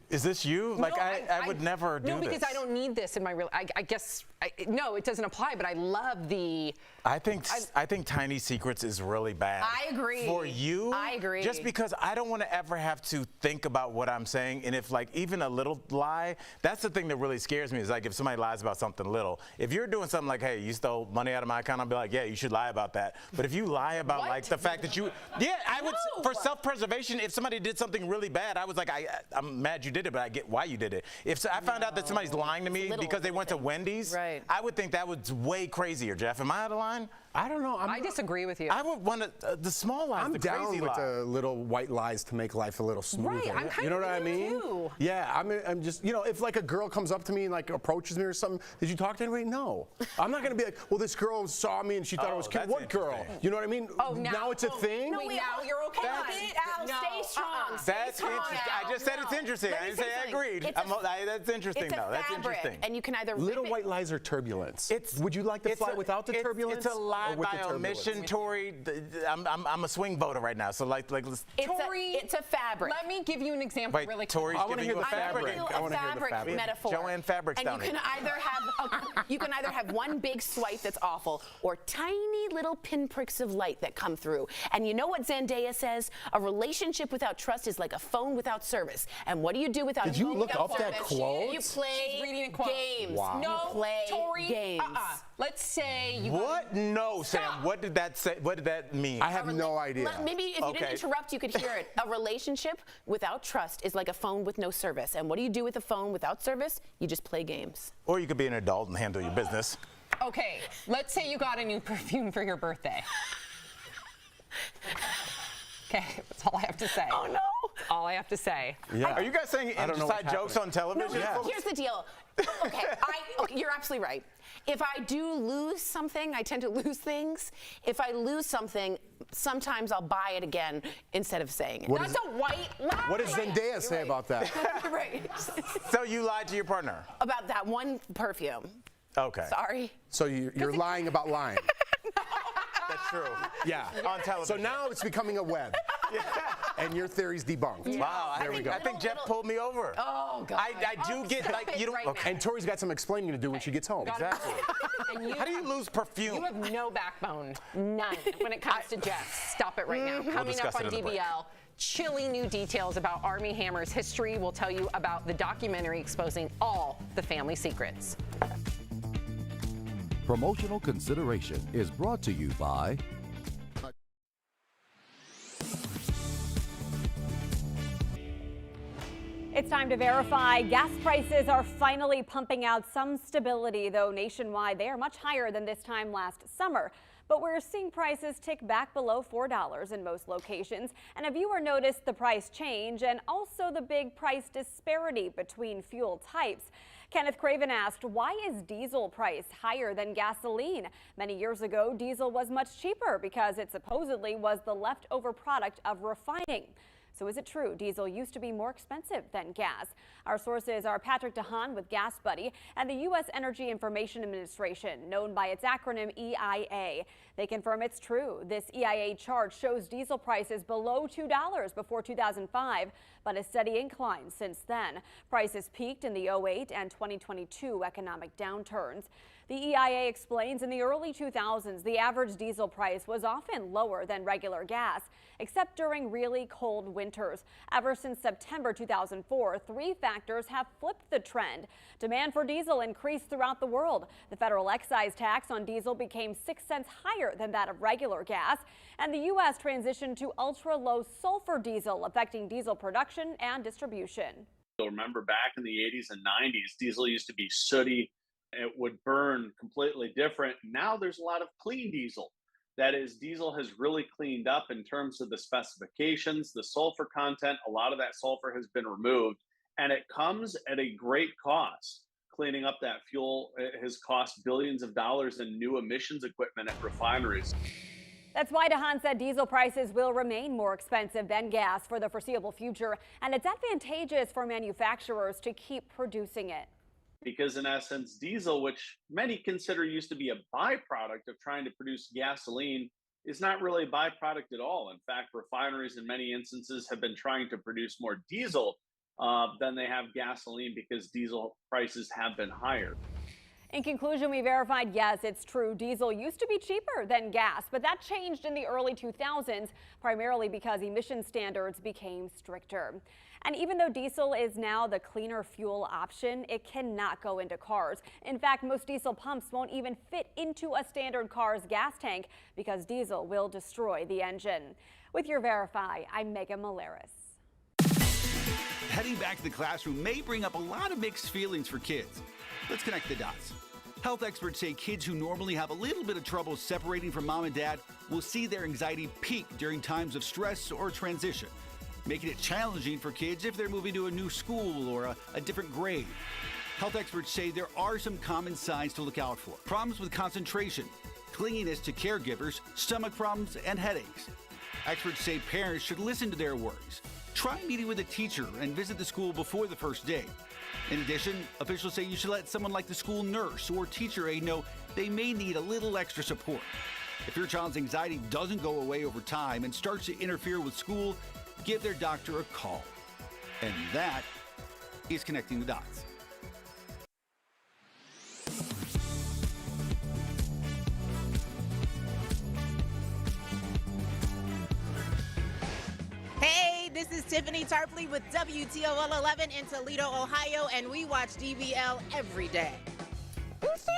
Is this you? Like, I would never do this. No, because I don't need this in my real. I guess no, it doesn't apply. But I love the. I think tiny secrets is really bad. I agree. For you, I agree. Just because I don't want to ever have to think about what I'm saying, and if like even a little lie, that's the thing that really scares me. Is like if somebody lies about something little. If you're doing something like, hey, you stole money out of my account, I'll be like, yeah, you should lie about that. But if you lie about like the fact that you, yeah, I would for self-preservation. If somebody did something really bad, I was like, I'm mad you did it, but I get why you did it. If I found out that somebody's lying to me because they went to Wendy's, I would think that was way crazier. Jeff, am I out of line? I don't know. I disagree with you. I would want the small lies, the down crazy with lies. the little white lies to make life a little smoother. Right, I'm kind you know of what I mean? too. Yeah, I'm just, if like a girl comes up to me and like approaches me or something, did you talk to anybody? No. I'm not gonna be like, well, this girl saw me and she thought it was cute. What girl? You know what I mean? Oh, now it's a thing? No, wait, now you're okay with it? Al, stay strong. That's interesting. I just said it's interesting. I didn't say I agreed. That's interesting, though. That's interesting. And you can either little white lies are turbulence. Would you like to fly without the turbulence? It's a lie by omission, Tori. I'm a swing voter right now, so let's. Tori, it's a fabric. Let me give you an example really quick. Tori's giving you a fabric. I want to hear the fabric metaphor. Joanne Fabric's and down you can either have one big swipe that's awful, or tiny little pinpricks of light that come through. And you know what Zendaya says? A relationship without trust is like a phone without service. And what do you do without a phone without service? Did you look up that quote? You play games. Wow. No, you play Tori, games. Let's say you. What? No, Sam. What did that say? What did that mean? I have no idea. Maybe if you didn't interrupt, you could hear it. A relationship without trust is like a phone with no service. And what do you do with a phone without service? You just play games. Or you could be an adult and handle your business. Okay, let's say you got a new perfume for your birthday. Okay, that's all I have to say. Oh no! All I have to say. Yeah. Are you guys saying inside jokes on television? No, here's the deal. Okay, you're absolutely right. If I do lose something, I tend to lose things. If I lose something, sometimes I'll buy it again instead of saying it. That's a white lie. What does Zendaya say about that? Right. So you lied to your partner? About that one perfume. Okay. Sorry. So you're lying about lying. That's true. Yeah. On television. So now it's becoming a web. And your theory's debunked. Yeah. Wow. There we go. I think Jeff pulled me over. Oh, God. I do get, like, you don't. Right Okay. And Tori's got some explaining to do when she gets home. Exactly. And How do you lose perfume? You have no backbone, none, when it comes to Jeff. Stop it right now. Coming up on DBL, chilling new details about Armie Hammer's history. We'll tell you about the documentary exposing all the family secrets. Promotional consideration is brought to you by It's time to verify. Gas prices are finally pumping out some stability, though nationwide they are much higher than this time last summer. But we're seeing prices tick back below $4 in most locations. And a viewer noticed the price change and also the big price disparity between fuel types. Kenneth Craven asked, why is diesel price higher than gasoline? Many years ago, diesel was much cheaper because it supposedly was the leftover product of refining. So is it true diesel used to be more expensive than gas? Our sources are Patrick DeHaan with Gas Buddy and the U.S. Energy Information Administration, known by its acronym EIA. They confirm it's true. This EIA chart shows diesel prices below $2 before 2005, but a steady incline since then. Prices peaked in the 2008 and 2022 economic downturns. The EIA explains in the early 2000s, the average diesel price was often lower than regular gas, except during really cold winters. Ever since September 2004, three factors have flipped the trend. Demand for diesel increased throughout the world. The federal excise tax on diesel became 6 cents higher than that of regular gas, and the U.S. transitioned to ultra-low sulfur diesel, affecting diesel production and distribution. You'll remember back in the 80s and 90s, diesel used to be sooty. It would burn completely different. Now there's a lot of clean diesel. That is, diesel has really cleaned up in terms of the specifications, the sulfur content. A lot of that sulfur has been removed, and it comes at a great cost. Cleaning up that fuel has cost billions of dollars in new emissions equipment at refineries. That's why DeHaan said diesel prices will remain more expensive than gas for the foreseeable future, and it's advantageous for manufacturers to keep producing it. Because in essence, diesel, which many consider used to be a byproduct of trying to produce gasoline, is not really a byproduct at all. In fact, refineries in many instances have been trying to produce more diesel than they have gasoline because diesel prices have been higher. In conclusion, we verified, yes, it's true. Diesel used to be cheaper than gas, but that changed in the early 2000s, primarily because emission standards became stricter. And even though diesel is now the cleaner fuel option, it cannot go into cars. In fact, most diesel pumps won't even fit into a standard car's gas tank because diesel will destroy the engine. With your Verify, I'm Megan Maleris. Heading back to the classroom may bring up a lot of mixed feelings for kids. Let's connect the dots. Health experts say kids who normally have a little bit of trouble separating from mom and dad will see their anxiety peak during times of stress or transition, making it challenging for kids if they're moving to a new school or a different grade. Health experts say there are some common signs to look out for. Problems with concentration, clinginess to caregivers, stomach problems, and headaches. Experts say parents should listen to their worries. Try meeting with a teacher and visit the school before the first day. In addition, officials say you should let someone like the school nurse or teacher aide know they may need a little extra support. If your child's anxiety doesn't go away over time and starts to interfere with school, give their doctor a call. And that is Connecting the Dots. Hey, this is Tiffany Tarpley with WTOL 11 in Toledo, Ohio, and we watch DBL every day. That's so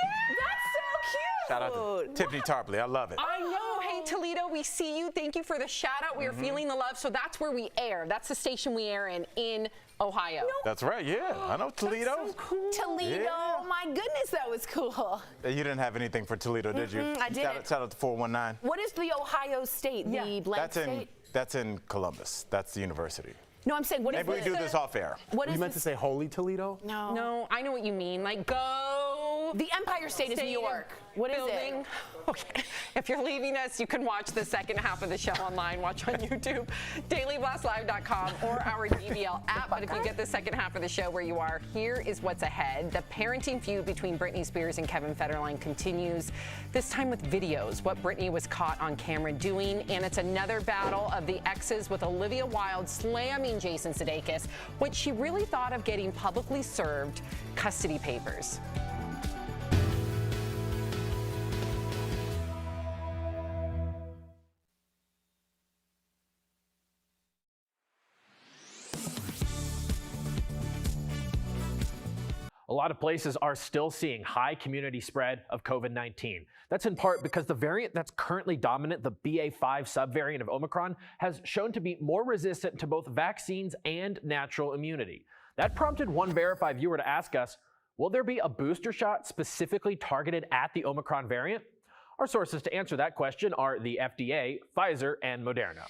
cute. Shout out to Tiffany Tarpley. I love it. I know. Hey, Toledo, we see you. Thank you for the shout out. We are feeling the love. So that's where we air. That's the station we air in Ohio. That's right. Yeah, I know Toledo. That's so cool. Toledo. Yeah. My goodness, that was cool. You didn't have anything for Toledo, did you? I didn't. Shout out to 419. What is the Ohio State? The blank state? That's in Columbus. That's the university. No, I'm saying, what Maybe is we do this off air. What is you meant to say Holy Toledo? No. No, I know what you mean. Like, go new The Empire State is New York. What is building. it? Okay. If you're leaving us, you can watch the second half of the show online. Watch on YouTube, dailyblastlive.com, or our DBL app. But if you get the second half of the show where you are, here is what's ahead. The parenting feud between Britney Spears and Kevin Federline continues, this time with videos, what Britney was caught on camera doing. And it's another battle of the exes, with Olivia Wilde slamming Jason Sudeikis, what she really thought of getting publicly served custody papers. A lot of places are still seeing high community spread of COVID-19. That's in part because the variant that's currently dominant, the BA.5 subvariant of Omicron, has shown to be more resistant to both vaccines and natural immunity. That prompted one Verify viewer to ask us, will there be a booster shot specifically targeted at the Omicron variant? Our sources to answer that question are the FDA, Pfizer, and Moderna.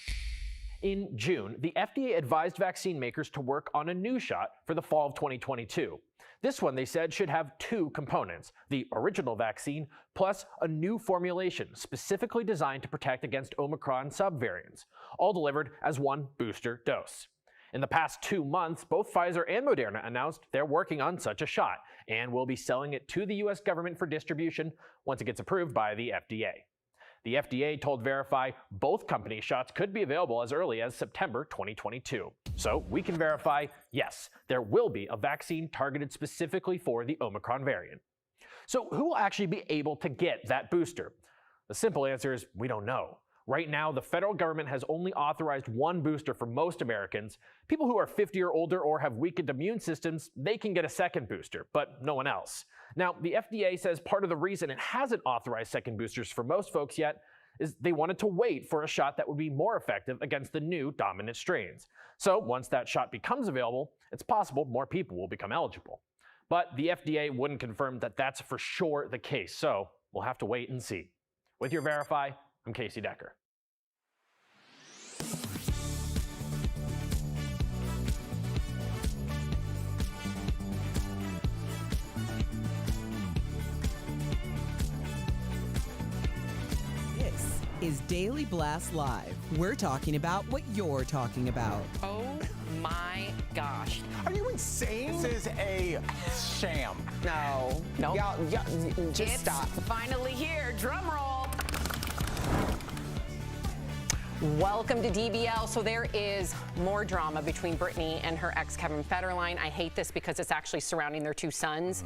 In June, the FDA advised vaccine makers to work on a new shot for the fall of 2022. This one, they said, should have two components, the original vaccine plus a new formulation specifically designed to protect against Omicron subvariants, all delivered as one booster dose. In the past 2 months, both Pfizer and Moderna announced they're working on such a shot and will be selling it to the U.S. government for distribution once it gets approved by the FDA. The FDA told Verify both company shots could be available as early as September 2022. So we can verify, yes, there will be a vaccine targeted specifically for the Omicron variant. So who will actually be able to get that booster? The simple answer is we don't know. Right now, the federal government has only authorized one booster for most Americans. People who are 50 or older or have weakened immune systems, they can get a second booster, but no one else. Now, the FDA says part of the reason it hasn't authorized second boosters for most folks yet is they wanted to wait for a shot that would be more effective against the new dominant strains. So once that shot becomes available, it's possible more people will become eligible. But the FDA wouldn't confirm that that's for sure the case, so we'll have to wait and see. With your Verify, I'm Casey Decker. This is Daily Blast Live. We're talking about what you're talking about. Oh my gosh. Are you insane? This is a sham. No. No. Y'all, just It's stop. finally here. Drum roll. Welcome to DBL. So there is more drama between Britney and her ex Kevin Federline. I hate this because it's actually surrounding their two sons.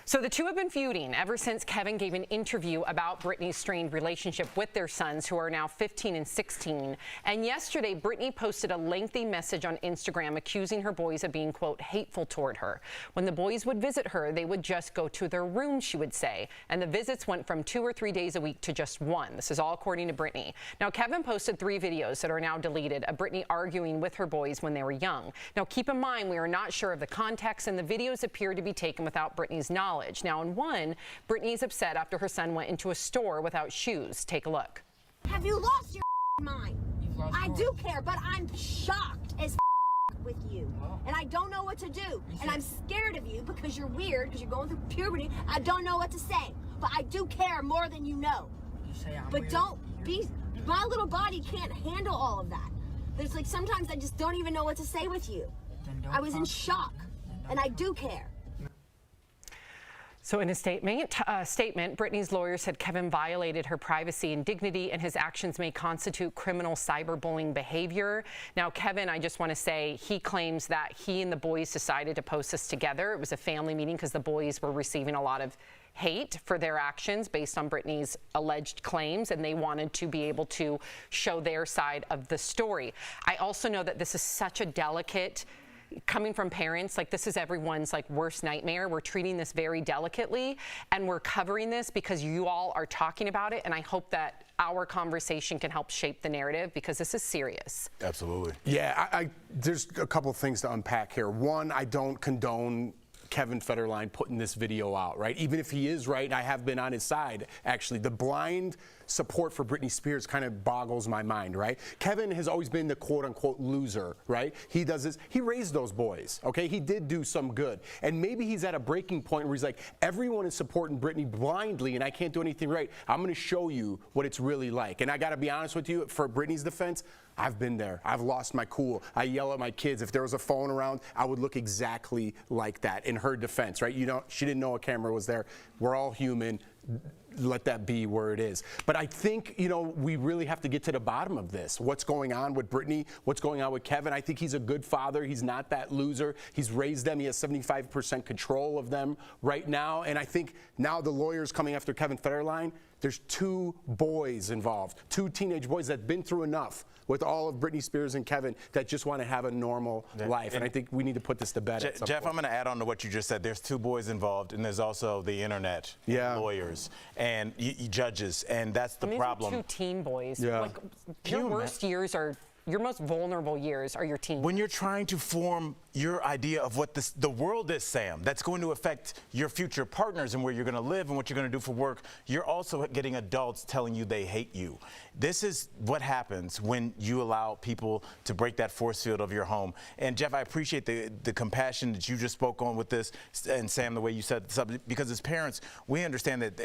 So the two have been feuding ever since Kevin gave an interview about Britney's strained relationship with their sons, who are now 15 and 16. And yesterday, Britney posted a lengthy message on Instagram accusing her boys of being, quote, hateful toward her. When the boys would visit her, they would just go to their room, she would say. And the visits went from 2 or 3 days a week to just 1. This is all according to Britney. Now, Kevin posted 3 videos that are now deleted of Britney arguing with her boys when they were young. Now, keep in mind, we are not sure of the context, and the videos appear to be taken without Britney's knowledge. Now, in one, Britney's upset after her son went into a store without shoes. Take a look. Have you lost your mind? I do care, but I'm shocked as with you. And I don't know what to do. And I'm scared of you because you're weird, because you're going through puberty. I don't know what to say. But I do care more than you know. But don't be, my little body can't handle all of that. There's like, sometimes I just don't even know what to say with you. I was in shock. And I do care. So in a statement, Britney's lawyer said Kevin violated her privacy and dignity, and his actions may constitute criminal cyberbullying behavior. Now, Kevin, I just want to say, he claims that he and the boys decided to post this together. It was a family meeting because the boys were receiving a lot of hate for their actions based on Britney's alleged claims, and they wanted to be able to show their side of the story. I also know that this is such a delicate, coming from parents, like this is everyone's like worst nightmare. We're treating this very delicately, and we're covering this because you all are talking about it, and I hope that our conversation can help shape the narrative because this is serious. Absolutely. Yeah, there's a couple things to unpack here. One, I don't condone Kevin Federline putting this video out, right? Even if he is right, and I have been on his side, actually. The blind support for Britney Spears kind of boggles my mind, right? Kevin has always been the quote-unquote loser, right? He does this. He raised those boys, okay? He did do some good. And maybe he's at a breaking point where he's like, everyone is supporting Britney blindly and I can't do anything right. I'm going to show you what it's really like. And I got to be honest with you, for Britney's defense, I've been there. I've lost my cool. I yell at my kids. If there was a phone around, I would look exactly like that in her defense, right? You know, she didn't know a camera was there. We're all human. Let that be where it is. But I think, you know, we really have to get to the bottom of this. What's going on with Britney? What's going on with Kevin? I think he's a good father. He's not that loser. He's raised them. He has 75% control of them right now. And I think now the lawyers coming after Kevin Federline, there's 2 boys involved, 2 teenage boys that have been through enough with all of Britney Spears and Kevin that just want to have a normal life. And I think we need to put this to bed. Jeff, I'm going to add on to what you just said. There's 2 boys involved, and there's also the internet, lawyers, and judges, and that's the problem. These are 2 teen boys. Yeah. Like, your worst years are. Your most vulnerable years are your teens. When you're trying to form your idea of what the world is, Sam, that's going to affect your future partners and where you're going to live and what you're going to do for work, you're also getting adults telling you they hate you. This is what happens when you allow people to break that force field of your home. And Jeff, I appreciate the compassion that you just spoke on with this, and Sam, the way you said this up, because as parents, we understand that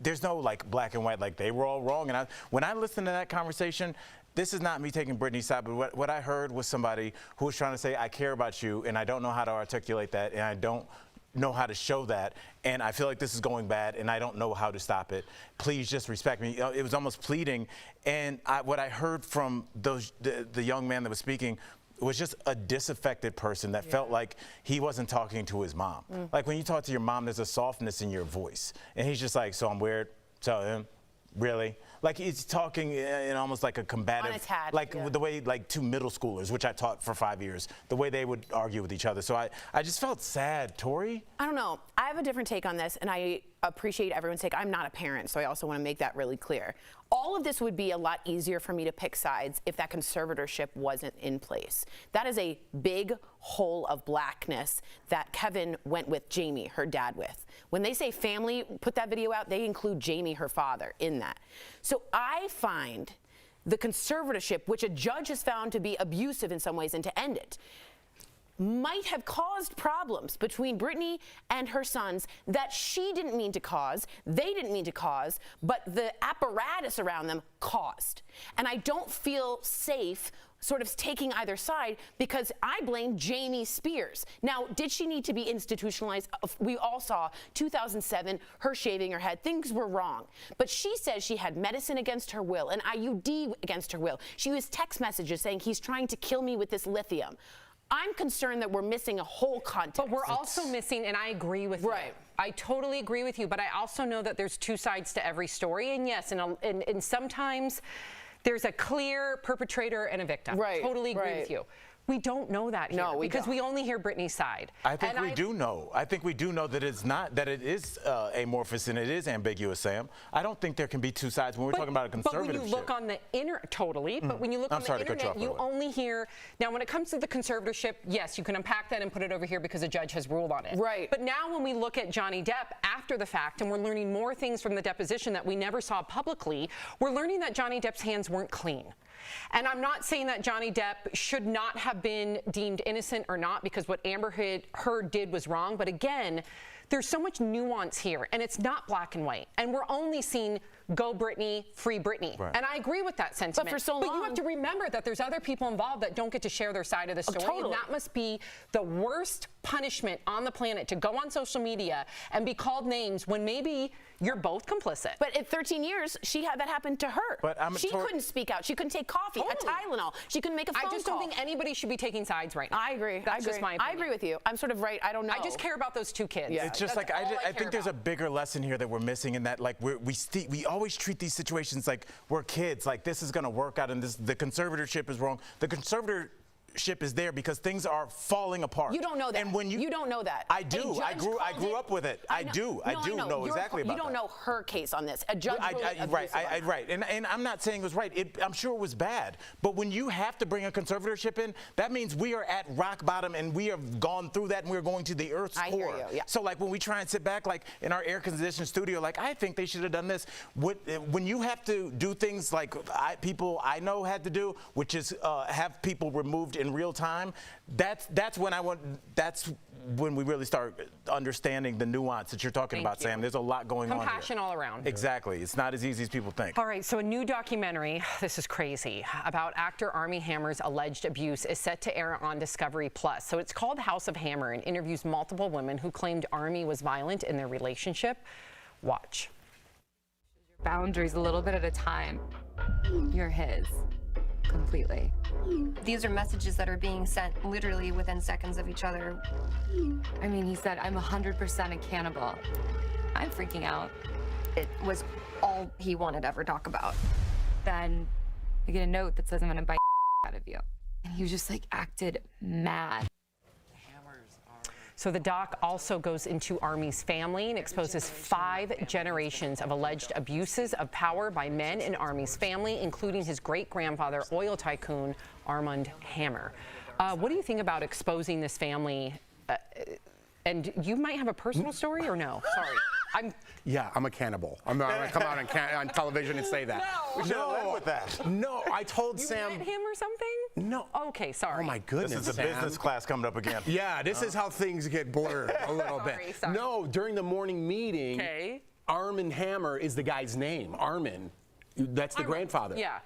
there's no like black and white, like they were all wrong. And when I listen to that conversation, this is not me taking Britney's side, but what I heard was somebody who was trying to say, I care about you, and I don't know how to articulate that, and I don't know how to show that, and I feel like this is going bad, and I don't know how to stop it. Please just respect me. It was almost pleading, and what I heard from the young man that was speaking was just a disaffected person that felt like he wasn't talking to his mom. Like when you talk to your mom, there's a softness in your voice, and he's just like, so I'm weird, so him. Really? Like he's talking in almost like a combative, the way like 2 middle schoolers, which I taught for 5 years, the way they would argue with each other. So I just felt sad. Tori? I don't know. I have a different take on this, and I appreciate everyone's take. I'm not a parent, so I also want to make that really clear. All of this would be a lot easier for me to pick sides if that conservatorship wasn't in place. That is a big hole of blackness that Kevin went with Jamie, her dad, with. When they say family, put that video out, they include Jamie, her father, in that. So I find the conservatorship, which a judge has found to be abusive in some ways and to end it, might have caused problems between Britney and her sons that she didn't mean to cause, they didn't mean to cause, but the apparatus around them caused. And I don't feel safe sort of taking either side because I blame Jamie Spears. Now, did she need to be institutionalized? We all saw 2007, her shaving her head. Things were wrong. But she says she had medicine against her will, an IUD against her will. She used text messages saying he's trying to kill me with this lithium. I'm concerned that we're missing a whole context. But we're also missing, and I agree with you. I totally agree with you, but I also know that there's 2 sides to every story. And yes, and sometimes there's a clear perpetrator and a victim. Totally agree with you. We don't know that here because we only hear Britney's side. I think we do know. I think we do know that it's not, that it is amorphous and it is ambiguous, Sam. I don't think there can be 2 sides when we're talking about a conservative. But when you look on the but when you look on the internet, you only hear, now when it comes to the conservatorship, yes, you can unpack that and put it over here because a judge has ruled on it. But now when we look at Johnny Depp after the fact and we're learning more things from the deposition that we never saw publicly, we're learning that Johnny Depp's hands weren't clean. And I'm not saying that Johnny Depp should not have been deemed innocent or not because what Amber Heard did was wrong. But again, there's so much nuance here and it's not black and white. And we're only seeing go Britney, free Britney. And I agree with that sentiment. But for so long. But you have to remember that there's other people involved that don't get to share their side of the story. And that must be the worst punishment on the planet, to go on social media and be called names when maybe you're both complicit. But in 13 years, she had that happen to her. But she couldn't speak out. She couldn't take coffee, a Tylenol. She couldn't make a phone call. I just don't think anybody should be taking sides right now. I agree. That's just my opinion. I agree with you. I'm sort of right. I don't know. I just care about those 2 kids. Yeah. It's just like I think there's a bigger lesson here that we're missing, in that like we always treat these situations like we're kids. Like this is going to work out, and the conservatorship is wrong. The conservatorship conservatorship is there because things are falling apart. You don't know that. And when you don't know that. I do. I grew up with it. I do know exactly about that. You don't know her case on this. A judge right. And I'm not saying it was right. I'm sure it was bad. But when you have to bring a conservatorship in, that means we are at rock bottom and we have gone through that and we're going to the Earth's core. Hear you, yeah. So like when we try and sit back like in our air-conditioned studio, like I think they should have done this. When you have to do things like people I know had to do, which is have people removed in real time, that's when we really start understanding the nuance that you're talking about, Sam. There's a lot going on here. Compassion all around. Exactly. It's not as easy as people think. All right, so a new documentary, this is crazy, about actor Armie Hammer's alleged abuse is set to air on Discovery Plus. So it's called House of Hammer and interviews multiple women who claimed Armie was violent in their relationship. Watch. Boundaries a little bit at a time. You're his. Completely. These are messages that are being sent literally within seconds of each other. I mean, he said, I'm 100% a cannibal. I'm freaking out. It was all he wanted to ever talk about. Then I get a note that says I'm gonna bite out of you. And he just like acted mad. So the doc also goes into Armie's family and exposes 5 generations of alleged abuses of power by men in Armie's family, including his great-grandfather, oil tycoon Armand Hammer. What do you think about exposing this family? And you might have a personal story or no? Sorry. Yeah, I'm a cannibal. I'm gonna come out on television and say that. No. We should have led with that. No, I told Sam. You met him or something? No. Okay, sorry. Oh my goodness, This is a Sam. business class coming up again. Yeah, this is how things get blurred a little bit. Sorry. No, during the morning meeting, Armand Hammer is the guy's name. Armand. That's the grandfather. Yeah.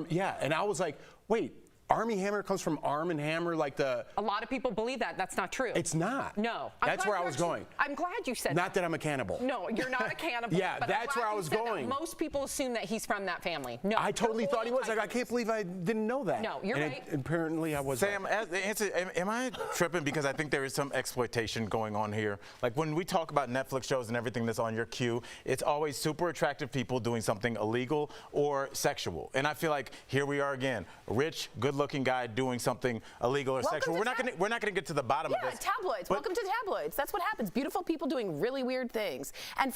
Yeah, and I was like, wait. Armie Hammer comes from Arm and Hammer, like the... A lot of people believe that. That's not true. It's not. No. That's where I was going. I'm glad you said Not that I'm a cannibal. No, you're not a cannibal. Yeah, but that's where I was going. Most people assume that he's from that family. No. I totally thought he was. Like, I can't believe I didn't know that. No, you're right. Apparently I was. Sam, am I tripping? Because I think there is some exploitation going on here. Like when we talk about Netflix shows and everything that's on your queue, it's always super attractive people doing something illegal or sexual. And I feel like here we are again, a rich, good-looking guy doing something illegal or sexual. We're not gonna get to the bottom of this. Tabloids. Welcome to tabloids. That's what happens. Beautiful people doing really weird things. And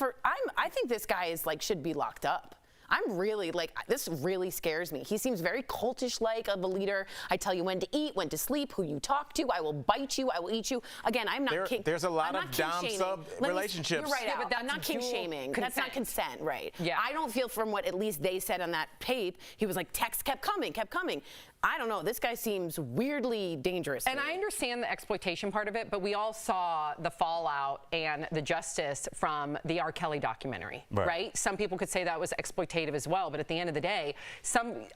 I think this guy is should be locked up. I'm really this really scares me. He seems very cultish-like of a leader. I tell you when to eat, when to sleep, who you talk to. I will bite you. I will eat you. Again, I'm not king. There's a lot of dom-sub relationships. You're right, but I'm not king shaming. That's not consent, right? Yeah. I don't feel from what at least they said on that tape, he was like, texts kept coming. I don't know. This guy seems weirdly dangerous. And I understand the exploitation part of it, but we all saw the fallout and the justice from the R. Kelly documentary, right? Some people could say that was exploitative as well, but at the end of the day,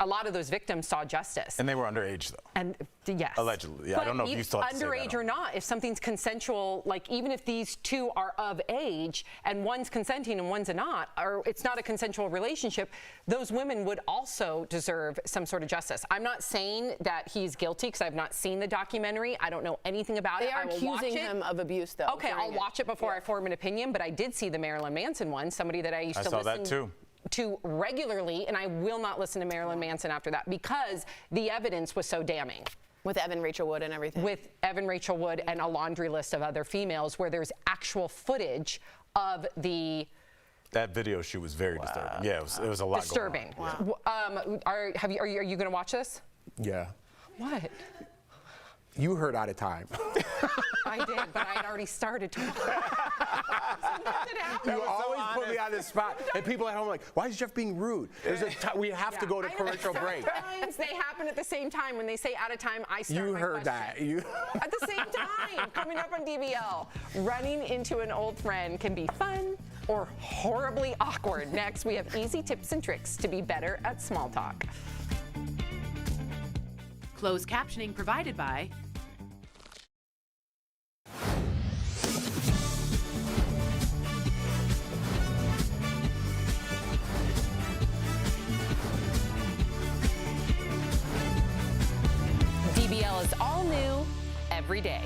a lot of those victims saw justice. And they were underage, though. And yes. Allegedly. Yeah, I don't know if you still have to say that. Underage or not, if something's consensual, even if these two are of age and one's consenting and one's not, or it's not a consensual relationship, those women would also deserve some sort of justice. I'm not saying that he's guilty because I've not seen the documentary. I don't know anything about it. They are accusing him of abuse, though. Okay, I'll watch it before I form an opinion, but I did see the Marilyn Manson one, somebody that I used to listen to regularly, and I will not listen to Marilyn Manson after that because the evidence was so damning. With Evan Rachel Wood and everything. With Evan Rachel Wood and a laundry list of other females where there's actual footage of that video shoot was very disturbing. Yeah, it was a lot disturbing. Going on. Wow. Are you going to watch this? Yeah. What? You heard Out of Time. I did, but I had already started to. You always put me on this spot, and people at home are like, "Why is Jeff being rude?" We have to go to commercial break. Sometimes they happen at the same time. When they say out of time, I start. You heard that. At the same time, coming up on DBL, running into an old friend can be fun or horribly awkward. Next, we have easy tips and tricks to be better at small talk. Closed captioning provided by DBL is all new every day.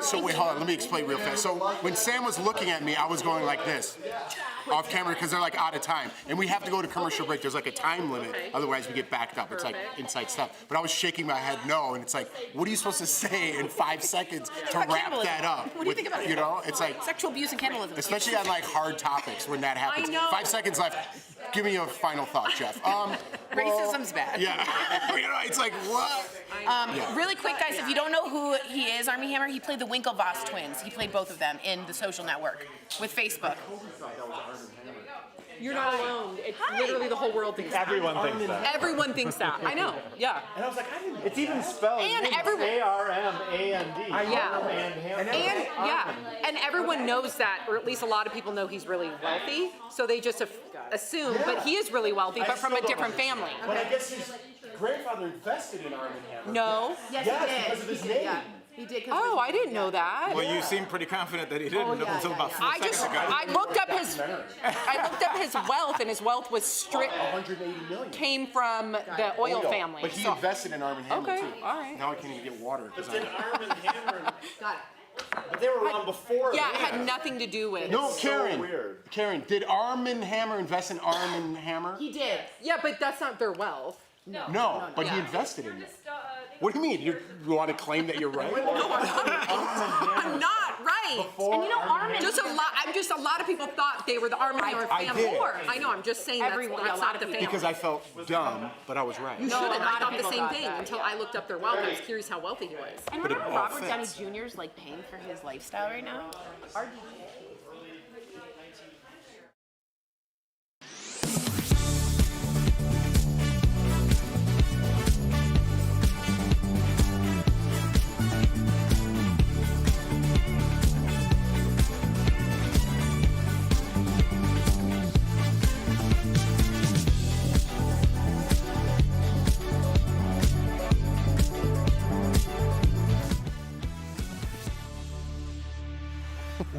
So we hung hold on, let me explain real fast. So when Sam was looking at me, I was going like this, off camera, because they're like out of time. And we have to go to commercial break. There's like a time limit, otherwise we get backed up. It's like inside stuff. But I was shaking my head no, and it's like, what are you supposed to say in 5 seconds to wrap that up? What do you think about it? You know, it's like sexual abuse and cannibalism. Especially on like hard topics when that happens. I know. 5 seconds left. Give me a final thought, Jeff. Racism's bad. Yeah. You know, it's like, what? Really quick, guys, if you don't know who he is, Armie Hammer, he played the Winklevoss twins. He played both of them in The Social Network with Facebook. You're not alone. It's literally the whole world thinks that. Everyone thinks that. Everyone thinks that. I know. Yeah. And I was like, it's even spelled A-R-M-A-N-D. And everyone knows that, or at least a lot of people know he's really wealthy, so they just assume. But he is really wealthy, but from a different family. But I guess his grandfather invested in Arm & Hammer. No. Yes, he did. Because of his name. Yeah. He did. Oh, I didn't know that. Well, you seem pretty confident that he didn't until about 4 seconds ago. I looked up his wealth, and his wealth was strict. 180 million. Came from the oil family. But he invested in Arm & Hammer Okay, too. all right. Now I can't even get water. But then Arm & Hammer. Got it. But they were around before. Yeah, it had nothing to do with. No, It's Karen. so weird. Karen, did Arm & Hammer invest in Arm & Hammer? He did. Yeah, but that's not their wealth. No, but he invested in it. What do you mean? You want to claim that you're right? I'm not right. And you know, Arm & Just a lot of people thought they were the Arm & Hammer I family. did. I know. I'm just saying that's not the family. Because I felt dumb, but I was right. You shouldn't. I thought the same thing until I looked up their wealth. I was curious how wealthy he was. And remember Robert Downey Jr.'s like paying for his lifestyle right now?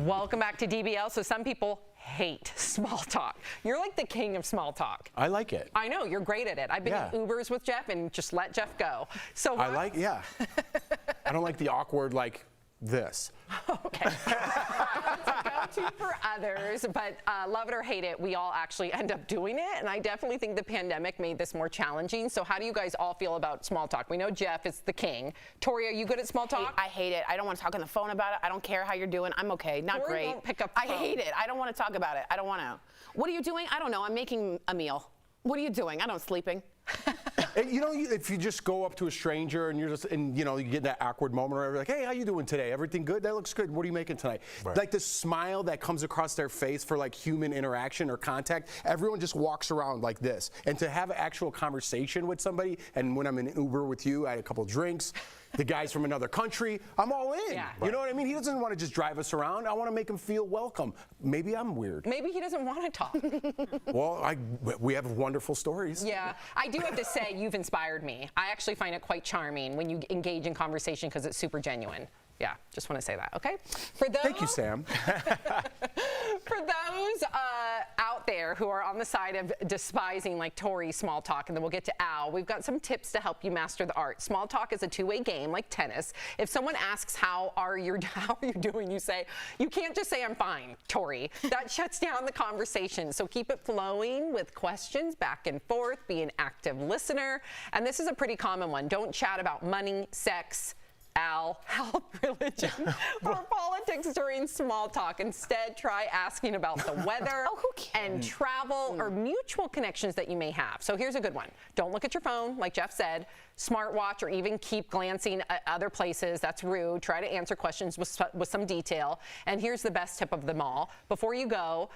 Welcome back to DBL. So some people hate small talk. You're like the king of small talk. I like it. I know, you're great at it. I've been in Ubers with Jeff and just let Jeff go. So I don't like the awkward like this. Okay. It's a go-to for others, but love it or hate it, we all actually end up doing it. And I definitely think the pandemic made this more challenging. So how do you guys all feel about small talk? We know Jeff is the king. Tori, are you good at small talk? I hate it. I don't want to talk on the phone about it. I don't care how you're doing. I'm okay. Not Tori great. won't pick up the phone. I hate it. I don't want to talk about it. I don't want to. What are you doing? I don't know. I'm making a meal. What are you doing? I don't sleeping. And you know, if you just go up to a stranger and you're just, and you know, you get that awkward moment where you're like, hey, how you doing today? Everything good? That looks good. What are you making tonight? Right. Like the smile that comes across their face for like human interaction or contact, everyone just walks around like this. And to have an actual conversation with somebody, and when I'm in Uber with you, I had a couple drinks, the guy's from another country, I'm all in. Yeah. You know what I mean? He doesn't want to just drive us around. I want to make him feel welcome. Maybe I'm weird. Maybe he doesn't want to talk. Well, we have wonderful stories. Yeah, I do have to say you've inspired me. I actually find it quite charming when you engage in conversation because it's super genuine. Yeah, just want to say that, okay? Thank you, Sam. For those out there who are on the side of despising like Tori's small talk, and then we'll get to Al, we've got some tips to help you master the art. Small talk is a two-way game like tennis. If someone asks how are you doing, you say, you can't just say I'm fine, Tori. That shuts down the conversation. So keep it flowing with questions back and forth, be an active listener. And this is a pretty common one. Don't chat about money, sex, health, religion, or politics during small talk. Instead, try asking about the weather and travel or mutual connections that you may have. So here's a good one. Don't look at your phone, like Jeff said. Smartwatch or even keep glancing at other places. That's rude. Try to answer questions with some detail. And here's the best tip of them all. Before you go,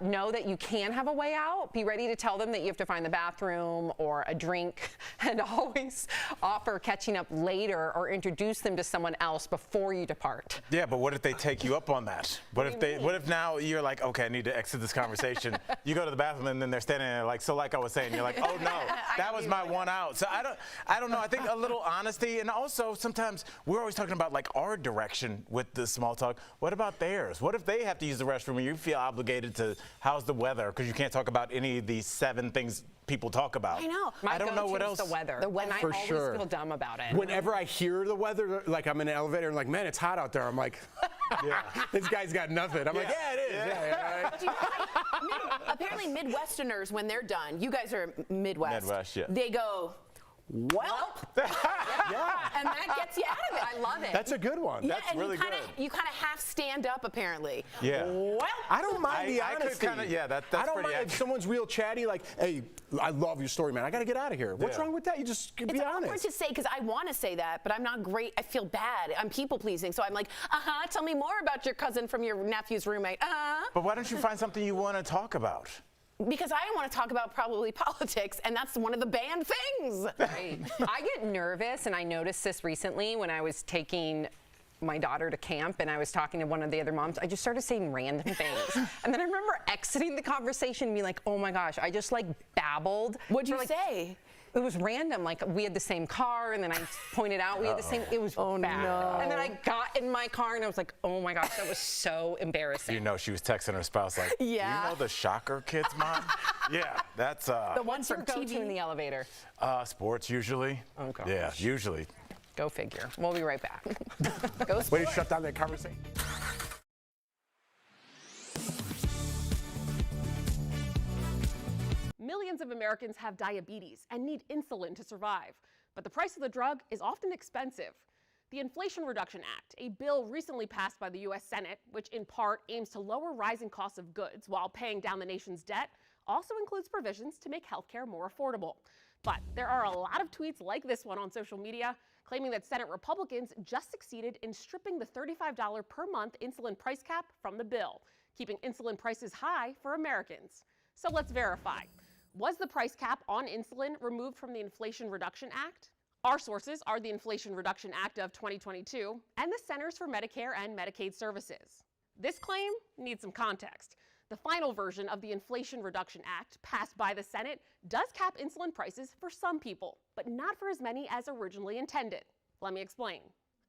know that you can have a way out. Be ready to tell them that you have to find the bathroom or a drink, and always offer catching up later or introduce them to someone else before you depart. Yeah, but what if they take you up on that? What if now you're like, okay, I need to exit this conversation. You go to the bathroom and then they're standing there like, so like I was saying, you're like, oh no, that was my one out. So I don't know. I think a little honesty, and also sometimes we're always talking about like our direction with the small talk. What about theirs? What if they have to use the restroom and you feel obligated to how's the weather because you can't talk about any of these 7 things people talk about. I know. My I don't know what go-to else. is the weather. The weather. And I For always sure. feel dumb about it. Whenever I hear the weather, like I'm in an elevator and like, man, it's hot out there. I'm like, this guy's got nothing. I'm like, yeah, it is. Yeah, right. Do you apparently Midwesterners, when they're done, you guys are Midwest. Midwest, yeah. They go, well, and that gets you out of it. I love it. That's a good one. Yeah, That's and really you kinda, good. You kind of half stand up, apparently. Yeah. Well, I don't mind the I could honesty. that's I don't pretty mind if accurate. someone's real chatty, like, hey, I love your story, man. I got to get out of here. What's Yeah. wrong with that? You just be it's awkward honest. to say because I want to say that, but I'm not great. I feel bad. I'm people pleasing, so I'm like, tell me more about your cousin from your nephew's roommate. But why don't you find something you want to talk about? Because I want to talk about probably politics, and that's one of the banned things. Right. I get nervous, and I noticed this recently when I was taking my daughter to camp and I was talking to one of the other moms. I just started saying random things. And then I remember exiting the conversation and being like, oh my gosh, I just like babbled. What'd you say? It was random. Like we had the same car, and then I pointed out we had the same. It was bad. No. And then I got in my car and I was like, oh my gosh, that was so embarrassing. You know, she was texting her spouse like, Yeah. you know the Shocker Kids, Mom? Yeah, that's The one What's your from go-to TV in the elevator? sports usually. Oh gosh. Yeah, usually. Go figure. We'll be right back. Go Way to shut down that conversation. Millions of Americans have diabetes and need insulin to survive, but the price of the drug is often expensive. The Inflation Reduction Act, a bill recently passed by the U.S. Senate, which in part aims to lower rising costs of goods while paying down the nation's debt, also includes provisions to make healthcare more affordable. But there are a lot of tweets like this one on social media claiming that Senate Republicans just succeeded in stripping the $35 per month insulin price cap from the bill, keeping insulin prices high for Americans. So let's verify. Was the price cap on insulin removed from the Inflation Reduction Act? Our sources are the Inflation Reduction Act of 2022 and the Centers for Medicare and Medicaid Services. This claim needs some context. The final version of the Inflation Reduction Act, passed by the Senate, does cap insulin prices for some people, but not for as many as originally intended. Let me explain.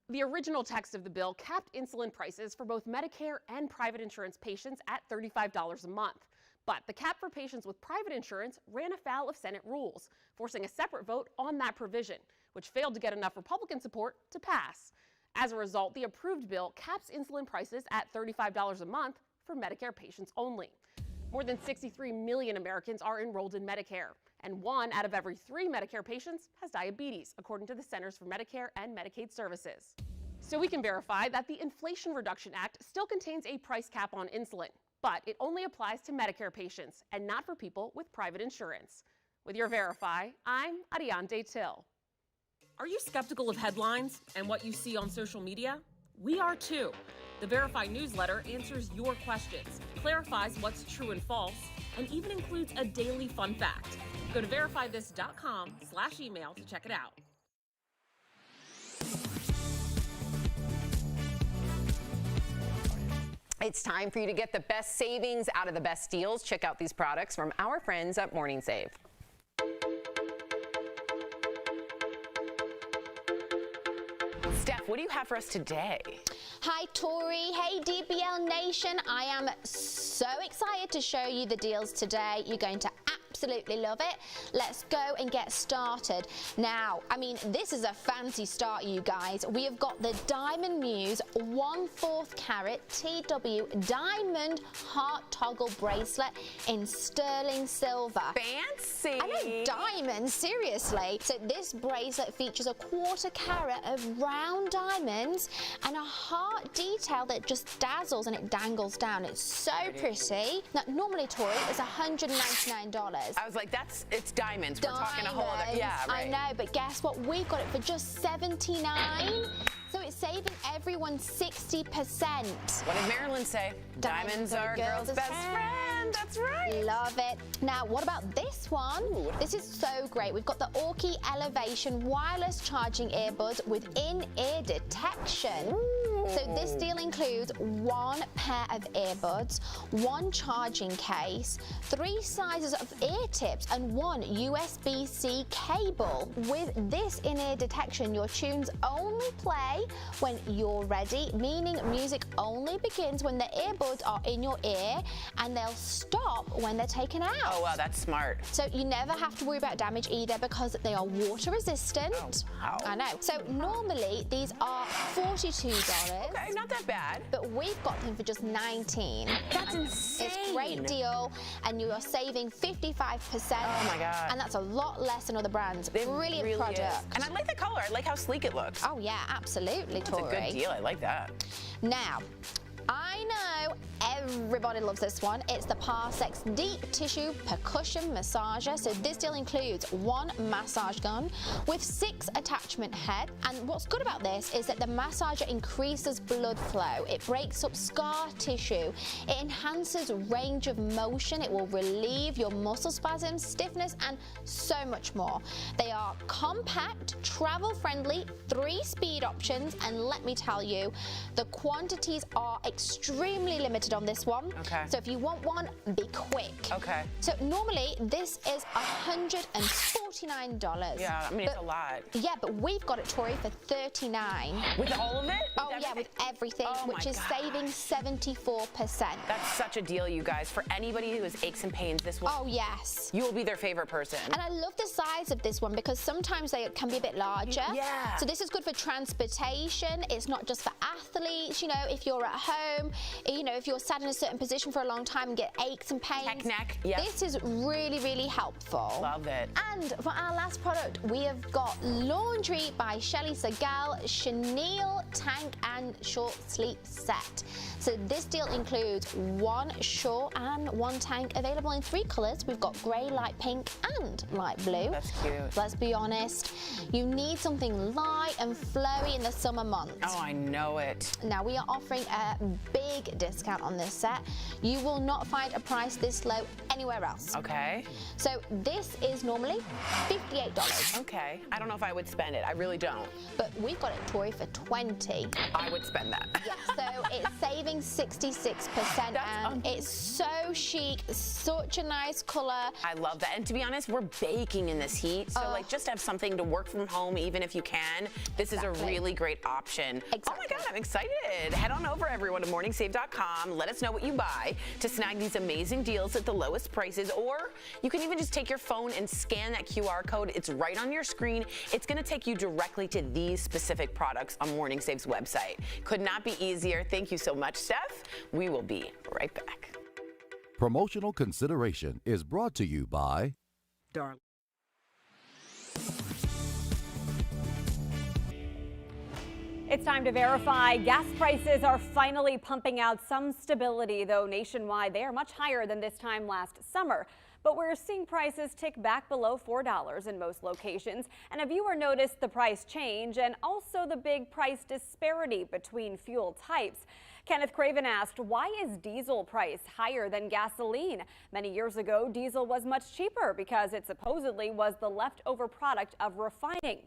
The original text of the bill capped insulin prices for both Medicare and private insurance patients at $35 a month. But the cap for patients with private insurance ran afoul of Senate rules, forcing a separate vote on that provision, which failed to get enough Republican support to pass. As a result, the approved bill caps insulin prices at $35 a month for Medicare patients only. More than 63 million Americans are enrolled in Medicare, and 1 out of every 3 Medicare patients has diabetes, according to the Centers for Medicare and Medicaid Services. So we can verify that the Inflation Reduction Act still contains a price cap on insulin, but it only applies to Medicare patients and not for people with private insurance. With your Verify, I'm Ariane Till. Are you skeptical of headlines and what you see on social media? We are too. The Verify newsletter answers your questions, clarifies what's true and false, and even includes a daily fun fact. Go to verifythis.com/email to check it out. It's time for you to get the best savings out of the best deals. Check out these products from our friends at Morning Save. Steph, what do you have for us today? Hi Tori, hey DBL Nation. I am so excited to show you the deals today. You're going to absolutely love it. Let's go and get started. Now, I mean, this is a fancy start, you guys. We have got the Diamond Muse 1/4 carat TW Diamond Heart Toggle Bracelet in sterling silver. Fancy. I know, diamond, seriously. So this bracelet features a 1/4 carat of round diamonds and a heart detail that just dazzles and it dangles down. It's so pretty. Now, normally, Tori, it's $199. I was like, it's diamonds. We're talking a whole other, yeah, right. I know, but guess what? We got it for just $79. So it's saving everyone 60%. What did Marilyn say? Diamonds are a girl's best friend. That's right. Love it. Now, what about this one? Ooh. This is so great. We've got the Orky Elevation wireless charging earbuds with in-ear detection. Ooh. So this deal includes 1 pair of earbuds, 1 charging case, 3 sizes of ear tips, and 1 USB-C cable. With this in-ear detection, your tunes only play when you're ready, meaning music only begins when the earbuds are in your ear and they'll stop when they're taken out. Oh, wow, that's smart. So you never have to worry about damage either because they are water resistant. Wow. I know. So normally these are $42. Okay, not that bad. But we've got them for just $19. That's insane. It's a great deal, and you are saving 55%. Oh my God. And that's a lot less than other brands. Brilliant really product. is. And I like the color. I like how sleek it looks. Oh yeah, absolutely, That's Tori. a good deal. I like that. Now, I know everybody loves this one. It's the Parsex Deep Tissue Percussion Massager. So this deal includes one massage gun with 6 attachment heads. And what's good about this is that the massager increases blood flow. It breaks up scar tissue. It enhances range of motion. It will relieve your muscle spasms, stiffness, and so much more. They are compact, travel-friendly, 3-speed options. And let me tell you, the quantities are extremely limited on this one. Okay. So if you want one, be quick. Okay. So normally this is $149. Yeah, I mean, it's a lot. Yeah, but we've got it, Tori, for $39. With all of it? Oh, yeah, with everything, which is saving 74%. That's such a deal, you guys. For anybody who has aches and pains, this will. Oh, yes. You will be their favorite person. And I love the size of this one because sometimes they can be a bit larger. Yeah. So this is good for transportation. It's not just for athletes. You know, if you're at home, you know, if you're sat in a certain position for a long time and get aches and pains. Tech neck, yep. This is really, really helpful. Love it. And for our last product, we have got Laundry by Shelly Segal Chenille Tank and Short Sleeve Set. So this deal includes 1 short and 1 tank, available in 3 colors. We've got gray, light pink, and light blue. That's cute. Let's be honest, you need something light and flowy in the summer months. Oh, I know it. Now we are offering a big discount on this set. You will not find a price this low anywhere else. Okay. So this is normally $58. Okay. I don't know if I would spend it. I really don't. But we've got it, Tori, for $20. I would spend that. Yeah, so it's saving 66%, and it's so chic, such a nice color. I love that. And to be honest, we're baking in this heat. So like just have something to work from home, even if you can. This is a really great option. Oh my God, I'm excited. Head on over, everyone, to morningsave.com. Let us know what you buy to snag these amazing deals at the lowest prices. Or you can even just take your phone and scan that QR code. It's right on your screen. It's going to take you directly to these specific products on Morning Save's website. Could not be easier. Thank you so much, Steph. We will be right back. Promotional consideration is brought to you by Darling. It's time to verify. Gas prices are finally pumping out some stability, though nationwide they are much higher than this time last summer. But we're seeing prices tick back below $4 in most locations. And a viewer noticed the price change and also the big price disparity between fuel types. Kenneth Craven asked, why is diesel price higher than gasoline? Many years ago, diesel was much cheaper because it supposedly was the leftover product of refining.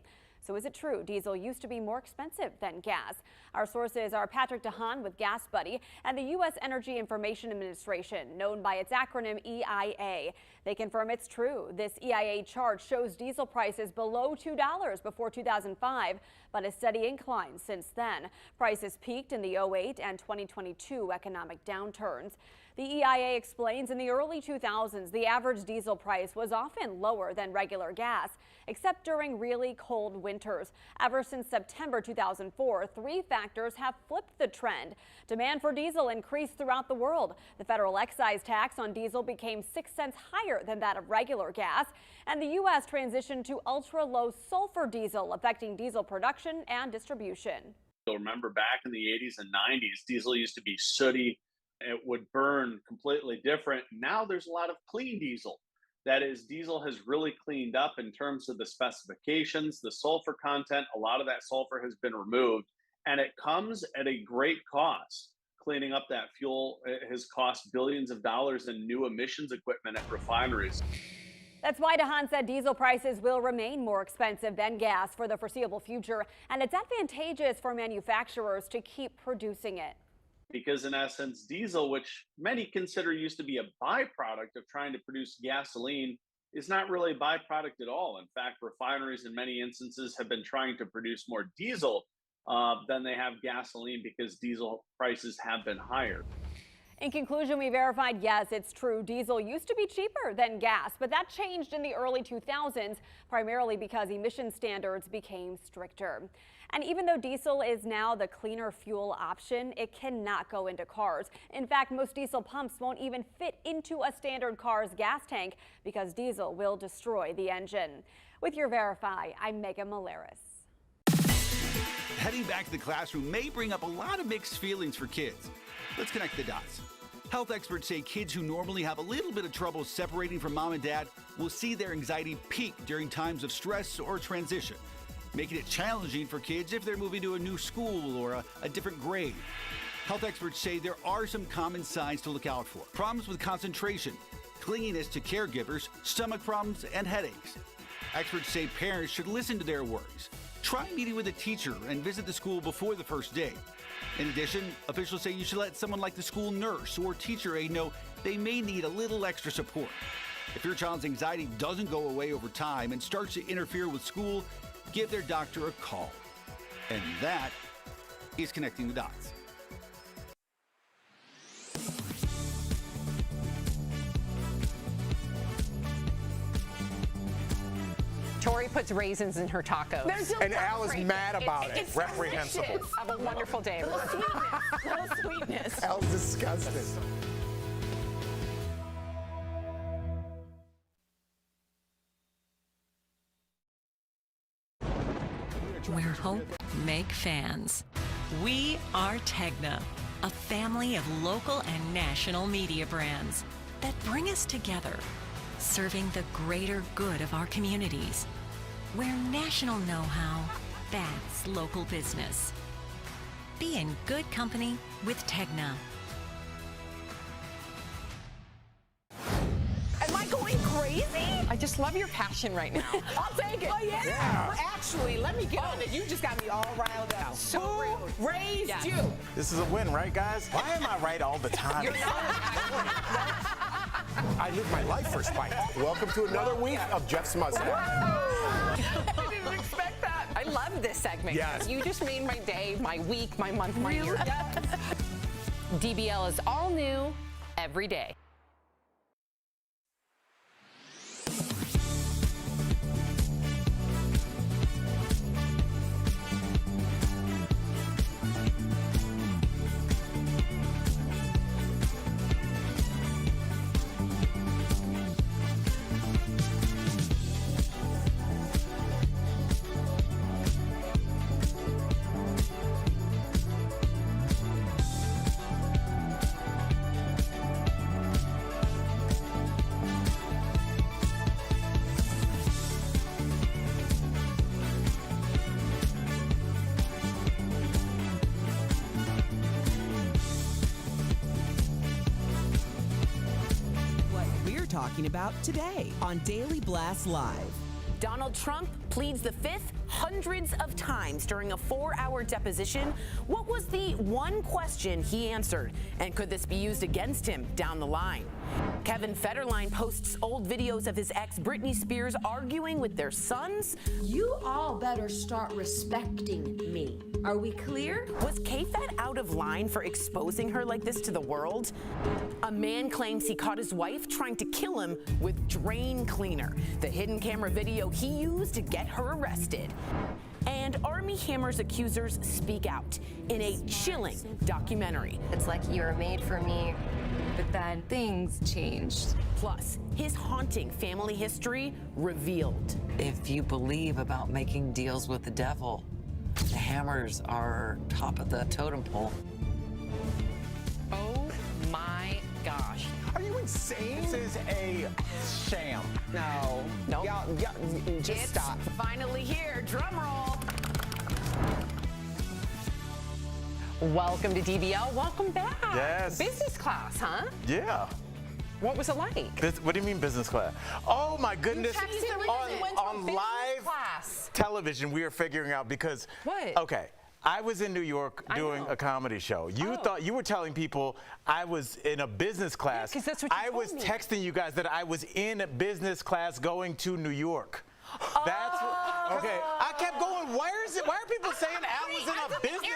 So is it true diesel used to be more expensive than gas? Our sources are Patrick DeHaan with Gas Buddy and the U.S. Energy Information Administration, known by its acronym EIA. They confirm it's true. This EIA chart shows diesel prices below $2 before 2005, but a steady incline since then. Prices peaked in the 2008 and 2022 economic downturns. The EIA explains in the early 2000s, the average diesel price was often lower than regular gas, except during really cold winters. Ever since September 2004, 3 factors have flipped the trend. Demand for diesel increased throughout the world. The federal excise tax on diesel became 6 cents higher than that of regular gas, and the U.S. transitioned to ultra-low sulfur diesel, affecting diesel production and distribution. You'll remember back in the 80s and 90s, diesel used to be sooty. It would burn completely different. Now there's a lot of clean diesel. That is, diesel has really cleaned up in terms of the specifications, the sulfur content. A lot of that sulfur has been removed, and it comes at a great cost. Cleaning up that fuel has cost billions of dollars in new emissions equipment at refineries. That's why DeHaan said diesel prices will remain more expensive than gas for the foreseeable future, and it's advantageous for manufacturers to keep producing it. Because in essence, diesel, which many consider used to be a byproduct of trying to produce gasoline, is not really a byproduct at all. In fact, refineries in many instances have been trying to produce more diesel than they have gasoline because diesel prices have been higher. In conclusion, we verified, yes, it's true. Diesel used to be cheaper than gas, but that changed in the early 2000s, primarily because emission standards became stricter. And even though diesel is now the cleaner fuel option, it cannot go into cars. In fact, most diesel pumps won't even fit into a standard car's gas tank because diesel will destroy the engine. With your Verify, I'm Megan Malaris. Heading back to the classroom may bring up a lot of mixed feelings for kids. Let's connect the dots. Health experts say kids who normally have a little bit of trouble separating from mom and dad will see their anxiety peak during times of stress or transition, making it challenging for kids if they're moving to a new school or a different grade. Health experts say there are some common signs to look out for. Problems with concentration, clinginess to caregivers, stomach problems, and headaches. Experts say parents should listen to their worries. Try meeting with a teacher and visit the school before the first day. In addition, officials say you should let someone like the school nurse or teacher aide know they may need a little extra support. If your child's anxiety doesn't go away over time and starts to interfere with school, give their doctor a call. And that is Connecting the Dots. Tori puts raisins in her tacos. And Al is mad about it. It's Reprehensible. delicious. Have a wonderful day, everyone. Little sweetness. Al's disgusting. Where hope make fans. We are Tegna, a family of local and national media brands that bring us together, serving the greater good of our communities. Where national know-how, that's local business. Be in good company with Tegna. Am I going crazy? I just love your passion right now. I'll take it. Oh, yeah. Well, actually, let me get on it. You just got me all riled up. So Who raised Yes. you? This is a win, right, guys? Why am I right all the time? You're I live my life for Spike. Welcome to another week of Jeff's Mustache. I didn't expect that. I love this segment. Yes. You just made my day, my week, my month, my year. DBL is all new every day. Talking about today on Daily Blast Live. Donald Trump pleads the fifth hundreds of times during a 4-hour deposition. What was the one question he answered? And could this be used against him down the line? Kevin Federline posts old videos of his ex Britney Spears arguing with their sons. You all better start respecting me. Are we clear? Was K-Fed out of line for exposing her like this to the world? A man claims he caught his wife trying to kill him with drain cleaner, the hidden camera video he used to get her arrested. And Armie Hammer's accusers speak out in a chilling documentary. It's like you were made for me, but then things changed. Plus, his haunting family history revealed. If you believe about making deals with the devil, the Hammers are top of the totem pole. Oh my gosh. Are you insane? This is a sham. No. Nope. Y'all, just It's stop. finally here. Drum roll. Welcome to DBL. Welcome back. Yes. Business class, huh? Yeah. What was it like? What do you mean business class? Oh my goodness. texted me that you went to a business live class. television, we are figuring out because. What? Okay. I was in New York doing a comedy show. You thought you were telling people I was in a business class. 'cause that's what you I told was me. texting you guys that I was in a business class going to New York. That's what, Okay. I kept going. Why are people saying Al was in a business?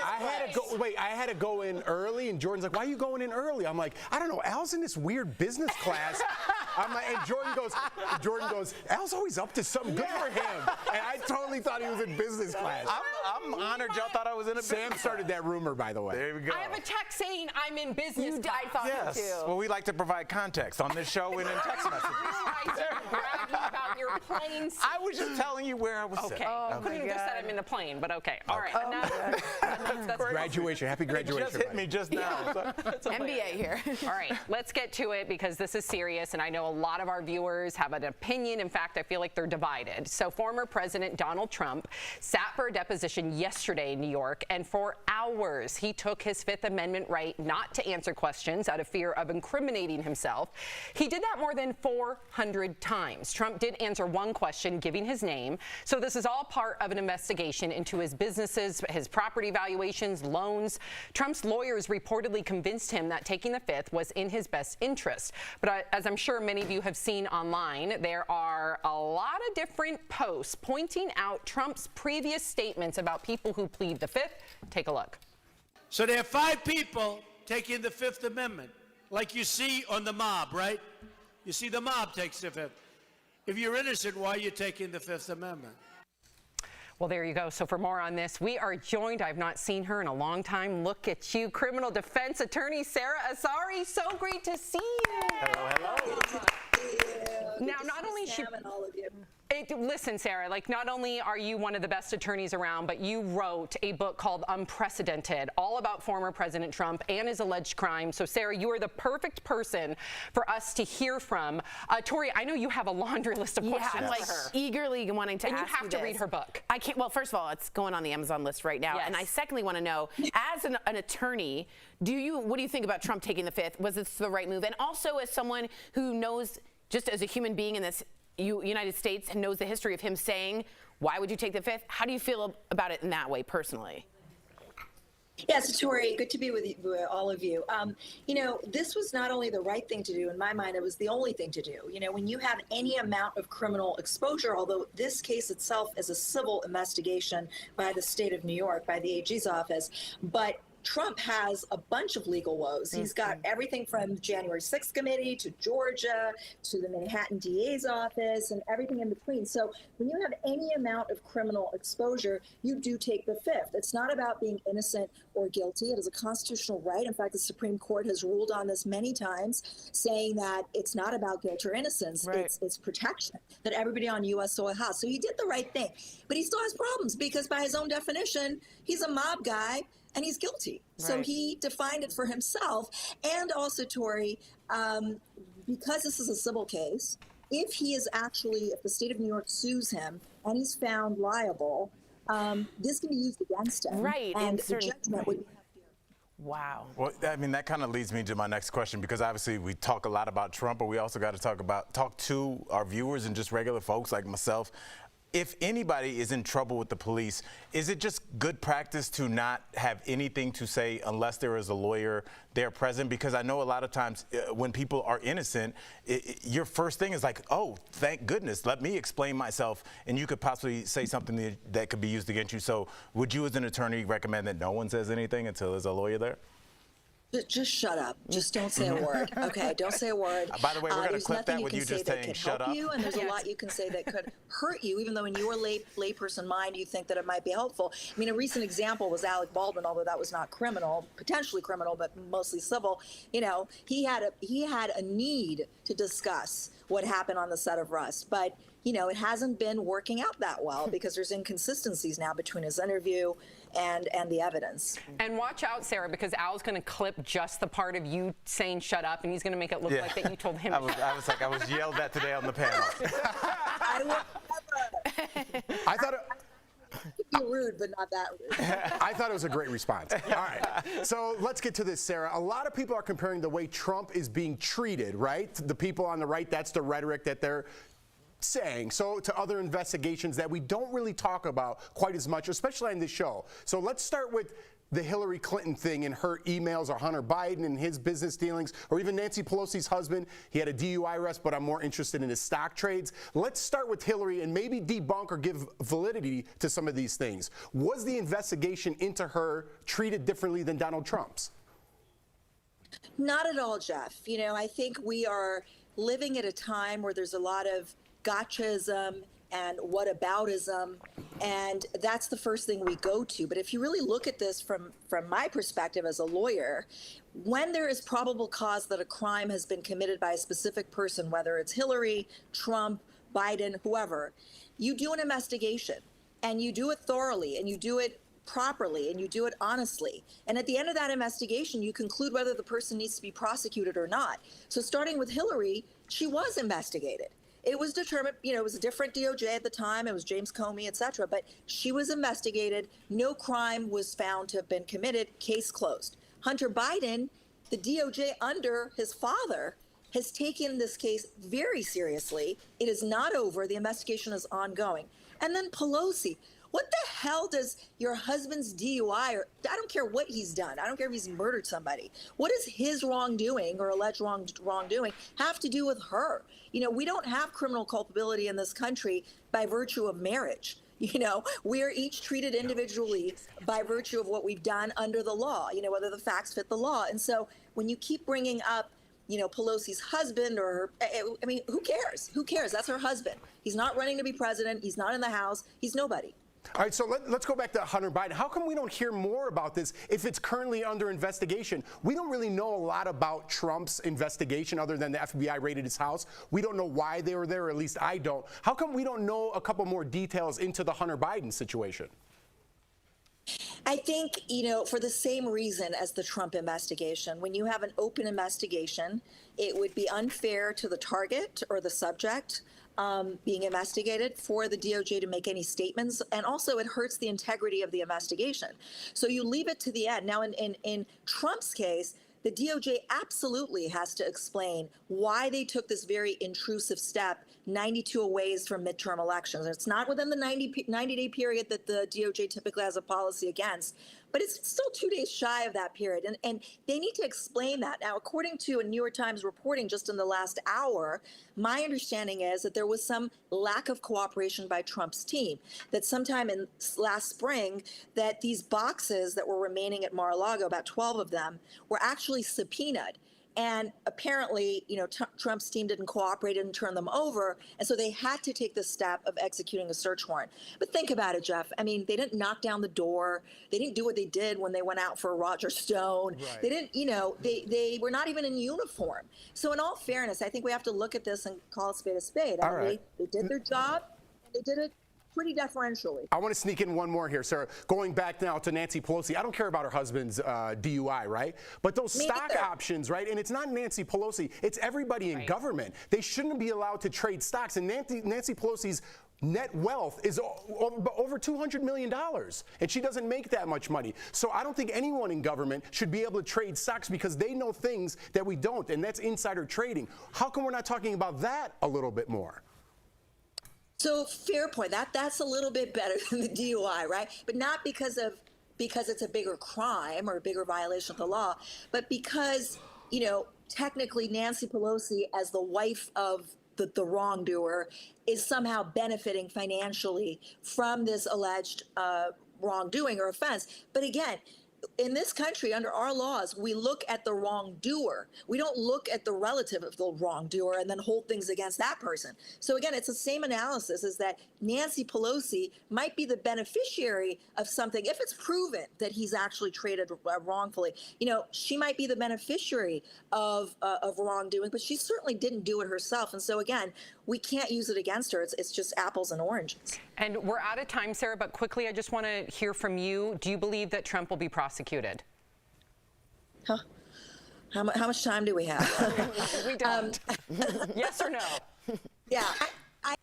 I had to go in early, and Jordan's like, "Why are you going in early?" I'm like, "I don't know. Al's in this weird business class." I'm like, and Jordan goes, "Al's always up to something good for him." And I totally thought he was in business class. I'm honored y'all thought I was in a business Sam started that rumor, by the way. There we go. I have a text saying I'm in business. I thought yes. so too. Well, we like to provide context on this show and in text messages. About your plane. I was just telling you where I was Okay. sitting. Couldn't have just said I'm in the plane, but okay. All right. That's Graduation. Happy graduation. It just hit me just now. MBA here. All right, let's get to it because this is serious, and I know a lot of our viewers have an opinion. In fact, I feel like they're divided. So former President Donald Trump sat for a deposition yesterday in New York, and for hours he took his Fifth Amendment right not to answer questions out of fear of incriminating himself. He did that more than 400 times. Trump did answer one question, giving his name. So this is all part of an investigation into his businesses, his property valuations, loans. Trump's lawyers reportedly convinced him that taking the Fifth was in his best interest. But as I'm sure many of you have seen online, there are a lot of different posts pointing out Trump's previous statements about people who plead the Fifth. Take a look. So there are 5 people taking the Fifth Amendment, like you see on the mob, right? You see the mob takes the Fifth. If you're innocent, why are you taking the Fifth Amendment? Well, there you go. So for more on this, we are joined, I've not seen her in a long time. Look at you, criminal defense attorney Sarah Azari. So great to see you. Hello, hello. Now, not only listen, Sarah, like not only are you one of the best attorneys around, but you wrote a book called Unprecedented, all about former President Trump and his alleged crime. So, Sarah, you are the perfect person for us to hear from. Tori, I know you have a laundry list of questions I'm like for her. eagerly wanting to and ask you have to read her book. I can't. Well, first of all, it's going on the Amazon list right now, and I secondly want to know, as an attorney, what do you think about Trump taking the Fifth? Was this the right move? And also, as someone who knows, just as a human being in this United States, and knows the history of him saying, "Why would you take the Fifth?" How do you feel about it in that way, personally? Yes, Tori, good to be with all of you. You know, this was not only the right thing to do, in my mind, it was the only thing to do. You know, when you have any amount of criminal exposure, although this case itself is a civil investigation by the state of New York, by the AG's office, but Trump has a bunch of legal woes. He's got everything from the January 6th committee to Georgia to the Manhattan DA's office and everything in between. So when you have any amount of criminal exposure, you do take the Fifth. It's not about being innocent or guilty. It is a constitutional right. In fact, the Supreme Court has ruled on this many times, saying that it's not about guilt or innocence. Right. It's protection that everybody on U.S. soil has. So he did the right thing. But he still has problems because by his own definition, he's a mob guy. And he's guilty. Right. So he defined it for himself. And also, Tori, because this is a civil case, if the state of New York sues him and he's found liable, this can be used against him. Right. And the judgment would be. Wow. Well, I mean, that kind of leads me to my next question, because obviously we talk a lot about Trump, but we also got to talk to our viewers and just regular folks like myself. If anybody is in trouble with the police, is it just good practice to not have anything to say unless there is a lawyer there present? Because I know a lot of times when people are innocent, your first thing is like, oh, thank goodness, let me explain myself, and you could possibly say something that could be used against you. So would you as an attorney recommend that no one says anything until there's a lawyer there? Just shut up. Just don't say a word. Okay, don't say a word. By the way, we're going to clip that with you just saying shut up. And there's a lot you can say that could hurt you, even though in your layperson mind you think that it might be helpful. I mean, a recent example was Alec Baldwin, although that was not criminal, potentially criminal, but mostly civil. You know, he had a need to discuss what happened on the set of Rust, but you know, it hasn't been working out that well because there's inconsistencies now between his interview and the evidence. And watch out, Sarah, because Al's going to clip just the part of you saying shut up, and he's going to make it look like that you told him. I was yelled at today on the panel. I will never. I thought you're rude, but not that rude. I thought it was a great response. All right, so let's get to this, Sarah. A lot of people are comparing the way Trump is being treated, right? The people on the right, that's the rhetoric that they're saying. So to other investigations that we don't really talk about quite as much, especially on this show. So let's start with the Hillary Clinton thing and her emails, or Hunter Biden and his business dealings, or even Nancy Pelosi's husband. He had a DUI arrest, but I'm more interested in his stock trades. Let's start with Hillary and maybe debunk or give validity to some of these things. Was the investigation into her treated differently than Donald Trump's? Not at all, Jeff. You know, I think we are living at a time where there's a lot of gotchaism and whataboutism, and that's the first thing we go to. But if you really look at this from my perspective as a lawyer, when there is probable cause that a crime has been committed by a specific person, whether it's Hillary, Trump, Biden, whoever, you do an investigation, and you do it thoroughly, and you do it properly, and you do it honestly. And at the end of that investigation, you conclude whether the person needs to be prosecuted or not. So starting with Hillary, she was investigated. It was determined, you know, it was a different DOJ at the time. It was James Comey, et cetera. But she was investigated. No crime was found to have been committed. Case closed. Hunter Biden, the DOJ under his father, has taken this case very seriously. It is not over. The investigation is ongoing. And then Pelosi. What the hell does your husband's DUI, or I don't care what he's done, I don't care if he's murdered somebody, what does his wrongdoing or alleged wrongdoing have to do with her? You know, we don't have criminal culpability in this country by virtue of marriage. You know, we are each treated individually by virtue of what we've done under the law, you know, whether the facts fit the law. And so when you keep bringing up, you know, Pelosi's husband or her, I mean, who cares? Who cares? That's her husband. He's not running to be president. He's not in the House. He's nobody. All right, so let's go back to Hunter Biden. How come we don't hear more about this if it's currently under investigation? We don't really know a lot about Trump's investigation other than the FBI raided his house. We don't know why they were there, or at least I don't. How come we don't know a couple more details into the Hunter Biden situation? I think, you know, for the same reason as the Trump investigation, when you have an open investigation, it would be unfair to the target or the subject being investigated for the DOJ to make any statements. And also it hurts the integrity of the investigation. So you leave it to the end. Now, in Trump's case, the DOJ absolutely has to explain why they took this very intrusive step 92 days from midterm elections. It's not within the 90-day period that the DOJ typically has a policy against, but it's still 2 days shy of that period. And they need to explain that. Now, according to a New York Times reporting just in the last hour, my understanding is that there was some lack of cooperation by Trump's team, that sometime in last spring, that these boxes that were remaining at Mar-a-Lago, about 12 of them, were actually subpoenaed. And apparently, you know, Trump's team didn't cooperate and turn them over. And so they had to take the step of executing a search warrant. But think about it, Jeff. I mean, they didn't knock down the door. They didn't do what they did when they went out for Roger Stone. Right. They didn't, you know, they were not even in uniform. So in all fairness, I think we have to look at this and call a spade a spade. All right. They did their job, and they did it pretty deferentially. I want to sneak in one more here, Sarah. Going back now to Nancy Pelosi, I don't care about her husband's DUI, right? But those stock options, right? And it's not Nancy Pelosi, it's everybody in government. They shouldn't be allowed to trade stocks. And Nancy Pelosi's net wealth is over $200 million, and she doesn't make that much money. So I don't think anyone in government should be able to trade stocks because they know things that we don't, and that's insider trading. How come we're not talking about that a little bit more? So fair point. That's a little bit better than the DUI, right? But not because it's a bigger crime or a bigger violation of the law, but because, you know, technically Nancy Pelosi, as the wife of the wrongdoer, is somehow benefiting financially from this alleged wrongdoing or offense. But again, in this country, under our laws, we look at the wrongdoer. We don't look at the relative of the wrongdoer and then hold things against that person. So again, it's the same analysis, is that Nancy Pelosi might be the beneficiary of something if it's proven that he's actually traded wrongfully. You know, she might be the beneficiary of wrongdoing, but she certainly didn't do it herself. And so again, we can't use it against her. It's just apples and oranges. And we're out of time, Sarah, but quickly, I just want to hear from you. Do you believe that Trump will be prosecuted? Huh? How much time do we have? We don't. Yes or no? Yeah, I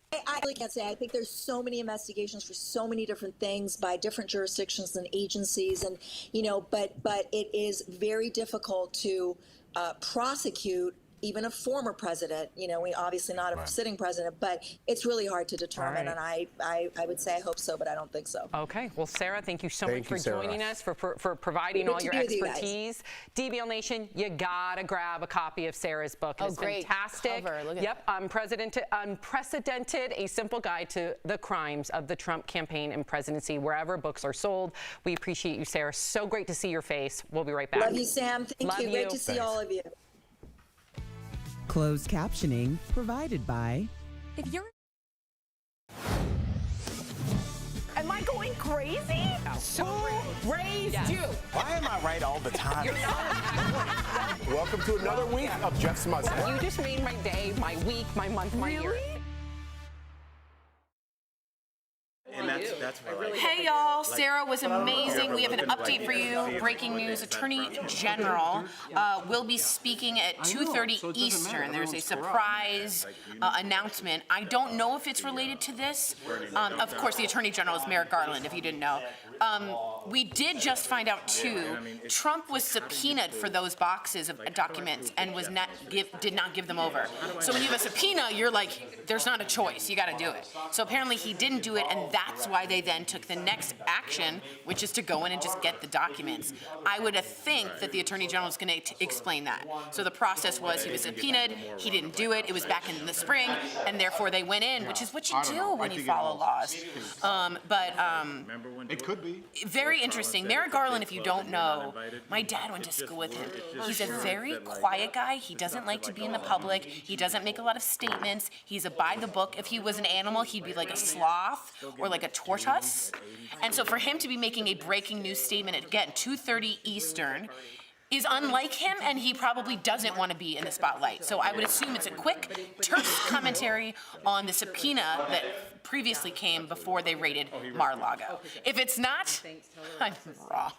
really can't say. I think there's so many investigations for so many different things by different jurisdictions and agencies, and you know, but it is very difficult to prosecute even a former president. You know, we obviously not a sitting president, but it's really hard to determine. And I would say I hope so, but I don't think so. Okay. Well, Sarah, thank you so much for joining us, for providing all your expertise. DBL Nation, you gotta grab a copy of Sarah's book. It's fantastic. Cover. Look at yep. Unprecedented, a simple guide to the crimes of the Trump campaign and presidency, wherever books are sold. We appreciate you, Sarah. So great to see your face. We'll be right back. Love you, Sam. Thank you. Great to see all of you. Closed captioning provided by. If you're Am I going crazy? Who raised you? Why am I right all the time? Welcome to another week of Jeff's Mustang. You just made my day, my week, my month, my year. And that's what I like. Hey y'all, Sarah was amazing. We have an update for you. Breaking news, Attorney General will be speaking at 2:30 Eastern. There's a surprise announcement. I don't know if it's related to this. Of course, the Attorney General is Merrick Garland, if you didn't know. We did just find out too, Trump was subpoenaed for those boxes of documents and did not give them over. So when you have a subpoena, you're like, there's not a choice, you gotta do it. So apparently he didn't do it, and that's why they then took the next action, which is to go in and just get the documents. I would think that the Attorney General is gonna explain that. So the process was he was subpoenaed, he didn't do it, it was back in the spring, and therefore they went in, which is what you do when you follow laws. It could be. Very interesting. Merrick Garland, if you don't know, my dad went to school with him. He's a very quiet guy. He doesn't like to be in the public. He doesn't make a lot of statements. He's a by the book. If he was an animal, he'd be like a sloth or like a tortoise. And so for him to be making a breaking news statement at, again, 2:30 Eastern, is unlike him, and he probably doesn't want to be in the spotlight. So I would assume it's a quick, terse commentary on the subpoena that previously came before they raided Mar-a-Lago. If it's not, I'm wrong.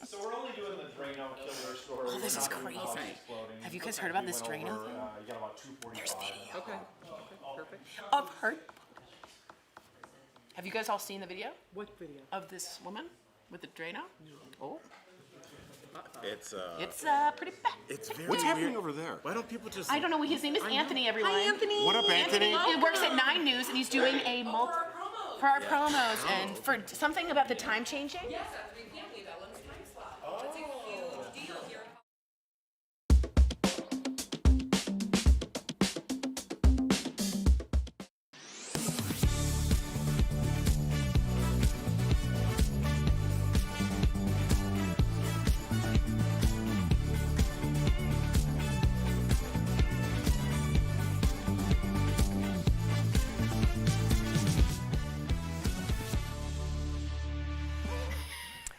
So we're only doing the Drano killer story. Oh, this is crazy. Have you guys heard about this Drano thing? There's video. Okay, perfect. Of her. Have you guys all seen the video? What video? Of this woman with the Drano? Oh. It's pretty bad. It's very What's happening weird. over there? Why don't people just? I don't know. His name is Anthony, everyone. Hi, Anthony. What up, Anthony? He works at 9 News, and he's doing a for our promos and for something about the time changing. Yes, that's we can't leave Ellen's time slot. That's a huge deal here.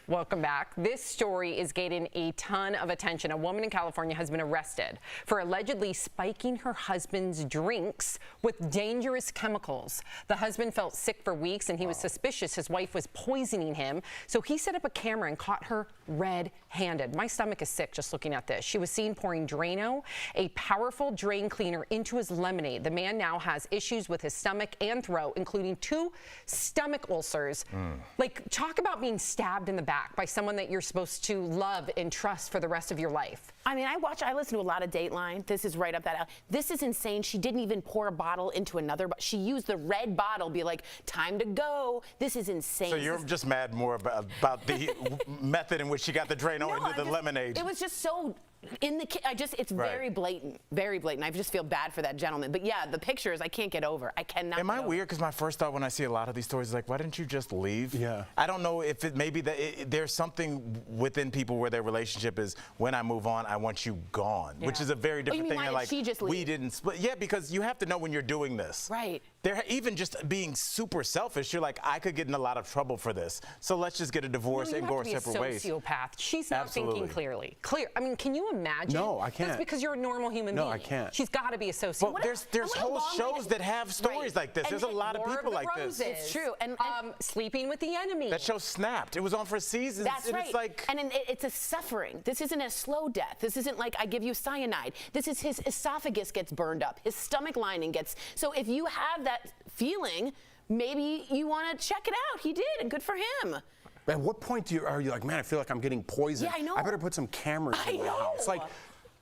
Welcome back. This story is getting a ton of attention. A woman in California has been arrested for allegedly spiking her husband's drinks with dangerous chemicals. The husband felt sick for weeks, and he was suspicious his wife was poisoning him. So he set up a camera and caught her red-handed. My stomach is sick just looking at this. She was seen pouring Drano, a powerful drain cleaner, into his lemonade. The man now has issues with his stomach and throat, including 2 stomach ulcers. Like, talk about being stabbed in the back by someone that you're supposed to love and trust for the rest of your life. I mean, I listen to a lot of Dateline. This is right up that alley. This is insane. She didn't even pour a bottle into another. She used the red bottle, be like, time to go. This is insane. So you're just mad more about the method in which she got the Drano into the lemonade. It was just so it's very blatant, very blatant. I just feel bad for that gentleman. But yeah, the pictures I can't get over. I cannot. Am I weird? Because my first thought when I see a lot of these stories is like, why didn't you just leave? Yeah. I don't know if it maybe there's something within people where their relationship is, when I move on, I want you gone, which is a very different thing than like she just leave? We didn't split. Yeah, because you have to know when you're doing this. Right. They're even just being super selfish. You're like, I could get in a lot of trouble for this, so let's just get a divorce and go our separate ways. Sociopath. She's not thinking clearly. I mean, can you imagine? No, I can't. That's because you're a normal human being. No, I can't. She's got to be a sociopath. Well, there's whole shows that have stories like this. There's a lot of people like this. It's true. And Sleeping with the Enemy. That show Snapped. It was on for seasons. That's right. It's like, and it's a suffering. This isn't a slow death. This isn't like I give you cyanide. This is his esophagus gets burned up. His stomach lining gets. So if you have that feeling, maybe you want to check it out. He did, and good for him. At what point are you like, man, I feel like I'm getting poisoned. Yeah, I know. I better put some cameras in the house. Like,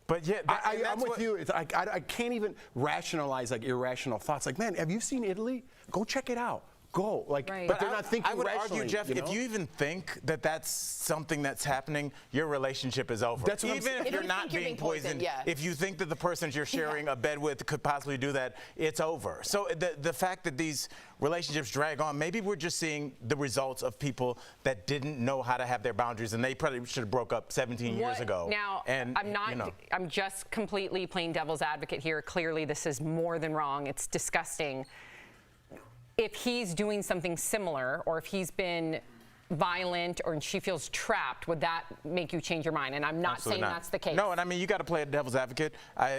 But yeah, I'm with you. It's like I can't even rationalize like irrational thoughts. Like, man, have you seen Italy? Go check it out. Go. Like, but they're not thinking I would rationally, argue, Jeff, you know? if you even think that that's something that's happening, your relationship is over. That's what even if you're not being poisoned, if you think that the person you're sharing a bed with could possibly do that, it's over. So the fact that these relationships drag on, maybe we're just seeing the results of people that didn't know how to have their boundaries, and they probably should have broke up 17 years ago. Now, and, I'm not, I'm just completely playing devil's advocate here. Clearly, this is more than wrong. It's disgusting. If he's doing something similar, or if he's been violent, or she feels trapped, would that make you change your mind? And I'm not saying that's the case. No, and I mean, you got to play a devil's advocate.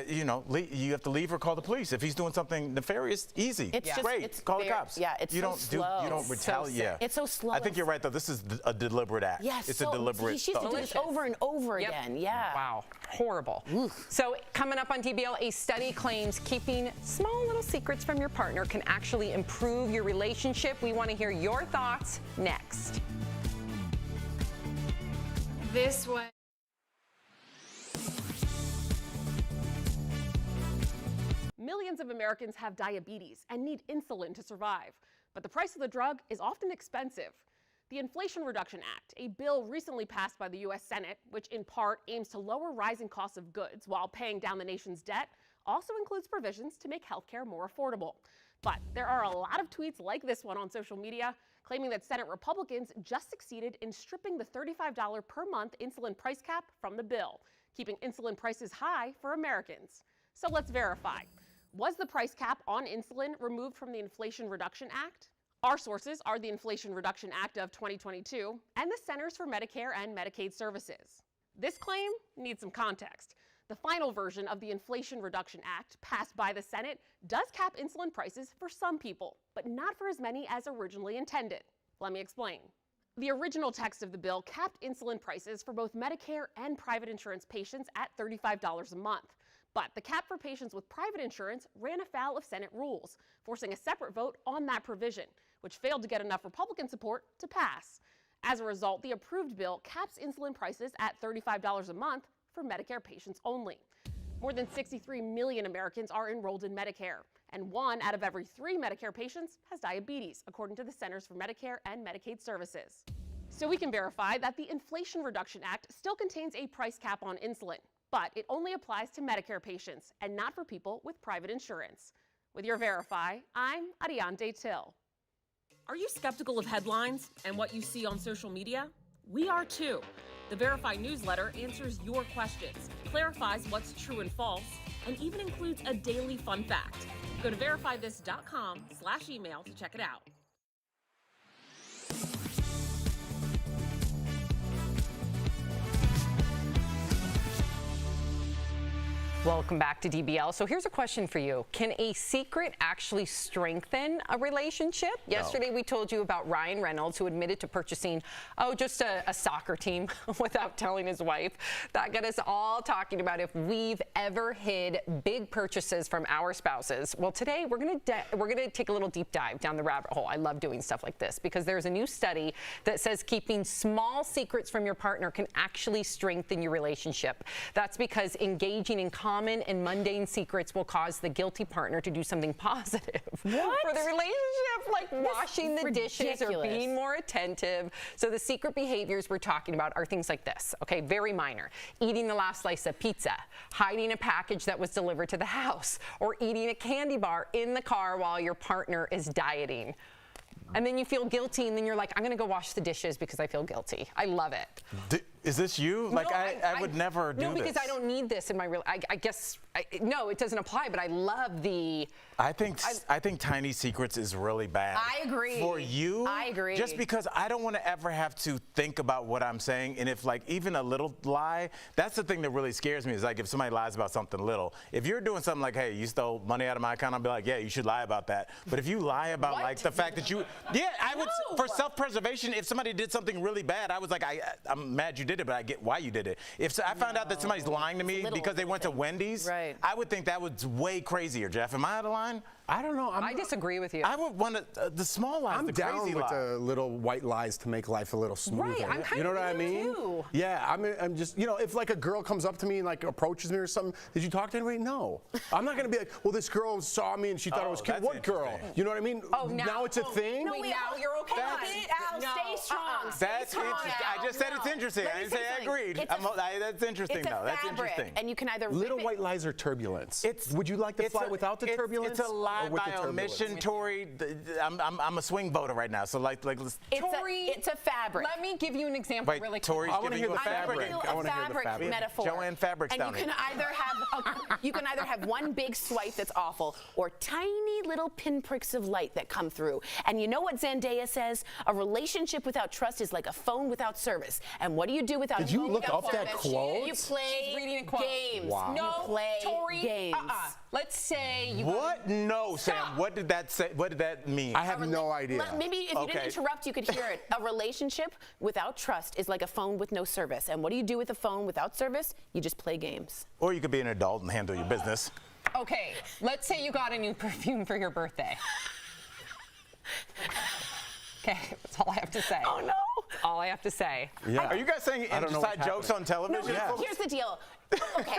You know, you have to leave or call the police. If he's doing something nefarious, easy. It's just, great. it's Call very, the cops. Yeah, it's you so don't slow. you don't retaliate. Yeah. It's so slow. I think you're right, though. This is a deliberate act. Yes, it's a deliberate. She used to do this over and over again. Yeah. Wow. Horrible. So coming up on DBL, a study claims keeping small little secrets from your partner can actually improve your relationship. We want to hear your thoughts next. This way. Millions of Americans have diabetes and need insulin to survive, but the price of the drug is often expensive. The Inflation Reduction Act, a bill recently passed by the U.S. Senate, which in part aims to lower rising costs of goods while paying down the nation's debt, also includes provisions to make healthcare more affordable. But there are a lot of tweets like this one on social media claiming that Senate Republicans just succeeded in stripping the $35 per month insulin price cap from the bill, keeping insulin prices high for Americans. So let's verify. Was the price cap on insulin removed from the Inflation Reduction Act? Our sources are the Inflation Reduction Act of 2022 and the Centers for Medicare and Medicaid Services. This claim needs some context. The final version of the Inflation Reduction Act, passed by the Senate, does cap insulin prices for some people, but not for as many as originally intended. Let me explain. The original text of the bill capped insulin prices for both Medicare and private insurance patients at $35 a month. But the cap for patients with private insurance ran afoul of Senate rules, forcing a separate vote on that provision, which failed to get enough Republican support to pass. As a result, the approved bill caps insulin prices at $35 a month for Medicare patients only. More than 63 million Americans are enrolled in Medicare, and 1 out of every 3 Medicare patients has diabetes, according to the Centers for Medicare and Medicaid Services. So we can verify that the Inflation Reduction Act still contains a price cap on insulin, but it only applies to Medicare patients and not for people with private insurance. With your Verify, I'm Ariante Till. Are you skeptical of headlines and what you see on social media? We are too. The Verify newsletter answers your questions, clarifies what's true and false, and even includes a daily fun fact. Go to verifythis.com/email to check it out. Welcome back to DBL. So here's a question for you. Can a secret actually strengthen a relationship? No. Yesterday we told you about Ryan Reynolds, who admitted to purchasing, just a soccer team without telling his wife. That got us all talking about if we've ever hid big purchases from our spouses. Well, today we're gonna take a little deep dive down the rabbit hole. I love doing stuff like this because there's a new study that says keeping small secrets from your partner can actually strengthen your relationship. That's because engaging in common and mundane secrets will cause the guilty partner to do something positive for the relationship, like washing the dishes or being more attentive. So the secret behaviors we're talking about are things like this, okay, very minor. Eating the last slice of pizza, hiding a package that was delivered to the house, or eating a candy bar in the car while your partner is dieting. And then you feel guilty, and then you're like, I'm gonna go wash the dishes because I feel guilty. I love it. Is this you? Like, no, I would never do this. No, because I don't need this in my real. I guess no, it doesn't apply. But I love the. I think tiny secrets is really bad. I agree. For you, I agree. Just because I don't want to ever have to think about what I'm saying, and if like even a little lie, that's the thing that really scares me. Is like if somebody lies about something little. If you're doing something like, hey, you stole money out of my account, I'll be like, yeah, you should lie about that. But if you lie about like the fact that you, I would for self-preservation. If somebody did something really bad, I was like, I'm mad you did it, but I get why you did it. If I found out that somebody's lying to me because they went to Wendy's, I would think that was way crazier, Jeff. Am I out of line? I don't know. I disagree with you. I would want the small lies, I'm the down crazy with lies. the little white lies to make life a little smoother. Right, I'm kind you know of what I mean? too. Yeah, I'm just, if like a girl comes up to me and like approaches me or something, did you talk to anybody? No. I'm not gonna be like, well, this girl saw me and she thought it was cute. that's What girl? You know what I mean? Oh, now it's a thing. No, now you're okay with it. Al, stay strong. That's interesting. I just said it's interesting. I didn't say I agreed. That's interesting, though. That's interesting. And you can either Little white lies are turbulence. Would you like to fly without the turbulence? It's a lie or with by the turbulence? omission, Tori. I'm a swing voter right now, so let's. Tori, it's a fabric. Let me give you an example really quick. Tori's I want to giving hear you the a fabric. I want to hear the fabric. Metaphor. Joanne Fabrics and down you can either have one big swipe that's awful or tiny little pinpricks of light that come through. And you know what Zendaya says? A relationship without trust is like a phone without service. And what do you do without Did a you phone look without up that service? quote? You play reading a quote. games. Wow. No, You play Tori, games. Let's say you. What? No, Sam. What did that say? What did that mean? I have no idea. Maybe if you didn't interrupt, you could hear it. A relationship without trust is like a phone with no service. And what do you do with a phone without service? You just play games. Or you could be an adult and handle your business. Okay, let's say you got a new perfume for your birthday. Okay, that's all I have to say. Oh no! All I have to say. Yeah. Are you guys saying inside jokes on television? No, here's the deal. Okay,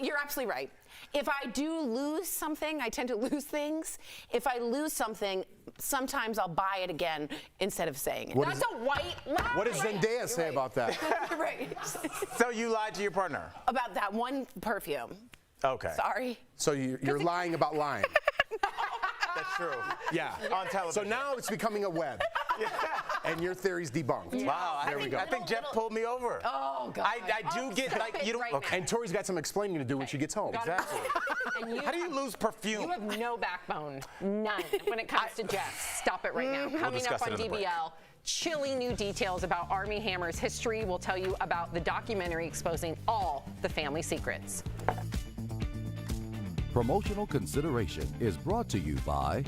you're absolutely right. If I do lose something, I tend to lose things. If I lose something, sometimes I'll buy it again instead of saying it. That's a white lie. What does Zendaya say about that? Right. So you lied to your partner? About that one perfume. Okay. Sorry. So you're lying about lying. That's true. Yeah. On television. So now it's becoming a web. And your theory's debunked. Wow. There we go. I think Jeff pulled me over. Oh, God. I do get, like, you don't. Okay. And Tori's got some explaining to do when she gets home. Exactly. How do you lose perfume? You have no backbone. None. When it comes to Jeff. Stop it right now. Coming up on DBL. Chilling new details about Armie Hammer's history. We'll tell you about the documentary exposing all the family secrets. Promotional consideration is brought to you by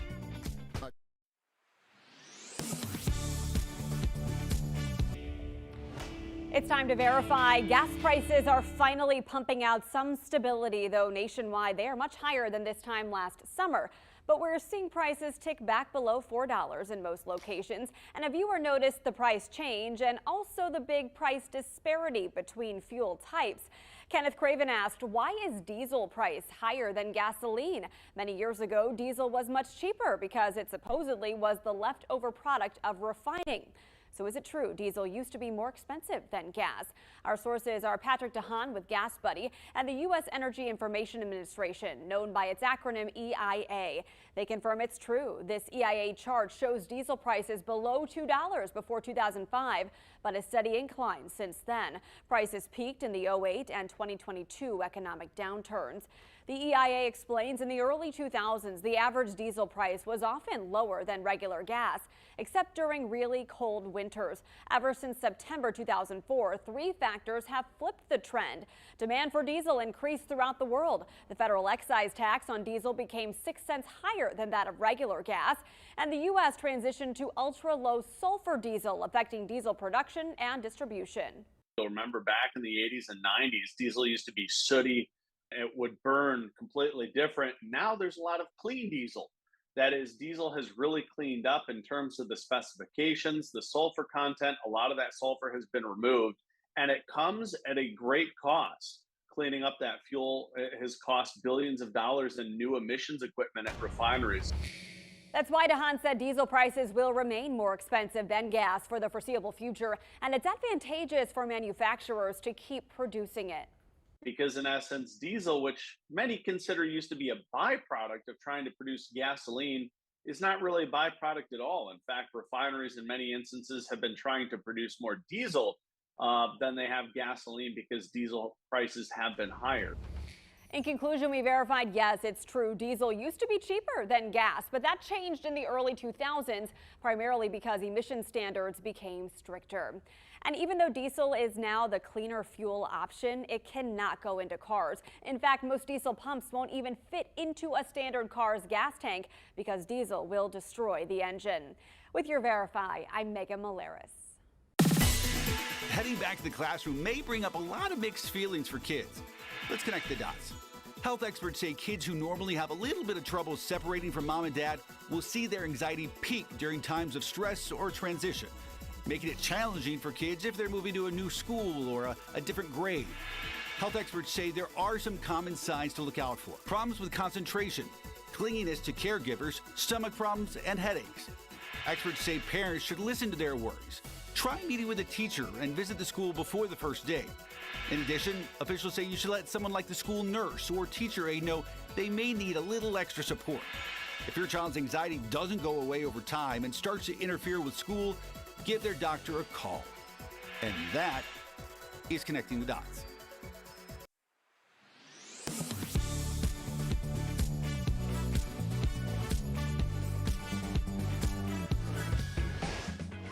It's time to verify. Gas prices are finally pumping out some stability, though nationwide they are much higher than this time last summer. But we're seeing prices tick back below $4 in most locations. And a viewer noticed the price change and also the big price disparity between fuel types. Kenneth Craven asked, why is diesel price higher than gasoline? Many years ago, diesel was much cheaper because it supposedly was the leftover product of refining. So is it true diesel used to be more expensive than gas? Our sources are Patrick DeHaan with Gas Buddy and the U.S. Energy Information Administration, known by its acronym EIA. They confirm it's true. This EIA chart shows diesel prices below $2 before 2005, but a steady incline since then. Prices peaked in the 08 and 2022 economic downturns. The EIA explains in the early 2000s, the average diesel price was often lower than regular gas, except during really cold winters. Ever since September 2004, three factors have flipped the trend. Demand for diesel increased throughout the world. The federal excise tax on diesel became 6 cents higher than that of regular gas, and the U.S. transitioned to ultra-low sulfur diesel, affecting diesel production and distribution. You'll remember back in the 80s and 90s, diesel used to be sooty. It would burn completely different. Now there's a lot of clean diesel. That is, diesel has really cleaned up in terms of the specifications, the sulfur content. A lot of that sulfur has been removed, and it comes at a great cost. Cleaning up that fuel has cost billions of dollars in new emissions equipment at refineries. That's why DeHaan said diesel prices will remain more expensive than gas for the foreseeable future, and it's advantageous for manufacturers to keep producing it. Because in essence, diesel, which many consider used to be a byproduct of trying to produce gasoline, is not really a byproduct at all. In fact, refineries in many instances have been trying to produce more diesel than they have gasoline because diesel prices have been higher. In conclusion, we verified, yes, it's true. Diesel used to be cheaper than gas, but that changed in the early 2000s, primarily because emission standards became stricter. And even though diesel is now the cleaner fuel option, it cannot go into cars. In fact, most diesel pumps won't even fit into a standard car's gas tank because diesel will destroy the engine. With your Verify, I'm Megan Malaris. Heading back to the classroom may bring up a lot of mixed feelings for kids. Let's connect the dots. Health experts say kids who normally have a little bit of trouble separating from mom and dad will see their anxiety peak during times of stress or transition, making it challenging for kids if they're moving to a new school or a different grade. Health experts say there are some common signs to look out for. Problems with concentration, clinginess to caregivers, stomach problems, and headaches. Experts say parents should listen to their worries. Try meeting with a teacher and visit the school before the first day. In addition, officials say you should let someone like the school nurse or teacher aide know they may need a little extra support. If your child's anxiety doesn't go away over time and starts to interfere with school, give their doctor a call. And that is Connecting the Dots.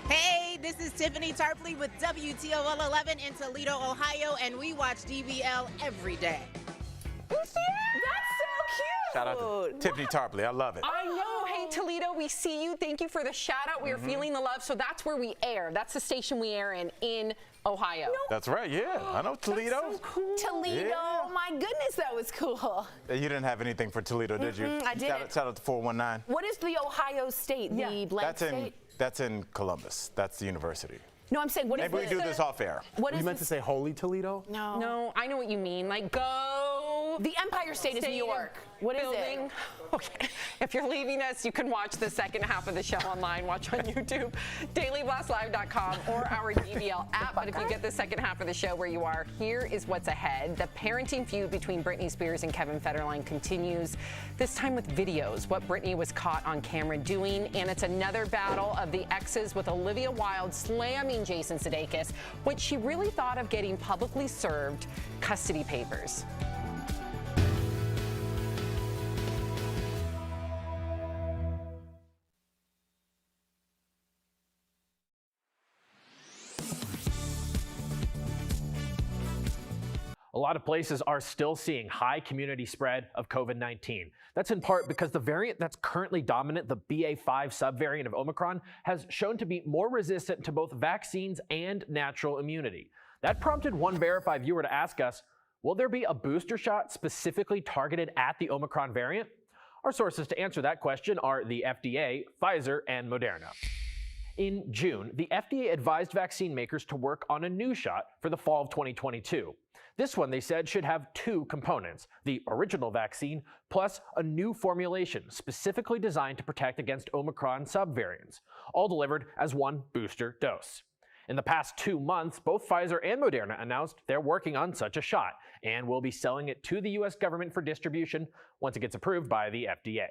Hey, this is Tiffany Tarpley with WTOL 11 in Toledo, Ohio, and we watch DBL every day. That's so cute. Shout out to Tiffany Tarpley. I love it. I know. Hey, Toledo, we see you. Thank you for the shout out. We are feeling the love. So that's where we air. That's the station we air in Ohio. That's right. Yeah, I know Toledo. That's so cool. Toledo, Yeah. my goodness, that was cool. You didn't have anything for Toledo, did you? I didn't. Shout out to 419. What is the Ohio State? The blank state? That's in Columbus. That's the university. No, I'm saying, what is Maybe we do this off air. What is You meant to say Holy Toledo? No. No, I know what you mean. Like, go. The Empire State is New York. What is it? Okay. If you're leaving us, you can watch the second half of the show online. Watch on YouTube, dailyblastlive.com, or our DBL app. But if you get the second half of the show where you are, here is what's ahead. The parenting feud between Britney Spears and Kevin Federline continues, this time with videos, what Britney was caught on camera doing. And it's another battle of the exes with Olivia Wilde slamming Jason Sudeikis, what she really thought of getting publicly served custody papers. A lot of places are still seeing high community spread of COVID-19. That's in part because the variant that's currently dominant, the BA.5 subvariant of Omicron, has shown to be more resistant to both vaccines and natural immunity. That prompted one Verify viewer to ask us, will there be a booster shot specifically targeted at the Omicron variant? Our sources to answer that question are the FDA, Pfizer, and Moderna. In June, the FDA advised vaccine makers to work on a new shot for the fall of 2022. This one, they said, should have two components, the original vaccine plus a new formulation specifically designed to protect against Omicron subvariants, all delivered as one booster dose. In the past 2 months, both Pfizer and Moderna announced they're working on such a shot and will be selling it to the U.S. government for distribution once it gets approved by the FDA.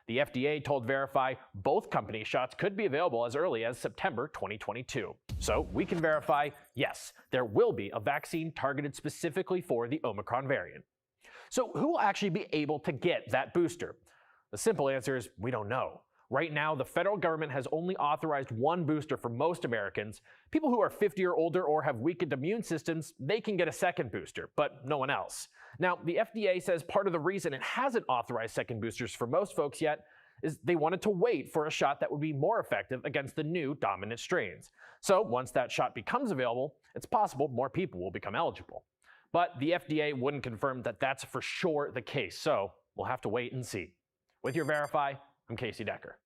The FDA told Verify both company shots could be available as early as September 2022. So we can verify, yes, there will be a vaccine targeted specifically for the Omicron variant. So who will actually be able to get that booster? The simple answer is we don't know. Right now, the federal government has only authorized one booster for most Americans. People who are 50 or older or have weakened immune systems, they can get a second booster, but no one else. Now, the FDA says part of the reason it hasn't authorized second boosters for most folks yet is they wanted to wait for a shot that would be more effective against the new dominant strains. So once that shot becomes available, it's possible more people will become eligible. But the FDA wouldn't confirm that that's for sure the case, so we'll have to wait and see. With your Verify, I'm Casey Decker.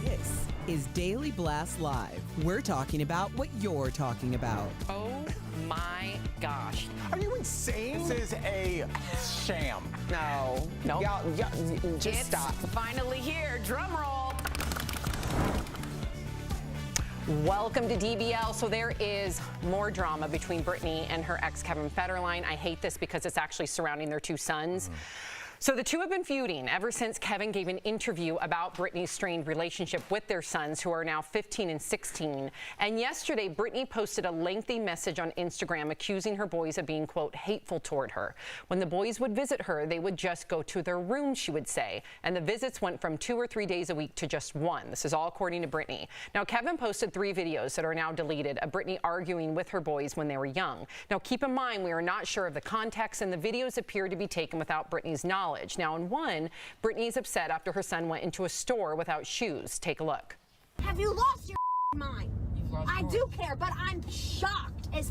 This is Daily Blast Live. We're talking about what you're talking about. Oh my gosh. Are you insane? This is a sham. No. Nope. Y'all, just It's stop. finally here. Drum roll. Welcome to DBL. So there is more drama between Britney and her ex Kevin Federline. I hate this because it's actually surrounding their two sons. So the two have been feuding ever since Kevin gave an interview about Britney's strained relationship with their sons, who are now 15 and 16. And yesterday, Britney posted a lengthy message on Instagram accusing her boys of being, quote, hateful toward her. When the boys would visit her, they would just go to their room, she would say. And the visits went from 2 or 3 days a week to just 1. This is all according to Britney. Now, Kevin posted 3 videos that are now deleted of Britney arguing with her boys when they were young. Now, keep in mind, we are not sure of the context, and the videos appear to be taken without Britney's knowledge. knowledge. Now, in one, Britney's upset after her son went into a store without shoes. Take a look. Have you lost your mind? I do care, but I'm shocked as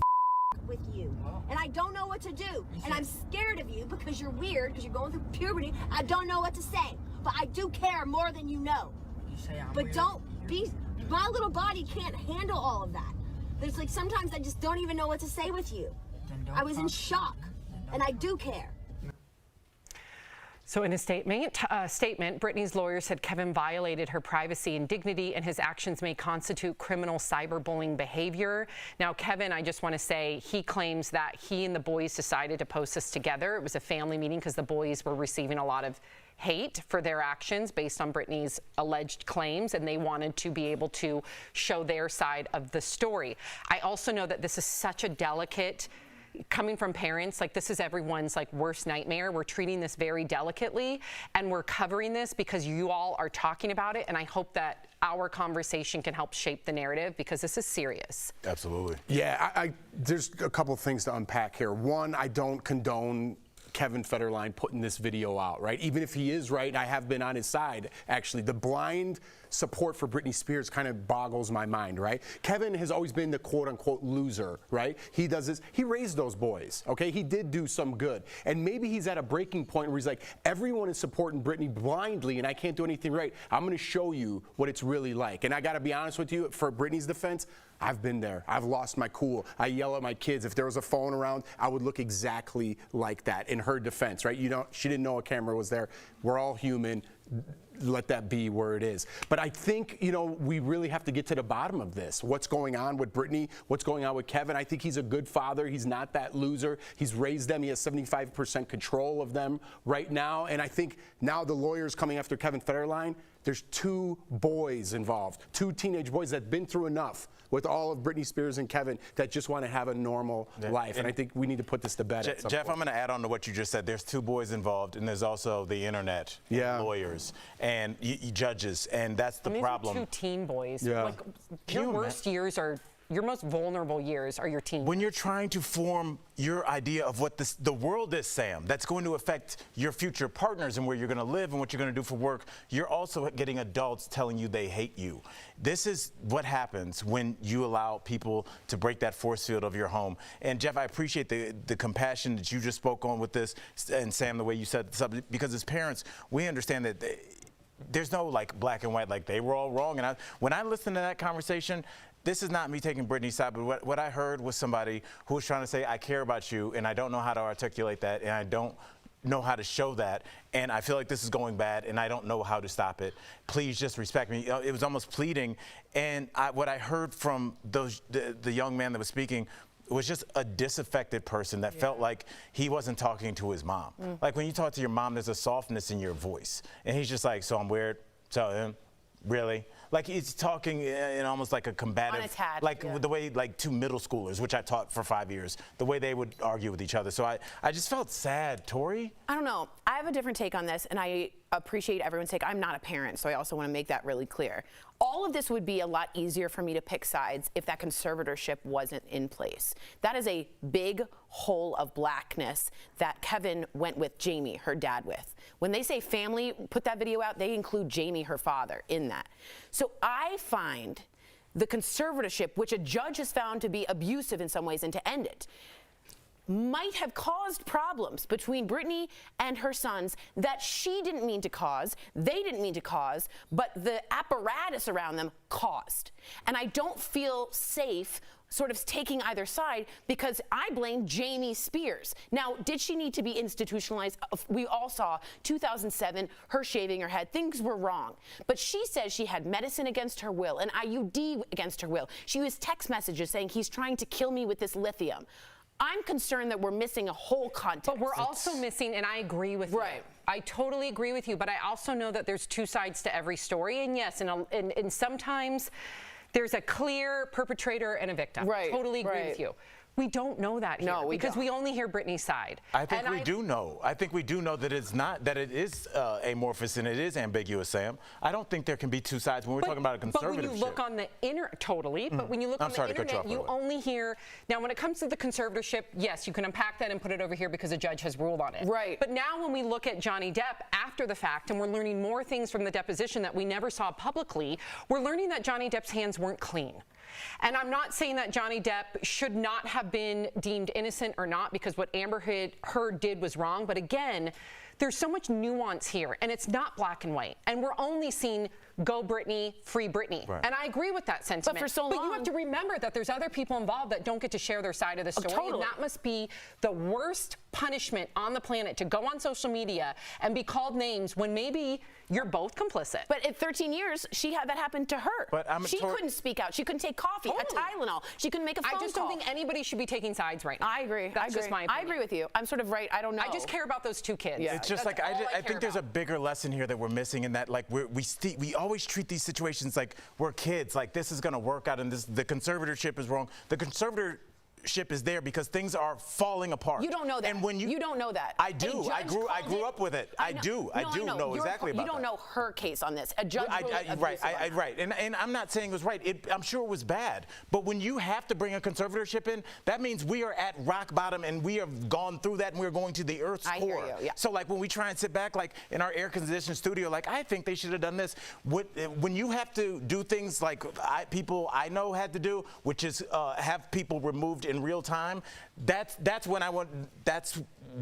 with you. And I don't know what to do. And I'm scared of you because you're weird, because you're going through puberty. I don't know what to say. But I do care more than you know. But don't be, my little body can't handle all of that. There's like, sometimes I just don't even know what to say with you. I was in shock. And I do care. So in a statement, Britney's lawyer said Kevin violated her privacy and dignity, and his actions may constitute criminal cyberbullying behavior. Now, Kevin, I just want to say, he claims that he and the boys decided to post this together. It was a family meeting because the boys were receiving a lot of hate for their actions based on Britney's alleged claims, and they wanted to be able to show their side of the story. I also know that this is such a delicate, coming from parents, like this is everyone's like worst nightmare. We're treating this very delicately, and we're covering this because you all are talking about it, and I hope that our conversation can help shape the narrative because this is serious. Absolutely. Yeah, there's a couple of things to unpack here. One, I don't condone Kevin Federline putting this video out, right? Even if he is right, I have been on his side, actually. The blind support for Britney Spears kind of boggles my mind, right? Kevin has always been the quote-unquote loser, right? He does this, he raised those boys, okay? He did do some good. And maybe he's at a breaking point where he's like, everyone is supporting Britney blindly and I can't do anything right. I'm gonna show you what it's really like. And I gotta be honest with you, for Britney's defense, I've been there. I've lost my cool. I yell at my kids. If there was a phone around, I would look exactly like that in her defense, right? She didn't know a camera was there. We're all human. Let that be where it is. But I think, we really have to get to the bottom of this. What's going on with Britney? What's going on with Kevin? I think he's a good father. He's not that loser. He's raised them. He has 75% control of them right now. And I think now the lawyer's coming after Kevin Federline. There's 2 boys involved, 2 teenage boys that have been through enough with all of Britney Spears and Kevin that just want to have a normal life. And I think we need to put this to bed. Jeff, I'm going to add on to what you just said. There's 2 boys involved, and there's also the internet, lawyers, and judges, and that's the problem. These are 2 teen boys. Yeah. Like, your worst years are, your most vulnerable years are your teens. When you're trying to form your idea of what the world is, Sam, that's going to affect your future partners and where you're going to live and what you're going to do for work, you're also getting adults telling you they hate you. This is what happens when you allow people to break that force field of your home. And Jeff, I appreciate the compassion that you just spoke on with this, and Sam, the way you said this up, because as parents, we understand that there's no like black and white, like they were all wrong. And when I listen to that conversation, this is not me taking Britney's side, but what I heard was somebody who was trying to say, I care about you, and I don't know how to articulate that, and I don't know how to show that, and I feel like this is going bad, and I don't know how to stop it. Please just respect me. It was almost pleading, and what I heard from the young man that was speaking was just a disaffected person that felt like he wasn't talking to his mom. Like when you talk to your mom, there's a softness in your voice, and he's just like, so I'm weird, so really? Like he's talking in almost like a combative, unattached, like the way like 2 middle schoolers, which I taught for 5 years, the way they would argue with each other. So I just felt sad. Tori? I don't know. I have a different take on this, and I appreciate everyone's take. I'm not a parent, so I also want to make that really clear. All of this would be a lot easier for me to pick sides if that conservatorship wasn't in place. That is a big hole of blackness that Kevin went with Jamie, her dad, with. When they say family, put that video out, they include Jamie, her father, in that. So I find the conservatorship, which a judge has found to be abusive in some ways and to end it, might have caused problems between Britney and her sons that she didn't mean to cause, they didn't mean to cause, but the apparatus around them caused. And I don't feel safe sort of taking either side because I blame Jamie Spears. Now, did she need to be institutionalized? We all saw 2007, her shaving her head. Things were wrong. But she says she had medicine against her will, an IUD against her will. She used text messages saying he's trying to kill me with this lithium. I'm concerned that we're missing a whole context. But we're also missing, and I agree with you. I totally agree with you, but I also know that there's 2 sides to every story. And yes, and sometimes there's a clear perpetrator and a victim. Totally agree with you. We don't know that here because we only hear Britney's side. I think we do know. I think we do know that it's not, that it is amorphous and it is ambiguous, Sam. I don't think there can be two sides when we're talking about a conservative. But when you look on the but when you look on the internet, you only hear, now when it comes to the conservatorship, yes, you can unpack that and put it over here because a judge has ruled on it. Right. But now when we look at Johnny Depp after the fact, and we're learning more things from the deposition that we never saw publicly, we're learning that Johnny Depp's hands weren't clean. And I'm not saying that Johnny Depp should not have been deemed innocent or not, because what Amber Heard did was wrong. But again, there's so much nuance here, and it's not black and white. And we're only seeing go Britney, free Britney. Right. And I agree with that sentiment. But for so long. But you have to remember that there's other people involved that don't get to share their side of the story. Totally. And that must be the worst punishment on the planet, to go on social media and be called names when maybe you're both complicit. But at 13 years, that happened to her. But she couldn't speak out. She couldn't take coffee, a Tylenol. She couldn't make a phone call. I just don't think anybody should be taking sides right now. I agree. That's just my opinion. I agree with you. I'm sort of right. I don't know. I just care about those two kids. Yeah. It's just like I think there's a bigger lesson here that we're missing, in that like we always treat these situations like we're kids, like this is going to work out and the conservatorship is wrong. The conservatorship is there because things are falling apart. You don't know that. And when you don't know that. I do. I grew up with it. I do know exactly about that. You don't know her case on this. A judge right. And I'm not saying it was right. I'm sure it was bad. But when you have to bring a conservatorship in, that means we are at rock bottom and we have gone through that and we're going to the Earth's core. Hear you, yeah. So like when we try and sit back like in our air-conditioned studio, like I think they should have done this. When you have to do things like people I know had to do, which is have people removed in real time, that's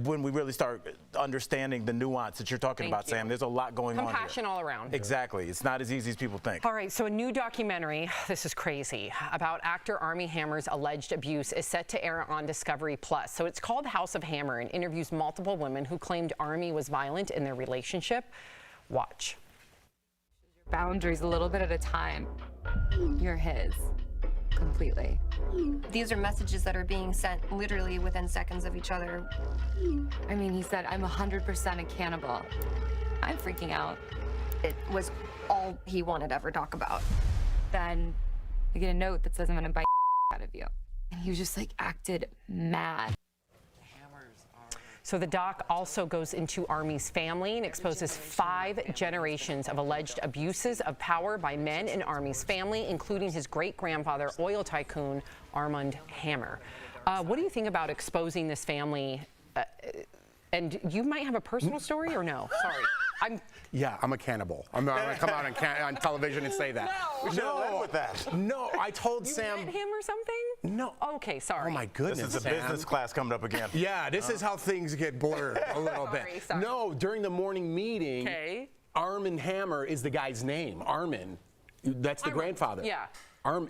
when we really start understanding the nuance that you're talking about, Sam. There's a lot going on here. Compassion all around. Exactly. It's not as easy as people think. All right, so a new documentary, this is crazy, about actor Armie Hammer's alleged abuse is set to air on Discovery Plus. So it's called House of Hammer and interviews multiple women who claimed Armie was violent in their relationship. Watch. Boundaries a little bit at a time. You're his. Completely. These are messages that are being sent literally within seconds of each other. I mean, he said, I'm 100% a cannibal. I'm freaking out. It was all he wanted to ever talk about. Then I get a note that says I'm gonna bite out of you. And he was just like acted mad. So the doc also goes into Armie's family and exposes 5 generations of alleged abuses of power by men in Armie's family, including his great-grandfather, oil tycoon Armand Hammer. What do you think about exposing this family? And you might have a personal story, or no? Sorry. Yeah, I'm a cannibal. I'm going to come out on television and say that. We should have led with that. No, I told Sam. You met him or something? No. Okay, sorry. Oh my goodness, This is a Sam. business class coming up again. Yeah, this is how things get blurred a little bit. Sorry. No, during the morning meeting, Armand Hammer is the guy's name. Armand, that's the grandfather. Yeah.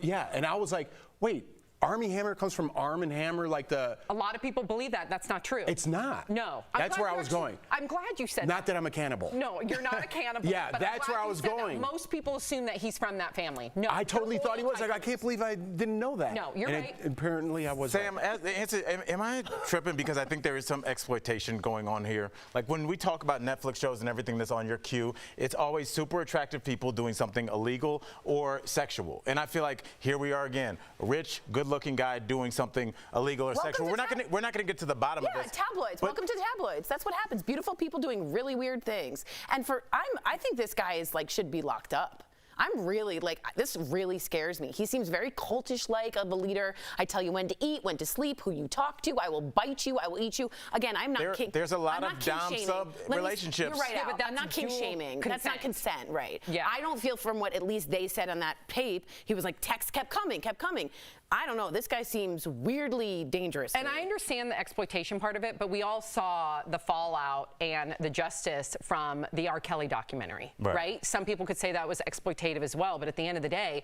Yeah, and I was like, wait. Armie Hammer comes from Arm & Hammer, like the... A lot of people believe that. That's not true. It's not. No. That's where I was going. I'm glad you said Not that I'm a cannibal. No, you're not a cannibal. Yeah, but that's where I was going. Most people assume that he's from that family. No. I totally thought he was. Like, I can't believe I didn't know that. No, you're right. Apparently I was. Sam, am I tripping? Because I think there is some exploitation going on here. Like when we talk about Netflix shows and everything that's on your queue, it's always super attractive people doing something illegal or sexual. And I feel like here we are again, a rich, good-looking guy doing something illegal or sexual. We're not gonna get to the bottom of this. Tabloids. Welcome to tabloids. That's what happens. Beautiful people doing really weird things. And I think this guy is should be locked up. I'm really this really scares me. He seems very cultish-like of a leader. I tell you when to eat, when to sleep, who you talk to. I will bite you. I will eat you. Again, I'm not king. There's a lot of dom-sub relationships. You're right, but that's not king shaming. That's not consent, right? Yeah. I don't feel from what at least they said on that tape, he was like, texts kept coming. I don't know. This guy seems weirdly dangerous. And I understand the exploitation part of it, but we all saw the fallout and the justice from the R. Kelly documentary, right? Some people could say that was exploitative as well, but at the end of the day,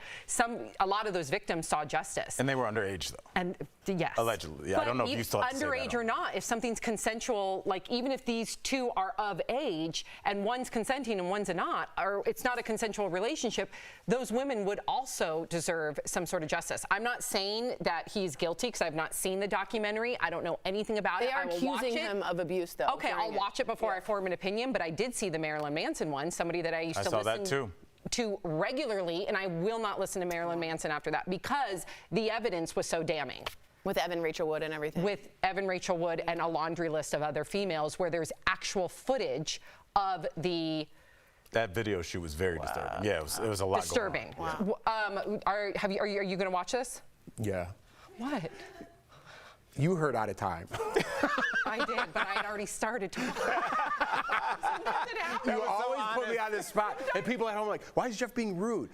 a lot of those victims saw justice. And they were underage, though. And yes. Allegedly. Yeah, but I don't know if you still have to say underage or not, if something's consensual, even if these two are of age and one's consenting and one's not, or it's not a consensual relationship, those women would also deserve some sort of justice. I'm not saying that he's guilty because I've not seen the documentary. I don't know anything about it. They are accusing him of abuse, though. Okay, I'll watch it before I form an opinion, but I did see the Marilyn Manson one, somebody that I used to listen to regularly, and I will not listen to Marilyn Manson after that because the evidence was so damning. With Evan Rachel Wood and everything. With Evan Rachel Wood and a laundry list of other females where there's actual footage of the... That video shoot was very disturbing. Yeah, it was a lot disturbing. going on. Wow. Are you going to watch this? Yeah. What? You heard Out of Time. I did, but I had already started to. You always put me on this spot, and people at home are like, "Why is Jeff being rude?"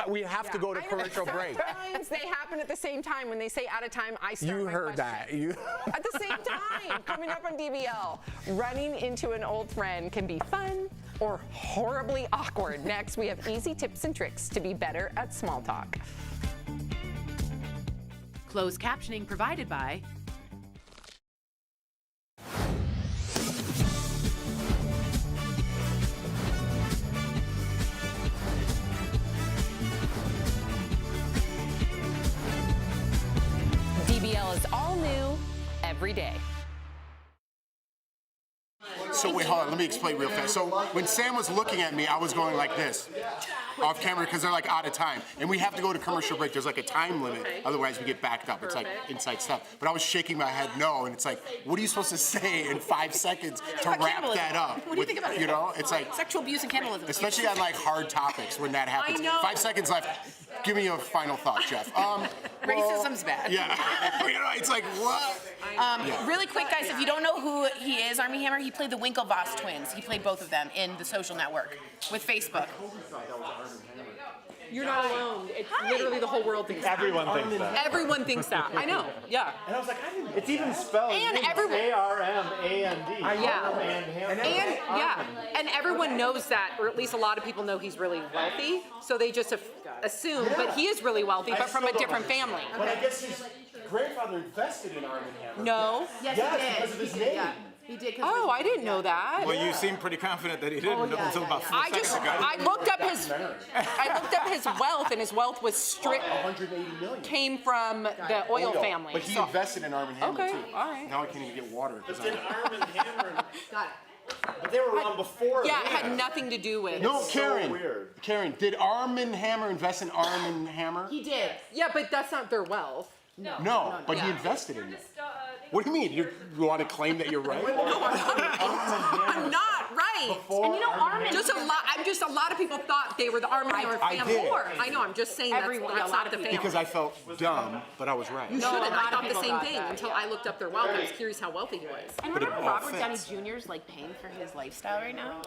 We have to go to commercial break. Sometimes they happen at the same time. When they say Out of Time, I start. You my heard question. that. At the same time, coming up on DBL, running into an old friend can be fun or horribly awkward. Next, we have easy tips and tricks to be better at small talk. Closed captioning provided by DBL is all new every day. So wait, hold on, let me explain real fast. So when Sam was looking at me, I was going like this, off camera, because they're like out of time. And we have to go to commercial break. There's like a time limit, otherwise we get backed up. It's like inside stuff. But I was shaking my head no, and it's like, what are you supposed to say in 5 seconds to wrap that up? What do you think about it? You know, it's like sexual abuse and cannibalism. Especially on like hard topics when that happens. I know. 5 seconds left. Give me a final thought, Jeff. Racism's bad. Yeah. You know, it's like, what? Really quick, guys, if you don't know who he is, Armie Hammer, he played the Winklevoss twins. He played both of them in The Social Network with Facebook. You're not alone. It's literally the whole world thinks that. Everyone thinks that. Everyone thinks that. I know. Yeah. And I was like, it's even spelled A-R-M-A-N-D. And everyone knows that, or at least a lot of people know he's really wealthy, so they just assume. But he is really wealthy, but from a different family. But I guess his grandfather invested in Arm & Hammer. No. Yes, because of his name. Yeah. He did. Oh, I didn't know that. Well, you seem pretty confident that he didn't until about 4 seconds ago. I looked up his wealth, and his wealth was strict. 180 million. Came from the oil family. But he invested in Arm & Hammer Okay, too. all right. Now I can't even get water. But then Arm & Hammer. But they were around before. Yeah, it had nothing to do with. No, Karen. So weird. Karen, did Arm & Hammer invest in Arm & Hammer? He did. Yeah, but that's not their wealth. No, but he invested in it. What do you mean? You want to claim that you're right? I'm not right. And you know, Arm & A lot of people thought they were the Arm & Hammer family. I know. I'm just saying that's not the family. Because I felt dumb, but I was right. You shouldn't. I thought the same thing until I looked up their wealth. I was curious how wealthy he was. And remember Robert Downey Jr.'s like paying for his lifestyle right now?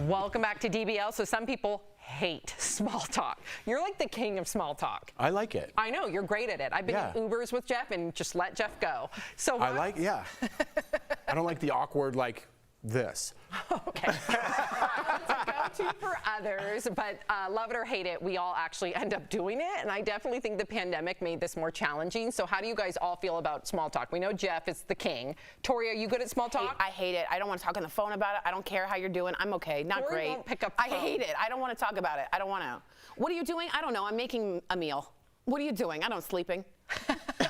Welcome back to DBL. So some people hate small talk. You're like the king of small talk. I like it. I know, you're great at it. I've been in Ubers with Jeff and just let Jeff go. So I don't like the awkward like this. Okay. It's a go-to for others, but love it or hate it, we all actually end up doing it. And I definitely think the pandemic made this more challenging. So how do you guys all feel about small talk? We know Jeff is the king. Tori, are you good at small talk? I hate it. I don't want to talk on the phone about it. I don't care how you're doing. I'm okay. Not Tori great. won't pick up the phone. I hate it. I don't want to talk about it. I don't want to. What are you doing? I don't know. I'm making a meal. What are you doing? I don't sleeping.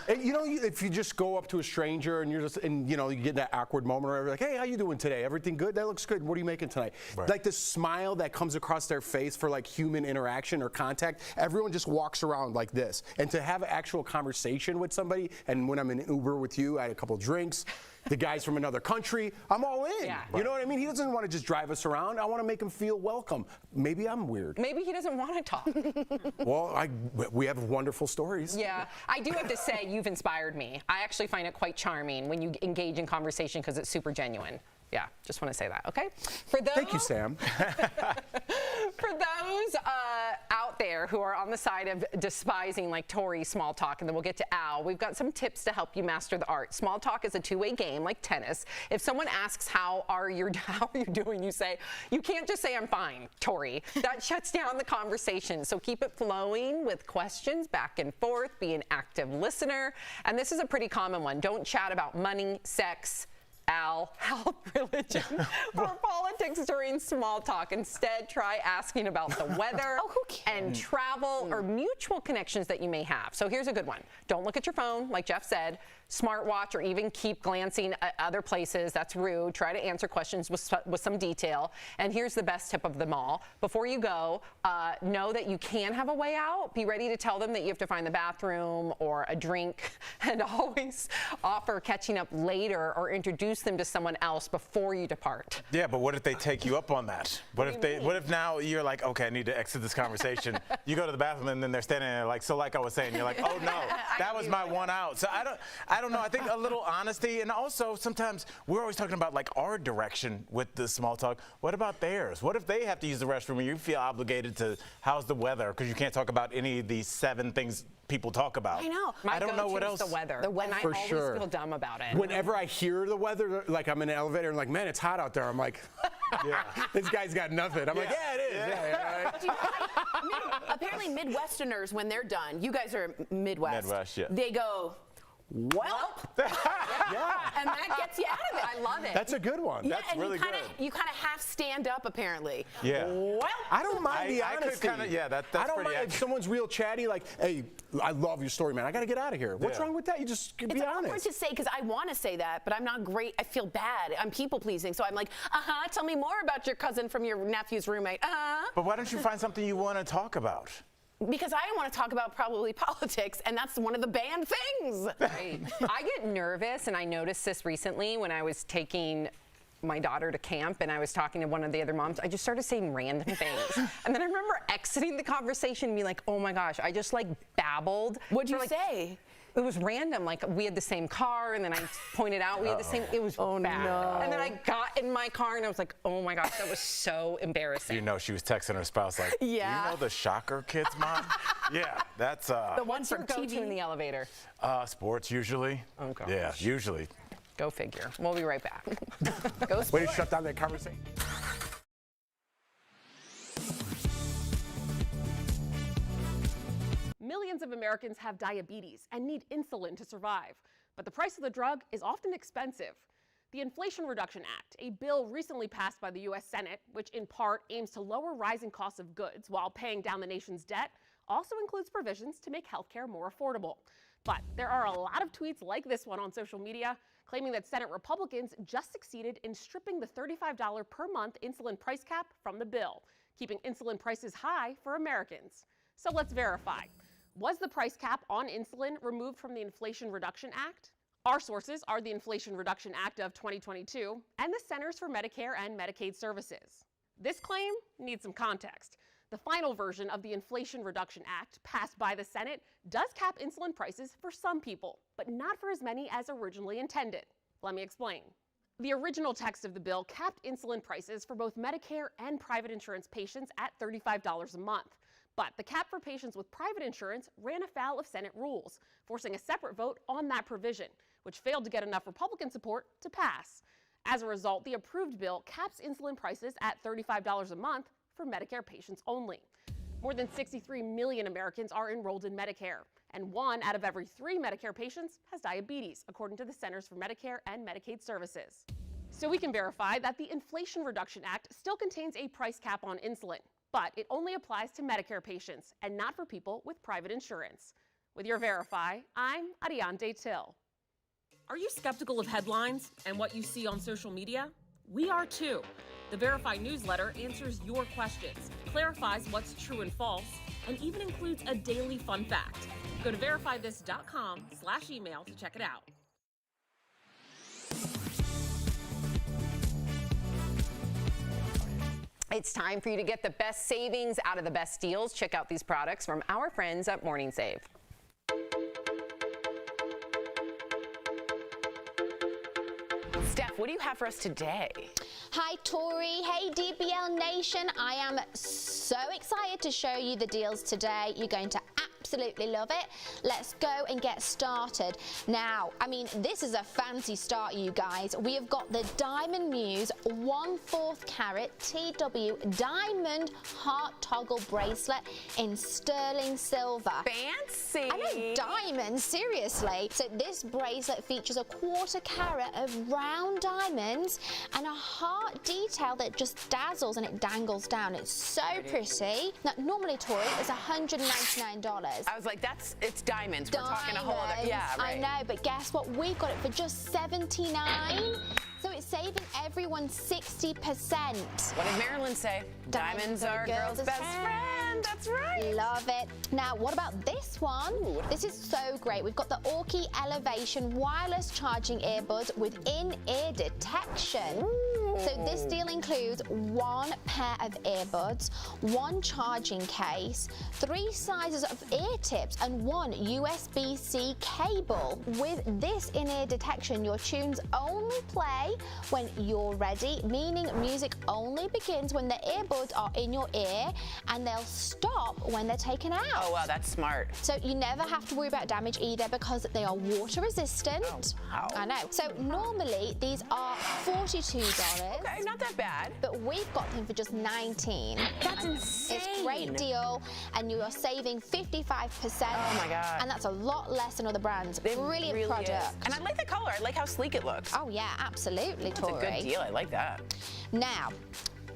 And you know, if you just go up to a stranger and you get that awkward moment where you're like, hey, how you doing today? Everything good? That looks good. What are you making tonight? Right. Like the smile that comes across their face for like human interaction or contact, everyone just walks around like this. And to have an actual conversation with somebody, and when I'm in Uber with you, I had a couple drinks. The guy's from another country, I'm all in. Yeah. You know what I mean? He doesn't want to just drive us around. I want to make him feel welcome. Maybe I'm weird. Maybe he doesn't want to talk. Well, we have wonderful stories. Yeah, I do have to say you've inspired me. I actually find it quite charming when you engage in conversation because it's super genuine. Yeah, just want to say that, okay? For those, Thank you, Sam. For those out there who are on the side of despising like Tori small talk, and then we'll get to Al, we've got some tips to help you master the art. Small talk is a two-way game like tennis. If someone asks how are you doing, you can't just say I'm fine, Tori. That shuts down the conversation. So keep it flowing with questions back and forth, be an active listener. And this is a pretty common one. Don't chat about money, sex, health, religion, or politics during small talk. Instead, try asking about the weather and travel or mutual connections that you may have. So here's a good one. Don't look at your phone, like Jeff said, smartwatch, or even keep glancing at other places. That's rude. Try to answer questions with some detail. And here's the best tip of them all. Before you go, know that you can have a way out. Be ready to tell them that you have to find the bathroom or a drink, and always offer catching up later or introduce them to someone else before you depart. Yeah, but what if they take you up on that? What if now you're like, okay, I need to exit this conversation. You go to the bathroom and then they're standing there like, so like I was saying, you're like, oh no, that was my one out. So I don't know. I think a little honesty, and also sometimes we're always talking about like our direction with the small talk. What about theirs? What if they have to use the restroom and you feel obligated to, how's the weather? Because you can't talk about any of these 7 things people talk about. I know. I don't know what else. The weather. And I For always sure. feel dumb about it. Whenever I hear the weather, like I'm in an elevator and like, man, it's hot out there. I'm like, this guy's got nothing. I'm like, yeah, it is. Yeah, right. Do you know, like, apparently Midwesterners, when they're done, you guys are Midwest. Midwest, yeah. They go, well, and that gets you out of it. I love it. That's a good one. Yeah, That's and really you kind of half stand up apparently. Yeah. Well, I don't mind the honesty. That's I don't pretty mind if accurate. someone's real chatty, like, hey, I love your story, man. I got to get out of here. What's wrong with that? You just be it's awkward honest. to say because I want to say that, but I'm not great. I feel bad. I'm people pleasing, so I'm like, tell me more about your cousin from your nephew's roommate. But why don't you find something you want to talk about? Because I want to talk about probably politics, and that's one of the banned things. Right. I get nervous, and I noticed this recently when I was taking my daughter to camp and I was talking to one of the other moms. I just started saying random things. And then I remember exiting the conversation and being like, oh my gosh, I just like babbled. What'd you say? It was random. Like we had the same car, and then I pointed out we had the same. It was bad. No. And then I got in my car and I was like, oh my gosh, that was so embarrassing. You know, she was texting her spouse like, Yeah. you know the Shocker Kids, Mom? Yeah, that's The one What's your from go-to TV in the elevator? sports usually. Oh gosh. Yeah, usually. Go figure. We'll be right back. Go Way sports. to shut down that conversation. Millions of Americans have diabetes and need insulin to survive, but the price of the drug is often expensive. The Inflation Reduction Act, a bill recently passed by the U.S. Senate, which in part aims to lower rising costs of goods while paying down the nation's debt, also includes provisions to make healthcare more affordable. But there are a lot of tweets like this one on social media claiming that Senate Republicans just succeeded in stripping the $35 per month insulin price cap from the bill, keeping insulin prices high for Americans. So let's verify. Was the price cap on insulin removed from the Inflation Reduction Act? Our sources are the Inflation Reduction Act of 2022 and the Centers for Medicare and Medicaid Services. This claim needs some context. The final version of the Inflation Reduction Act, passed by the Senate, does cap insulin prices for some people, but not for as many as originally intended. Let me explain. The original text of the bill capped insulin prices for both Medicare and private insurance patients at $35 a month. But the cap for patients with private insurance ran afoul of Senate rules, forcing a separate vote on that provision, which failed to get enough Republican support to pass. As a result, the approved bill caps insulin prices at $35 a month for Medicare patients only. More than 63 million Americans are enrolled in Medicare, and 1 out of every 3 Medicare patients has diabetes, according to the Centers for Medicare and Medicaid Services. So we can verify that the Inflation Reduction Act still contains a price cap on insulin, but it only applies to Medicare patients and not for people with private insurance. With your Verify, I'm Ariante Till. Are you skeptical of headlines and what you see on social media? We are too. The Verify newsletter answers your questions, clarifies what's true and false, and even includes a daily fun fact. Go to verifythis.com/email to check it out. It's time for you to get the best savings out of the best deals. Check out these products from our friends at Morning Save. Steph, what do you have for us today? Hi, Tori. Hey, DBL Nation. I am so excited to show you the deals today. You're going to absolutely love it. Let's go and get started. Now, I mean, this is a fancy start, you guys. We have got the Diamond Muse 1/4 carat TW diamond heart toggle bracelet in sterling silver. Fancy. I know, diamond, seriously. So this bracelet features a 1/4 carat of round diamonds and a heart detail that just dazzles and it dangles down. It's so pretty. Now, normally, Tori, it's $199. I was like, it's diamonds. We're talking a whole other, yeah, right. I know, but guess what? We got it for just $79. So it's saving everyone 60%. What did Marilyn say? Diamonds are a girl's best friend. That's right. Love it. Now, what about this one? Ooh. This is so great. We've got the Orky Elevation wireless charging earbuds with in-ear detection. Ooh. So this deal includes 1 pair of earbuds, 1 charging case, 3 sizes of ear tips, and 1 USB-C cable. With this in-ear detection, your tunes only play when you're ready, meaning music only begins when the earbuds are in your ear and they'll stop when they're taken out. Oh, wow, that's smart. So you never have to worry about damage either because they are water resistant. Oh, wow. I know. So normally these are $42. Okay, not that bad. But we've got them for just $19. That's insane. It's a great deal and you are saving 55%. Oh my God. And that's a lot less than other brands. Brilliant really product. Is. And I like the color. I like how sleek it looks. Oh yeah, absolutely, That's Tori. a good deal. I like that. Now,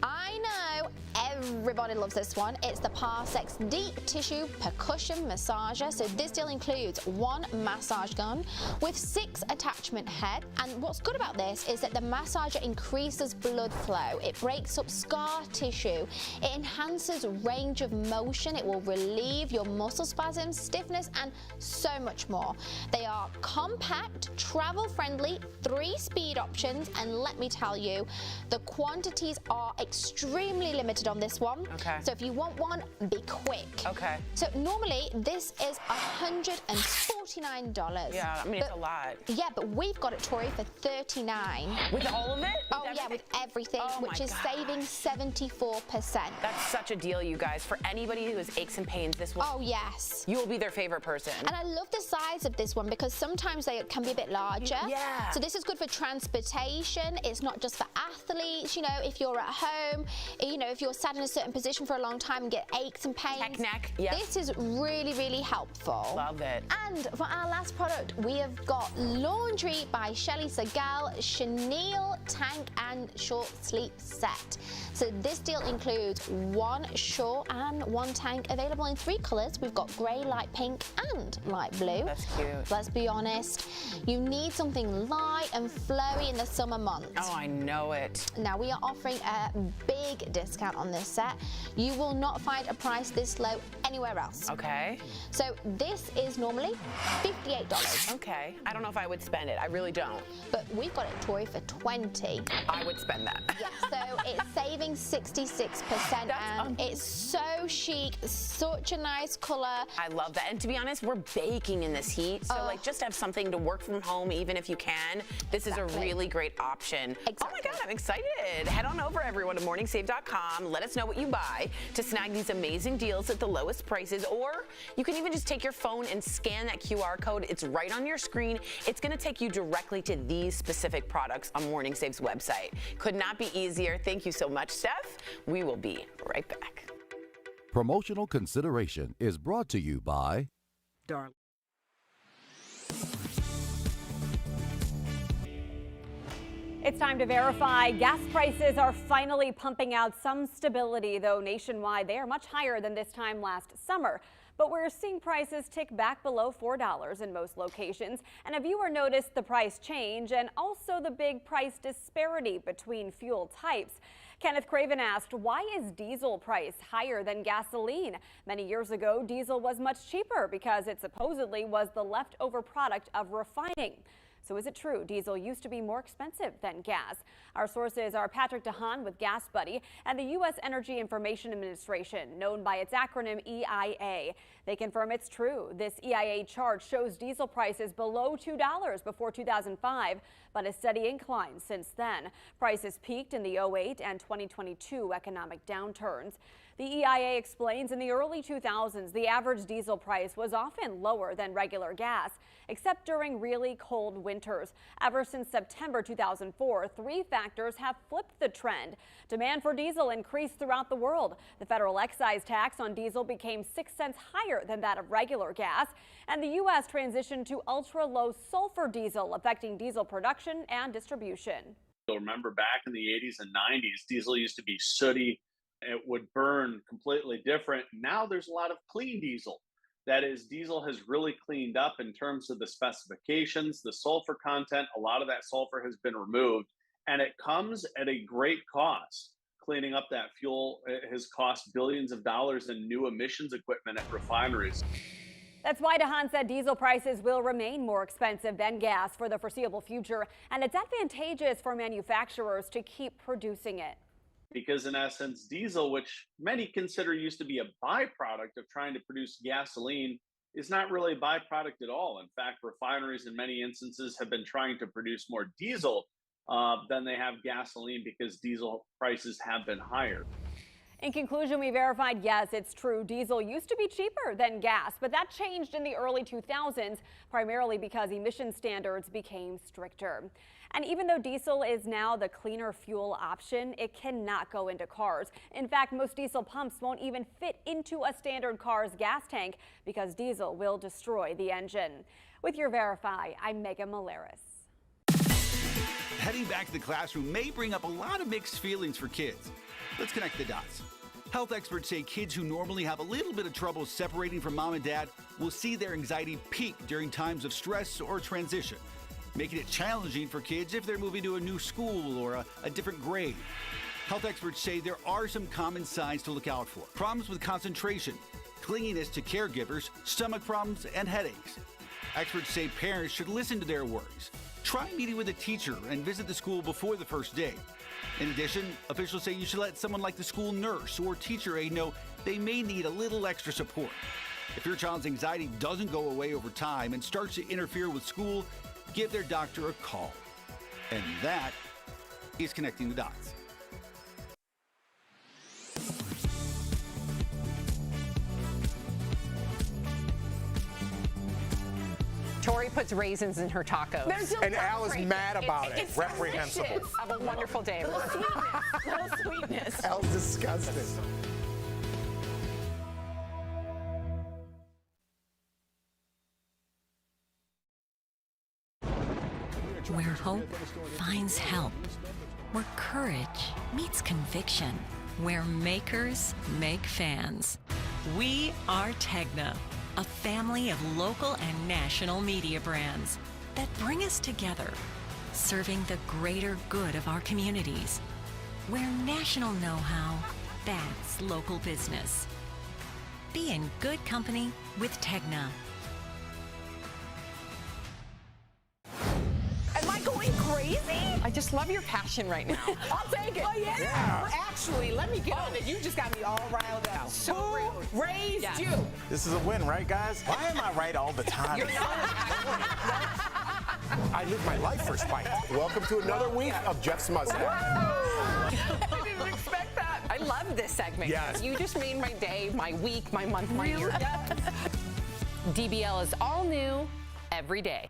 I know everybody loves this one. It's the Parsex Deep Tissue Percussion Massager. So this deal includes 1 massage gun with 6 attachment heads. And what's good about this is that the massager increases blood flow. It breaks up scar tissue. It enhances range of motion. It will relieve your muscle spasms, stiffness, and so much more. They are compact, travel-friendly, 3 speed options. And let me tell you, the quantities are extremely limited on this one. Okay. So if you want one, be quick. Okay. So normally this is $149. Yeah, I mean, it's a lot. Yeah, but we've got it, Tori, for $39. With all of it? Oh, yeah, with everything, which is saving 74%. That's such a deal, you guys. For anybody who has aches and pains, this will. Oh, yes. You will be their favorite person. And I love the size of this one because sometimes they can be a bit larger. Yeah. So this is good for transportation. It's not just for athletes. You know, if you're at home, you know, if you're sat in a certain position for a long time and get aches and pains. Neck, yeah. This is really, really helpful. Love it. And for our last product, we have got Laundry by Shelly Segal Chenille Tank and Short Sleeve Set. So this deal includes 1 short and 1 tank available in 3 colors. We've got grey, light pink, and light blue. That's cute. Let's be honest, you need something light and flowy in the summer months. Oh, I know it. Now we are offering a big discount on this set. You will not find a price this low anywhere else. Okay. So this is normally $58. Okay. I don't know if I would spend it. I really don't. But we've got it, Tori, for $20. I would spend that. Yeah, so it's saving 66% and it's so chic, such a nice color. I love that. And to be honest, we're baking in this heat. So like just have something to work from home, even if you can. This is a really great option. Exactly. Oh my God, I'm excited. Head on over, everyone, to morningsave.com. Let us know what you buy to snag these amazing deals at the lowest prices. Or you can even just take your phone and scan that QR code. It's right on your screen. It's going to take you directly to these specific products on Morning Save's website. Could not be easier. Thank you so much, Steph. We will be right back. Promotional consideration is brought to you by Darling. It's time to verify. Gas prices are finally pumping out some stability, though nationwide they are much higher than this time last summer. But we're seeing prices tick back below $4 in most locations. And a viewer noticed the price change and also the big price disparity between fuel types. Kenneth Craven asked, why is diesel price higher than gasoline? Many years ago, diesel was much cheaper because it supposedly was the leftover product of refining. So is it true diesel used to be more expensive than gas? Our sources are Patrick DeHaan with Gas Buddy and the U.S. Energy Information Administration, known by its acronym EIA. They confirm it's true. This EIA chart shows diesel prices below $2 before 2005, but a steady incline since then. Prices peaked in the 08 and 2022 economic downturns. The EIA explains in the early 2000s, the average diesel price was often lower than regular gas, except during really cold winters. Ever since September 2004, three factors have flipped the trend. Demand for diesel increased throughout the world. The federal excise tax on diesel became 6 cents higher than that of regular gas, and the U.S. transitioned to ultra-low sulfur diesel, affecting diesel production and distribution. You'll remember back in the 80s and 90s, diesel used to be sooty. It would burn completely different. Now there's a lot of clean diesel. That is, diesel has really cleaned up in terms of the specifications, the sulfur content. A lot of that sulfur has been removed, and it comes at a great cost. Cleaning up that fuel has cost billions of dollars in new emissions equipment at refineries. That's why DeHaan said diesel prices will remain more expensive than gas for the foreseeable future, and it's advantageous for manufacturers to keep producing it. Because in essence, diesel, which many consider used to be a byproduct of trying to produce gasoline, is not really a byproduct at all. In fact, refineries in many instances have been trying to produce more diesel than they have gasoline because diesel prices have been higher. In conclusion, we verified, yes, it's true. Diesel used to be cheaper than gas, but that changed in the early 2000s, primarily because emission standards became stricter. And even though diesel is now the cleaner fuel option, it cannot go into cars. In fact, most diesel pumps won't even fit into a standard car's gas tank because diesel will destroy the engine. With your Verify, I'm Megan Malaris. Heading back to the classroom may bring up a lot of mixed feelings for kids. Let's connect the dots. Health experts say kids who normally have a little bit of trouble separating from mom and dad will see their anxiety peak during times of stress or transition, making it challenging for kids if they're moving to a new school or a different grade. Health experts say there are some common signs to look out for. Problems with concentration, clinginess to caregivers, stomach problems, and headaches. Experts say parents should listen to their worries. Try meeting with a teacher and visit the school before the first day. In addition, officials say you should let someone like the school nurse or teacher aide know they may need a little extra support. If your child's anxiety doesn't go away over time and starts to interfere with school, give their doctor a call. And that is Connecting the Dots. Tori puts raisins in her tacos. And Al is mad about it. It's Reprehensible. Have a wonderful day, everyone. Little sweetness. Al's disgusted. Where hope finds help. Where courage meets conviction. Where makers make fans. We are Tegna, a family of local and national media brands that bring us together, serving the greater good of our communities. Where national know-how backs local business. Be in good company with Tegna. Am I going crazy? I just love your passion right now. I'll take it. Oh, yeah. Actually, let me get on it. You just got me all riled up. So Who raised you? This is a win, right, guys? Why am I right all the time? You're not. I live my life for Spike. Welcome to another week of Jeff's Mustache. I didn't expect that. I love this segment. Yes. You just made my day, my week, my month, my year. Yes. DBL is all new every day.